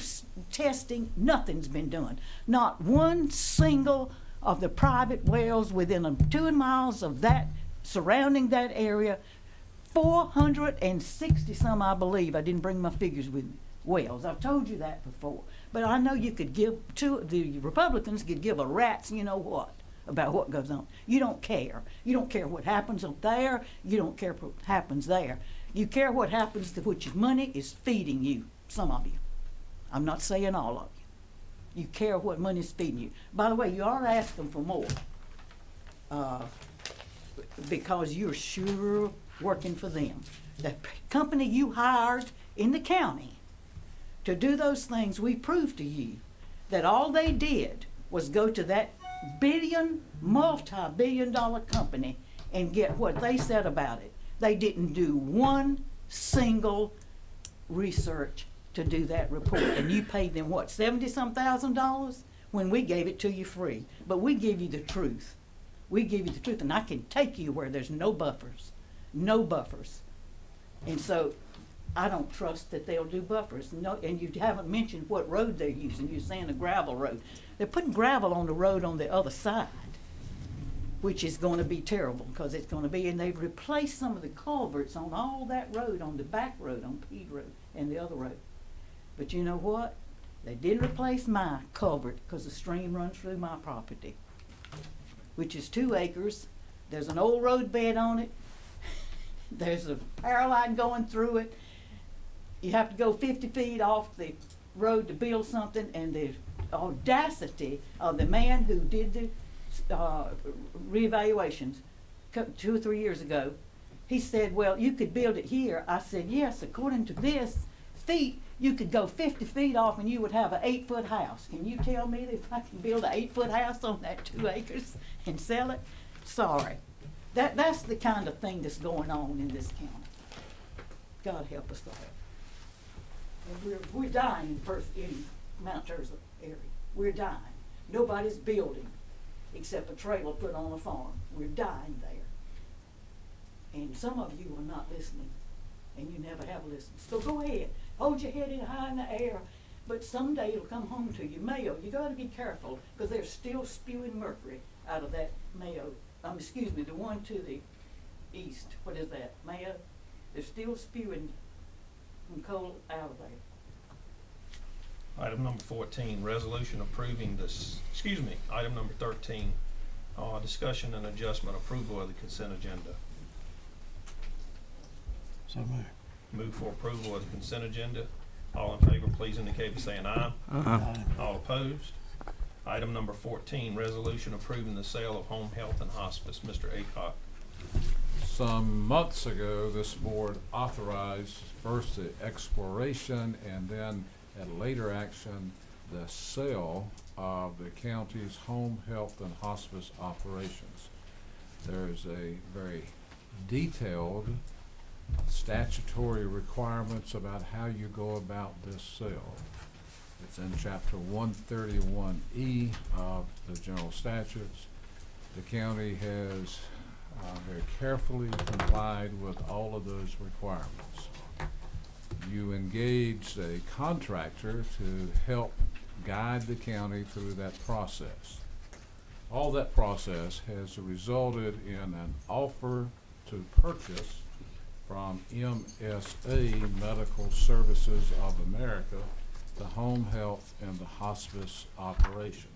testing, nothing's been done. Not one single of the private wells within 2 miles of that, surrounding that area, 460 some, I believe, I didn't bring my figures with me, wells. I've told you that before. But I know you could give, the Republicans could give a rat's you know what about what goes on. You don't care. You don't care what happens up there. You don't care what happens there. You care what happens to which money is feeding you, some of you. I'm not saying all of you. You care what money is feeding you. By the way, you are asking for more because you're sure working for them. The company you hired in the county to do those things, we proved to you that all they did was go to that multi-billion-dollar company and get what they said about it. They didn't do one single research to do that report. And you paid them, what, $70-some thousand when we gave it to you free. But we give you the truth. We give you the truth. And I can take you where there's no buffers. No buffers. And so I don't trust that they'll do buffers. No, and you haven't mentioned what road they're using. You're saying a gravel road. They're putting gravel on the road on the other side, which is going to be terrible because it's going to be, and they've replaced some of the culverts on all that road, on the back road, on Pede Road and the other road. But you know what? They didn't replace my culvert because the stream runs through my property, which is 2 acres. There's an old road bed on it. There's a power line going through it. You have to go 50 feet off the road to build something, and the audacity of the man who did the reevaluations 2 or 3 years ago, he said, well, you could build it here. I said, yes, according to this feet, you could go 50 feet off and you would have an 8-foot house. Can you tell me if I can build an 8-foot house on that 2 acres and sell it? Sorry. That's the kind of thing that's going on in this county. God help us all. We're dying in Mount Terza area. We're dying. Nobody's building except a trailer put on a farm. We're dying there. And some of you are not listening, and you never have listened. So go ahead. Hold your head high in the air, but someday it'll come home to you. Mayo, you got to be careful because they're still spewing mercury out of that Mayo. Excuse me, the one to the east. What is that? Mayo? They're still spewing coal out of there. Item number 14, resolution approving this, item number 13, discussion and adjustment approval of the consent agenda. So moved. Move for approval of the consent agenda. All in favor, please indicate by saying aye. Aye. All opposed? Item number 14, resolution approving the sale of home health and hospice. Mr. Aycock. Some months ago, this board authorized first the exploration and then at later action, the sale of the county's home health and hospice operations. There's a very detailed statutory requirements about how you go about this sale. It's in Chapter 131E of the General Statutes. The county has very carefully complied with all of those requirements. You engaged a contractor to help guide the county through that process. All that process has resulted in an offer to purchase from MSA Medical Services of America the home health and the hospice operation.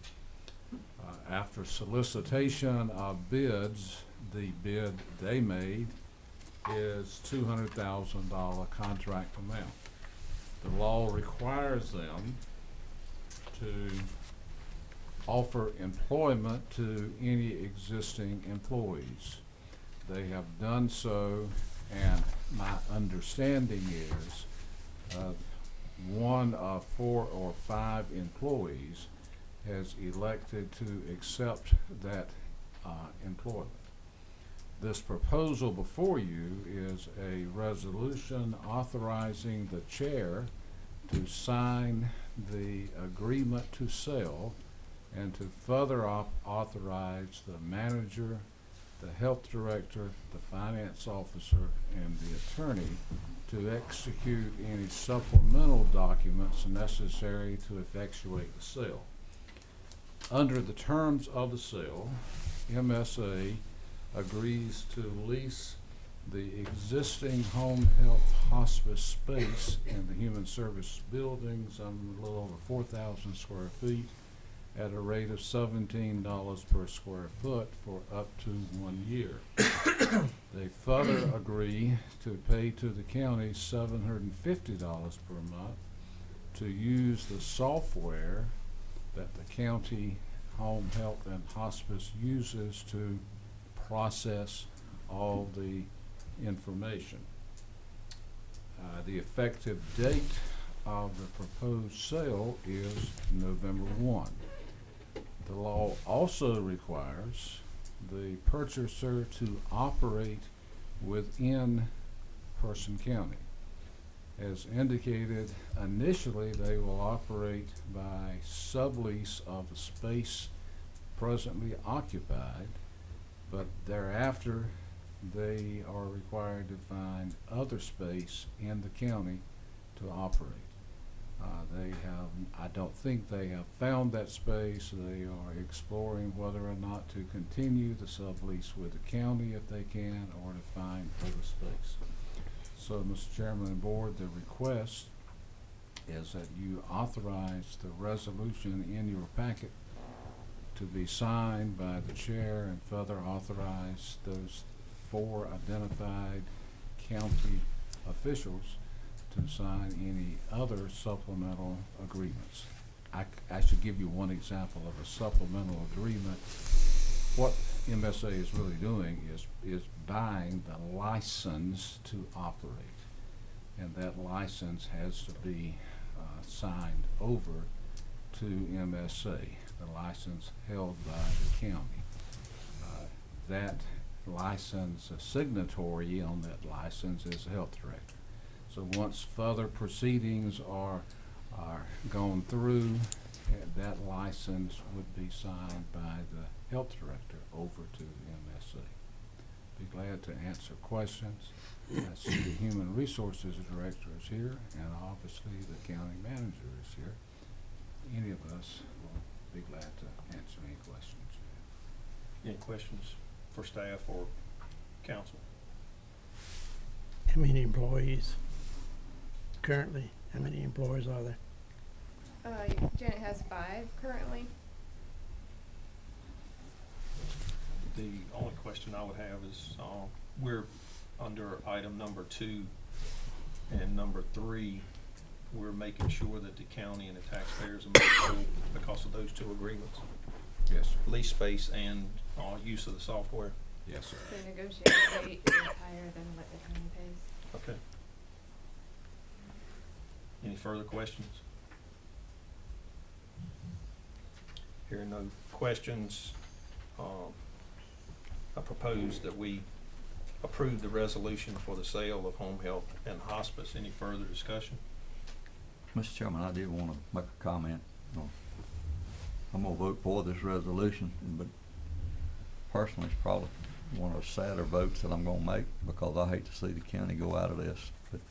After solicitation of bids, the bid they made is $200,000 contract amount. The law requires them to offer employment to any existing employees. They have done so, and my understanding is one of 4 or 5 employees has elected to accept that employment. This proposal before you is a resolution authorizing the chair to sign the agreement to sell and to further authorize the manager, the health director, the finance officer, and the attorney to execute any supplemental documents necessary to effectuate the sale. Under the terms of the sale, MSA agrees to lease the existing home health hospice space in the human service buildings, a little over 4,000 square feet, at a rate of $17 per square foot for up to 1 year. They further agree to pay to the county $750 per month to use the software that the county home health and hospice uses to process all the information. The effective date of the proposed sale is November 1. The law also requires the purchaser to operate within Person County. As indicated, initially they will operate by sublease of the space presently occupied, but thereafter they are required to find other space in the county to operate. I don't think they have found that space. They are exploring whether or not to continue the sublease with the county if they can, or to find other space. So, Mr. Chairman and Board, the request is that you authorize the resolution in your packet to be signed by the chair and further authorize those 4 identified county officials to sign any other supplemental agreements. I should give you one example of a supplemental agreement. What MSA is really doing is buying the license to operate, and that license has to be signed over to MSA, the license held by the county. That license, a signatory on that license is the health director. So once further proceedings are gone through, that license would be signed by the health director over to the MSA. Be glad to answer questions. I see the Human Resources Director is here, and obviously the county manager is here. Any of us will be glad to answer any questions you have. Any questions for staff or council? How many employees currently? How many employees are there? Janet has 5 currently. The only question I would have is, we're under item number 2 and number 3 we're making sure that the county and the taxpayers are made whole because of those two agreements? Yes, sir. Lease space and use of the software? Yes, sir. The negotiated rate is higher than what the county pays. Okay. Any further questions? Hearing no questions, I propose that we approve the resolution for the sale of home health and hospice. Any further discussion? Mr. Chairman, I did want to make a comment. I'm going to vote for this resolution, but personally it's probably one of the sadder votes that I'm going to make because I hate to see the county go out of this. But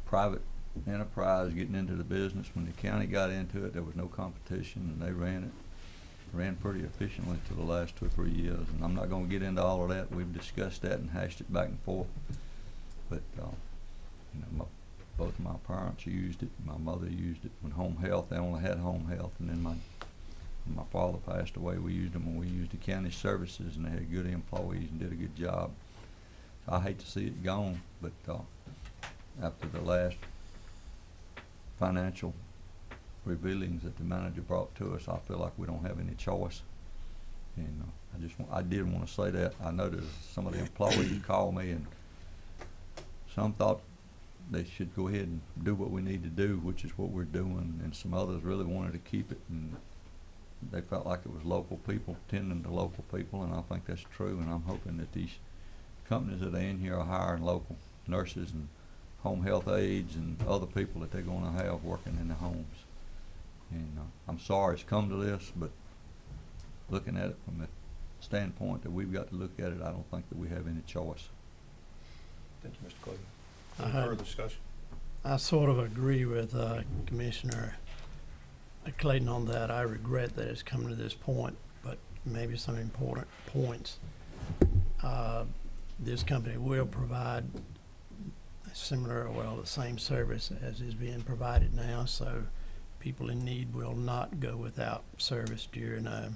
private enterprise getting into the business, when the county got into it, there was no competition, and they ran pretty efficiently for the last 2 or 3 years. And I'm not going to get into all of that. We've discussed that and hashed it back and forth. But both of my parents used it. My mother used it. When home health, they only had home health, and then when my father passed away, we used them when we used the county services, and they had good employees and did a good job. So I hate to see it gone, but after the last financial revealings that the manager brought to us, I feel like we don't have any choice. And I did want to say that. I know there's some of the employees called me, and some thought they should go ahead and do what we need to do, which is what we're doing, and some others really wanted to keep it, and they felt like it was local people tending to local people, and I think that's true. And I'm hoping that these companies that are in here are hiring local nurses and home health aides and other people that they're going to have working in the homes. And I'm sorry it's come to this, but looking at it from the standpoint that we've got to look at it, I don't think that we have any choice. Thank you, Mr. Clayton. Any further discussion? I sort of agree with Commissioner Clayton on that. I regret that it's come to this point, but maybe some important points. This company will provide similar, well, the same service as is being provided now, so people in need will not go without service during a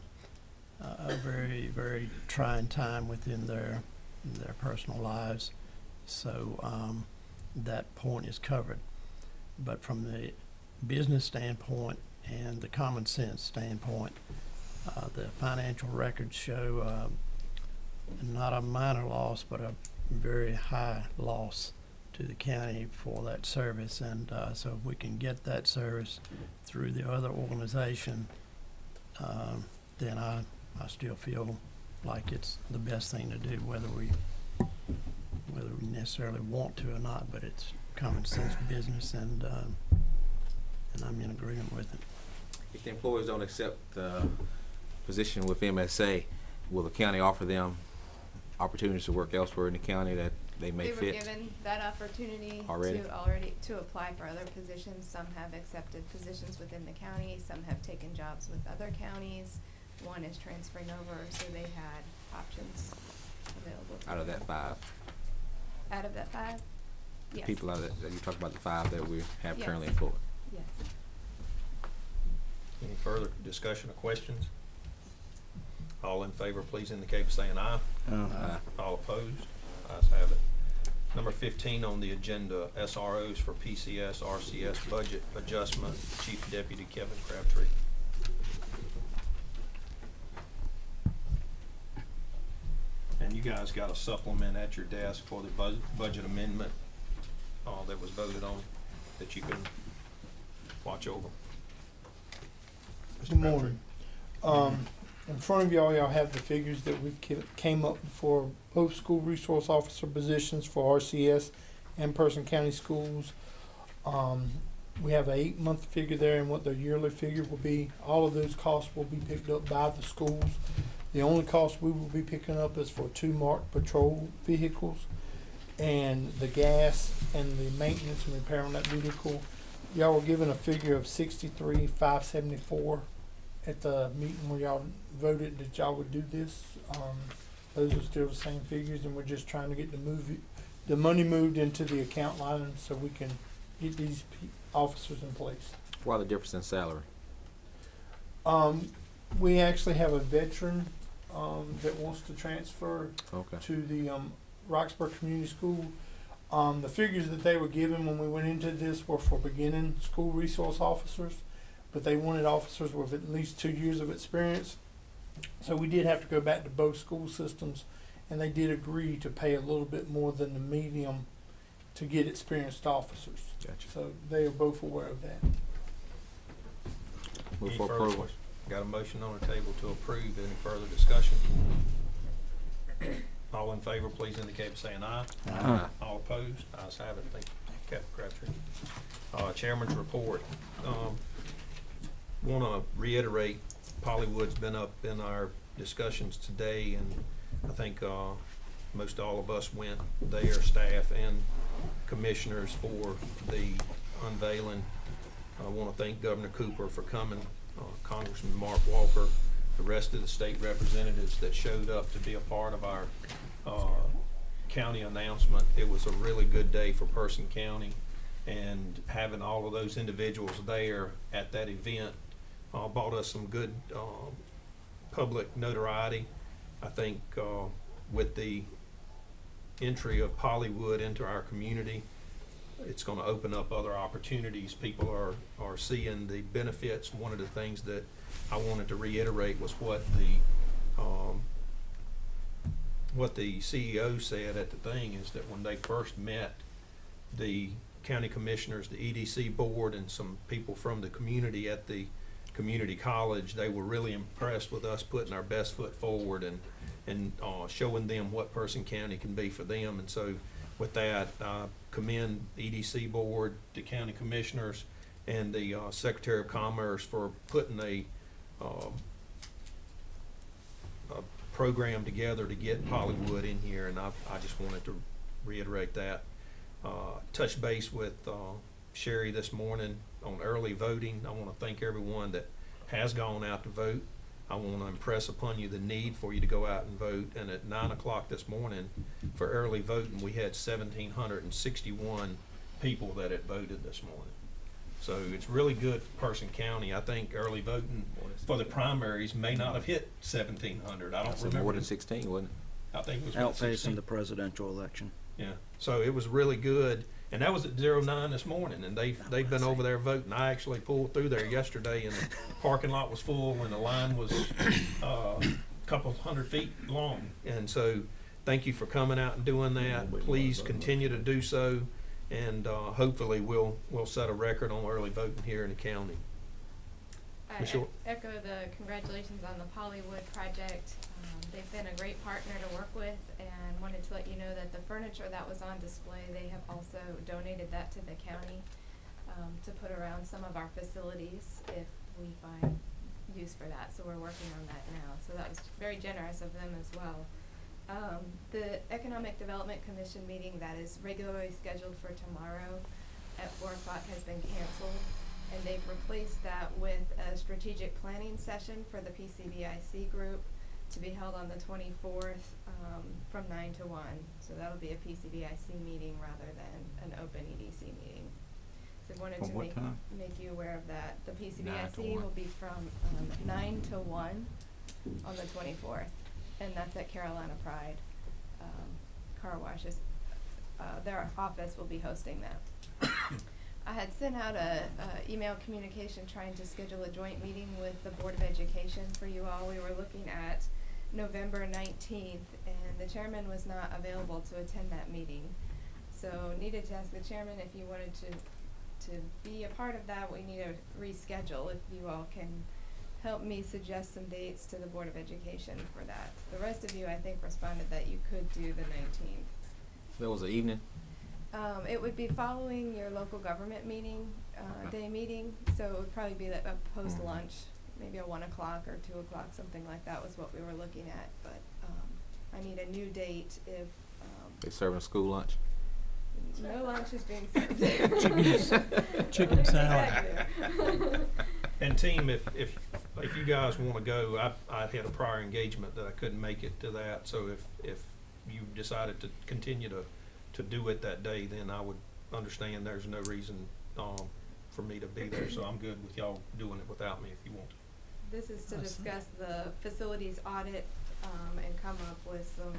very, very trying time within their personal lives. So that point is covered. But from the business standpoint and the common sense standpoint, the financial records show not a minor loss, but a very high loss to the county for that service. And so if we can get that service through the other organization, then I still feel like it's the best thing to do, whether we necessarily want to or not. But it's common sense business, and I'm in agreement with it. If the employees don't accept the position with MSA, will the county offer them opportunities to work elsewhere in the county that they may fit? They were given that opportunity to apply for other positions. Some have accepted positions within the county. Some have taken jobs with other counties. One is transferring over, so they had options available to Out of that 5? Out of that 5? Yes. People out of that, you talk about the 5 that we have Yes. currently employed. Yes. Any further discussion or questions? All in favor, please indicate by saying aye. Aye. All opposed? Ayes have it. Number 15 on the agenda, SROs for PCS, RCS budget adjustment. Chief Deputy Kevin Crabtree. And you guys got a supplement at your desk for the budget amendment that was voted on that you can watch over. Good morning. In front of y'all have the figures that we've came up for both school resource officer positions for RCS and Person County Schools. We have an 8-month figure there and what their yearly figure will be. All of those costs will be picked up by the schools. The only cost we will be picking up is for 2 marked patrol vehicles, and the gas and the maintenance and repair on that vehicle. Y'all were given a figure of $63,574 at the meeting where y'all voted that y'all would do this. Those are still the same figures, and we're just trying to get the money moved into the account line so we can get these officers in place. Why the difference in salary? We actually have a veteran that wants to transfer Okay. to the Roxborough Community School. The figures that they were given when we went into this were for beginning school resource officers, but they wanted officers with at least 2 years of experience. So we did have to go back to both school systems, and they did agree to pay a little bit more than the medium to get experienced officers. Gotcha. So they are both aware of that. Move Any for further approval. questions? Got a motion on the table to approve. Any further discussion? All in favor, please indicate by saying aye. Aye. All opposed? Ayes have it. Thank you, Captain Crabtree. Chairman's report. Want to reiterate, Pollywood's been up in our discussions today, and I think most all of us went there, staff and commissioners, for the unveiling. I want to thank Governor Cooper for coming, Congressman Mark Walker, the rest of the state representatives that showed up to be a part of our county announcement. It was a really good day for Person County, and having all of those individuals there at that event brought us some good public notoriety. I think with the entry of Pollywood into our community, it's going to open up other opportunities. People are seeing the benefits. One of the things that I wanted to reiterate was what the CEO said at the thing, is that when they first met the county commissioners, the EDC board, and some people from the community at the community college, they were really impressed with us putting our best foot forward and showing them what Person County can be for them. And so with that, I commend EDC board, the county commissioners, and the Secretary of Commerce for putting a program together to get Pollywood in here, and I just wanted to reiterate that. Touch base with Sherry this morning on early voting. I want to thank everyone that has gone out to vote. I want to impress upon you the need for you to go out and vote. And at 9 o'clock this morning for early voting, we had 1,761 people that had voted this morning. So it's really good for Person County. I think early voting for the primaries may not have hit 1,700. I don't remember. More than 16, wasn't it? I think it was Outpacing the presidential election. Yeah, so it was really good, and that was at 09 this morning, and they've been over there voting. I actually pulled through there yesterday, and the parking lot was full, and the line was a couple hundred feet long. And so, thank you for coming out and doing that. Please continue to do so, and hopefully we'll set a record on early voting here in the county. I echo the congratulations on the Pollywood project. They've been a great partner to work with, and wanted to let you know that the furniture that was on display, they have also donated that to the county to put around some of our facilities if we find use for that. So we're working on that now. So that was very generous of them as well. The Economic Development Commission meeting that is regularly scheduled for tomorrow at 4 o'clock has been canceled, and they've replaced that with a strategic planning session for the PCBIC group to be held on the 24th from 9 to 1. So that'll be a PCBIC meeting rather than an open EDC meeting. So I wanted to make you aware of that. The PCBIC will be from 9 to 1 on the 24th, and that's at Carolina Pride. Car washes. Their office will be hosting that. I had sent out a email communication trying to schedule a joint meeting with the Board of Education for you all. We were looking at November 19th, and the chairman was not available to attend that meeting. So needed to ask the chairman if you wanted to be a part of that. We need to reschedule if you all can help me suggest some dates to the Board of Education for that. The rest of you, I think, responded that you could do the 19th. That was the evening? It would be following your local government meeting, day meeting, so it would probably be a post-lunch, maybe a 1 o'clock or 2 o'clock, something like that was what we were looking at. But I need a new date if they serving school lunch. No lunch is being served. Chicken salad. And team, if you guys want to go, I had a prior engagement that I couldn't make it to that. So if you decided to continue to do it that day, then I would understand there's no reason for me to be there. So I'm good with y'all doing it without me if you want to. This is to discuss the facilities audit and come up with some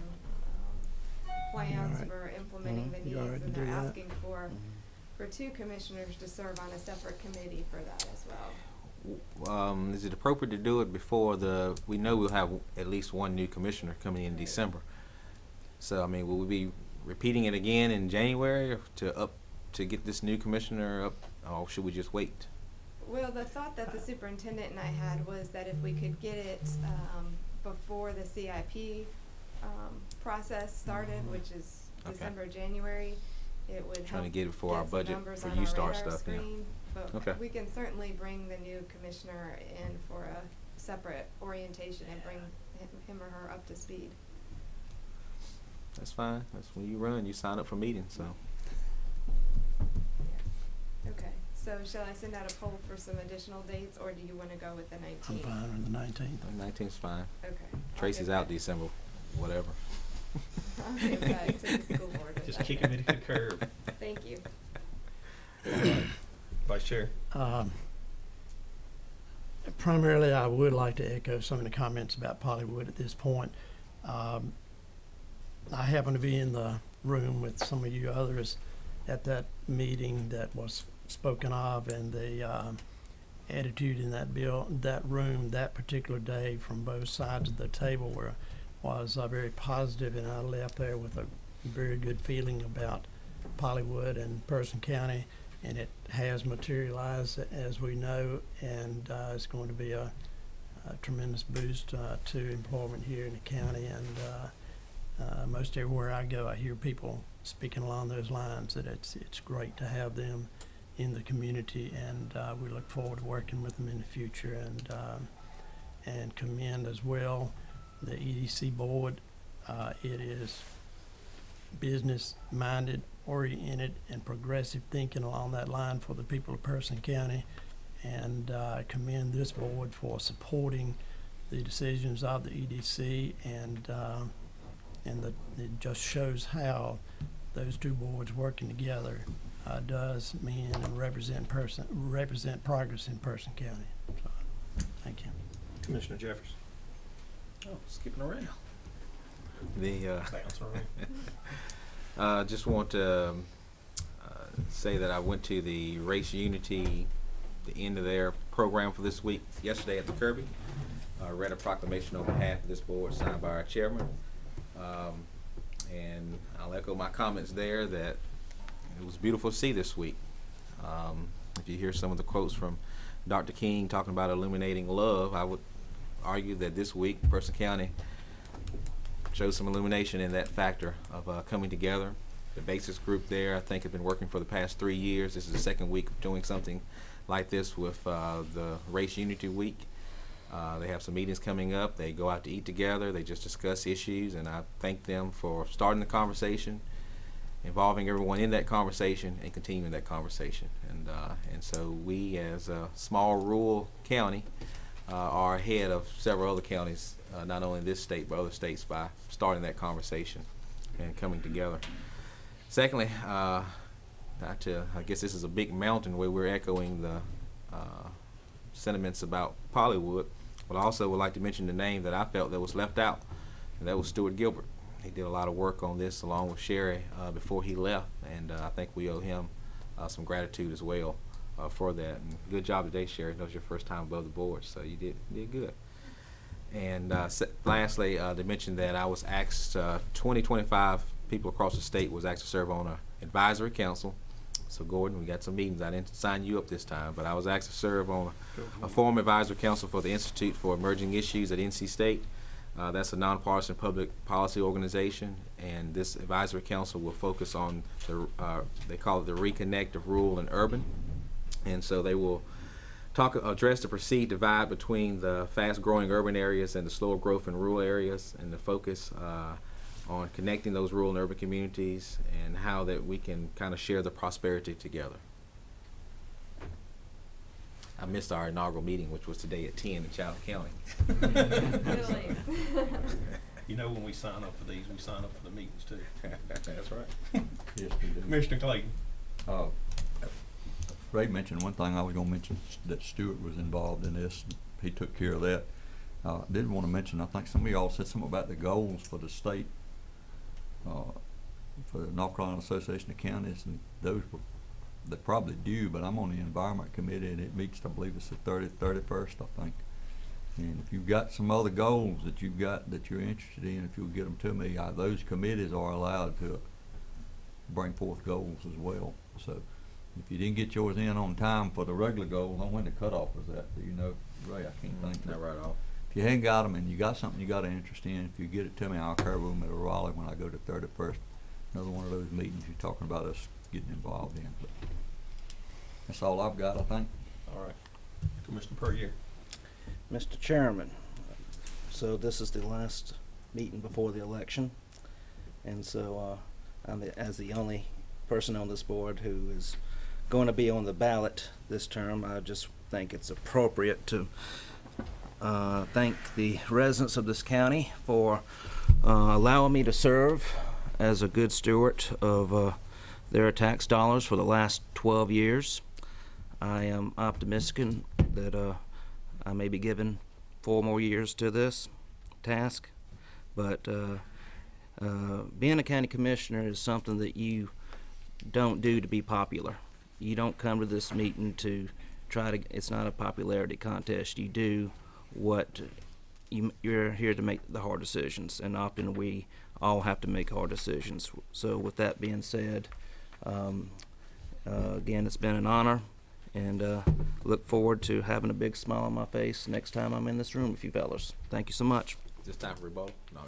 plans Alright. for implementing the You alright needs, to and do they're that? asking for 2 commissioners to serve on a separate committee for that as well. Is it appropriate to do it before we know we'll have at least one new commissioner coming in December. So, I mean, will we be repeating it again in January to get this new commissioner up, or should we just wait? Well, the thought that the superintendent and I had was that if we could get it before the CIP process started, which is Okay. December, January, it would help Trying to get it before our get some budget, numbers for on you our start radar stuff, yeah. screen. But Okay. we can certainly bring the new commissioner in for a separate orientation and bring him or her up to speed. That's fine. That's when you run. You sign up for meetings, so. Okay, so shall I send out a poll for some additional dates, or do you want to go with the 19th? I'm fine with the 19th. The 19th's fine. Okay. Tracy's out December, whatever. I'll get back to the school board with Just that. kick him into the curb. Thank you. Vice Chair. Primarily, I would like to echo some of the comments about Pollywood at this point. I happen to be in the room with some of you others at that meeting that was spoken of, and the attitude in that room that particular day from both sides of the table was very positive, and I left there with a very good feeling about Pollywood and Person County, and it has materialized as we know, and it's going to be a tremendous boost to employment here in the county, and most everywhere I go I hear people speaking along those lines, that it's great to have them in the community, and we look forward to working with them in the future, and commend as well the EDC board. It is business-minded, oriented, and progressive thinking along that line for the people of Person County, and commend this board for supporting the decisions of the EDC, and it just shows how those two boards working together does mean and represent progress in Person County. So, thank you. Commissioner Jeffers. Oh, skipping around. Just want to say that I went to the Race Unity, the end of their program for this week, yesterday at the Kirby. Read a proclamation on behalf of this board signed by our chairman. And I'll echo my comments there that it was beautiful to see this week. If you hear some of the quotes from Dr. King talking about illuminating love, I would argue that this week Person County showed some illumination in that factor of coming together. The basis group there, I think, have been working for the past 3 years. This is the second week of doing something like this with the Race Unity Week. They have some meetings coming up. They go out to eat together. They just discuss issues, and I thank them for starting the conversation, involving everyone in that conversation, and continuing that conversation. And so we, as a small rural county, are ahead of several other counties, not only in this state but other states, by starting that conversation and coming together. Secondly, I guess this is a big mountain where we're echoing the sentiments about Pollywood, but I also would like to mention the name that I felt that was left out, and that was Stuart Gilbert. He did a lot of work on this along with Sherry before he left, and I think we owe him some gratitude as well for that. And good job today, Sherry. That was your first time above the board, so you did good. And lastly, to mention that I was asked, 25 people across the state was asked to serve on an advisory council. So Gordon, we got some meetings. I didn't sign you up this time, but I was asked to serve on a former advisory council for the Institute for Emerging Issues at NC State. That's a nonpartisan public policy organization, and this advisory council will focus on they call it the reconnect of rural and urban. And so they will address the perceived divide between the fast-growing urban areas and the slower growth in rural areas, and the focus on connecting those rural and urban communities, and how that we can kind of share the prosperity together. I missed our inaugural meeting, which was today at 10 in Chatham County. You know, when we sign up for these, we sign up for the meetings too. That's right. Yes, we do. Commissioner Clayton. Ray mentioned one thing. I was going to mention that Stuart was involved in this. He took care of that. Did want to mention, I think some of y'all said something about the goals for the state for the North Carolina Association of Counties, and those were, they probably do, but I'm on the Environment Committee, and it meets, I believe it's the 31st, I think. And if you've got some other goals that you've got that you're interested in, if you'll get them to me, those committees are allowed to bring forth goals as well. So if you didn't get yours in on time for the regular goals, when the cutoff was at, do you know, Ray? I can't think. Not right off. If you hadn't got them and you got something you got an interest in, if you get it to me, I'll cover them at Raleigh when I go to 31st. Another one of those meetings you're talking about us getting involved in. But that's all I've got, I think. All right. Commissioner Puryear. Mr. Chairman, so this is the last meeting before the election, and so I'm as the only person on this board who is going to be on the ballot this term. I just think it's appropriate to thank the residents of this county for allowing me to serve as a good steward of their tax dollars for the last 12 years. I am optimistic that I may be given 4 more years to this task, but being a county commissioner is something that you don't do to be popular. You don't come to this meeting to try to, it's not a popularity contest. You do what you're here to make the hard decisions, and often we all have to make hard decisions. So with that being said, again, it's been an honor, and look forward to having a big smile on my face next time I'm in this room with you fellas. Thank you so much. Is this time for rebuttal? No.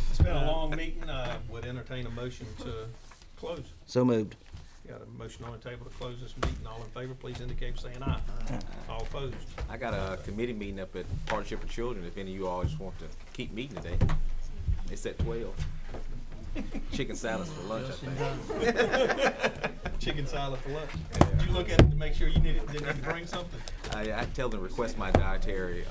It's been a long meeting. I would entertain a motion to close. So moved. Got a motion on the table to close this meeting. All in favor, please indicate by saying aye. All opposed. I got a committee meeting up at Partnership for Children. If any of you all just want to keep meeting today, it's at 12. Chicken salads for lunch, I think. Chicken salad for lunch. Did you look at it to make sure you didn't need to bring something? I tell them to request my dietary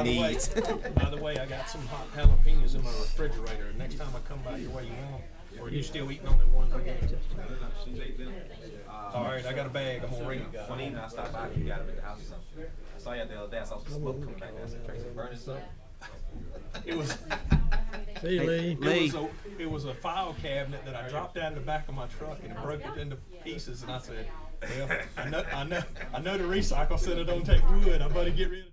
needs. By the way, I got some hot jalapenos in my refrigerator. Next time I come by your way, you want them? Or are you still eating on the ones I gave you? All right, I got a bag. I'm gonna ring you guys. One evening I stopped by, you got them at the house or something. I saw you the other day. I saw some smoke coming back. I said, Tracy, burning something. It was. Hey, Lee. It was a file cabinet that I dropped out of the back of my truck and it broke it into pieces. And I said, "Well, I know the recycle center don't take wood. I better get rid of it."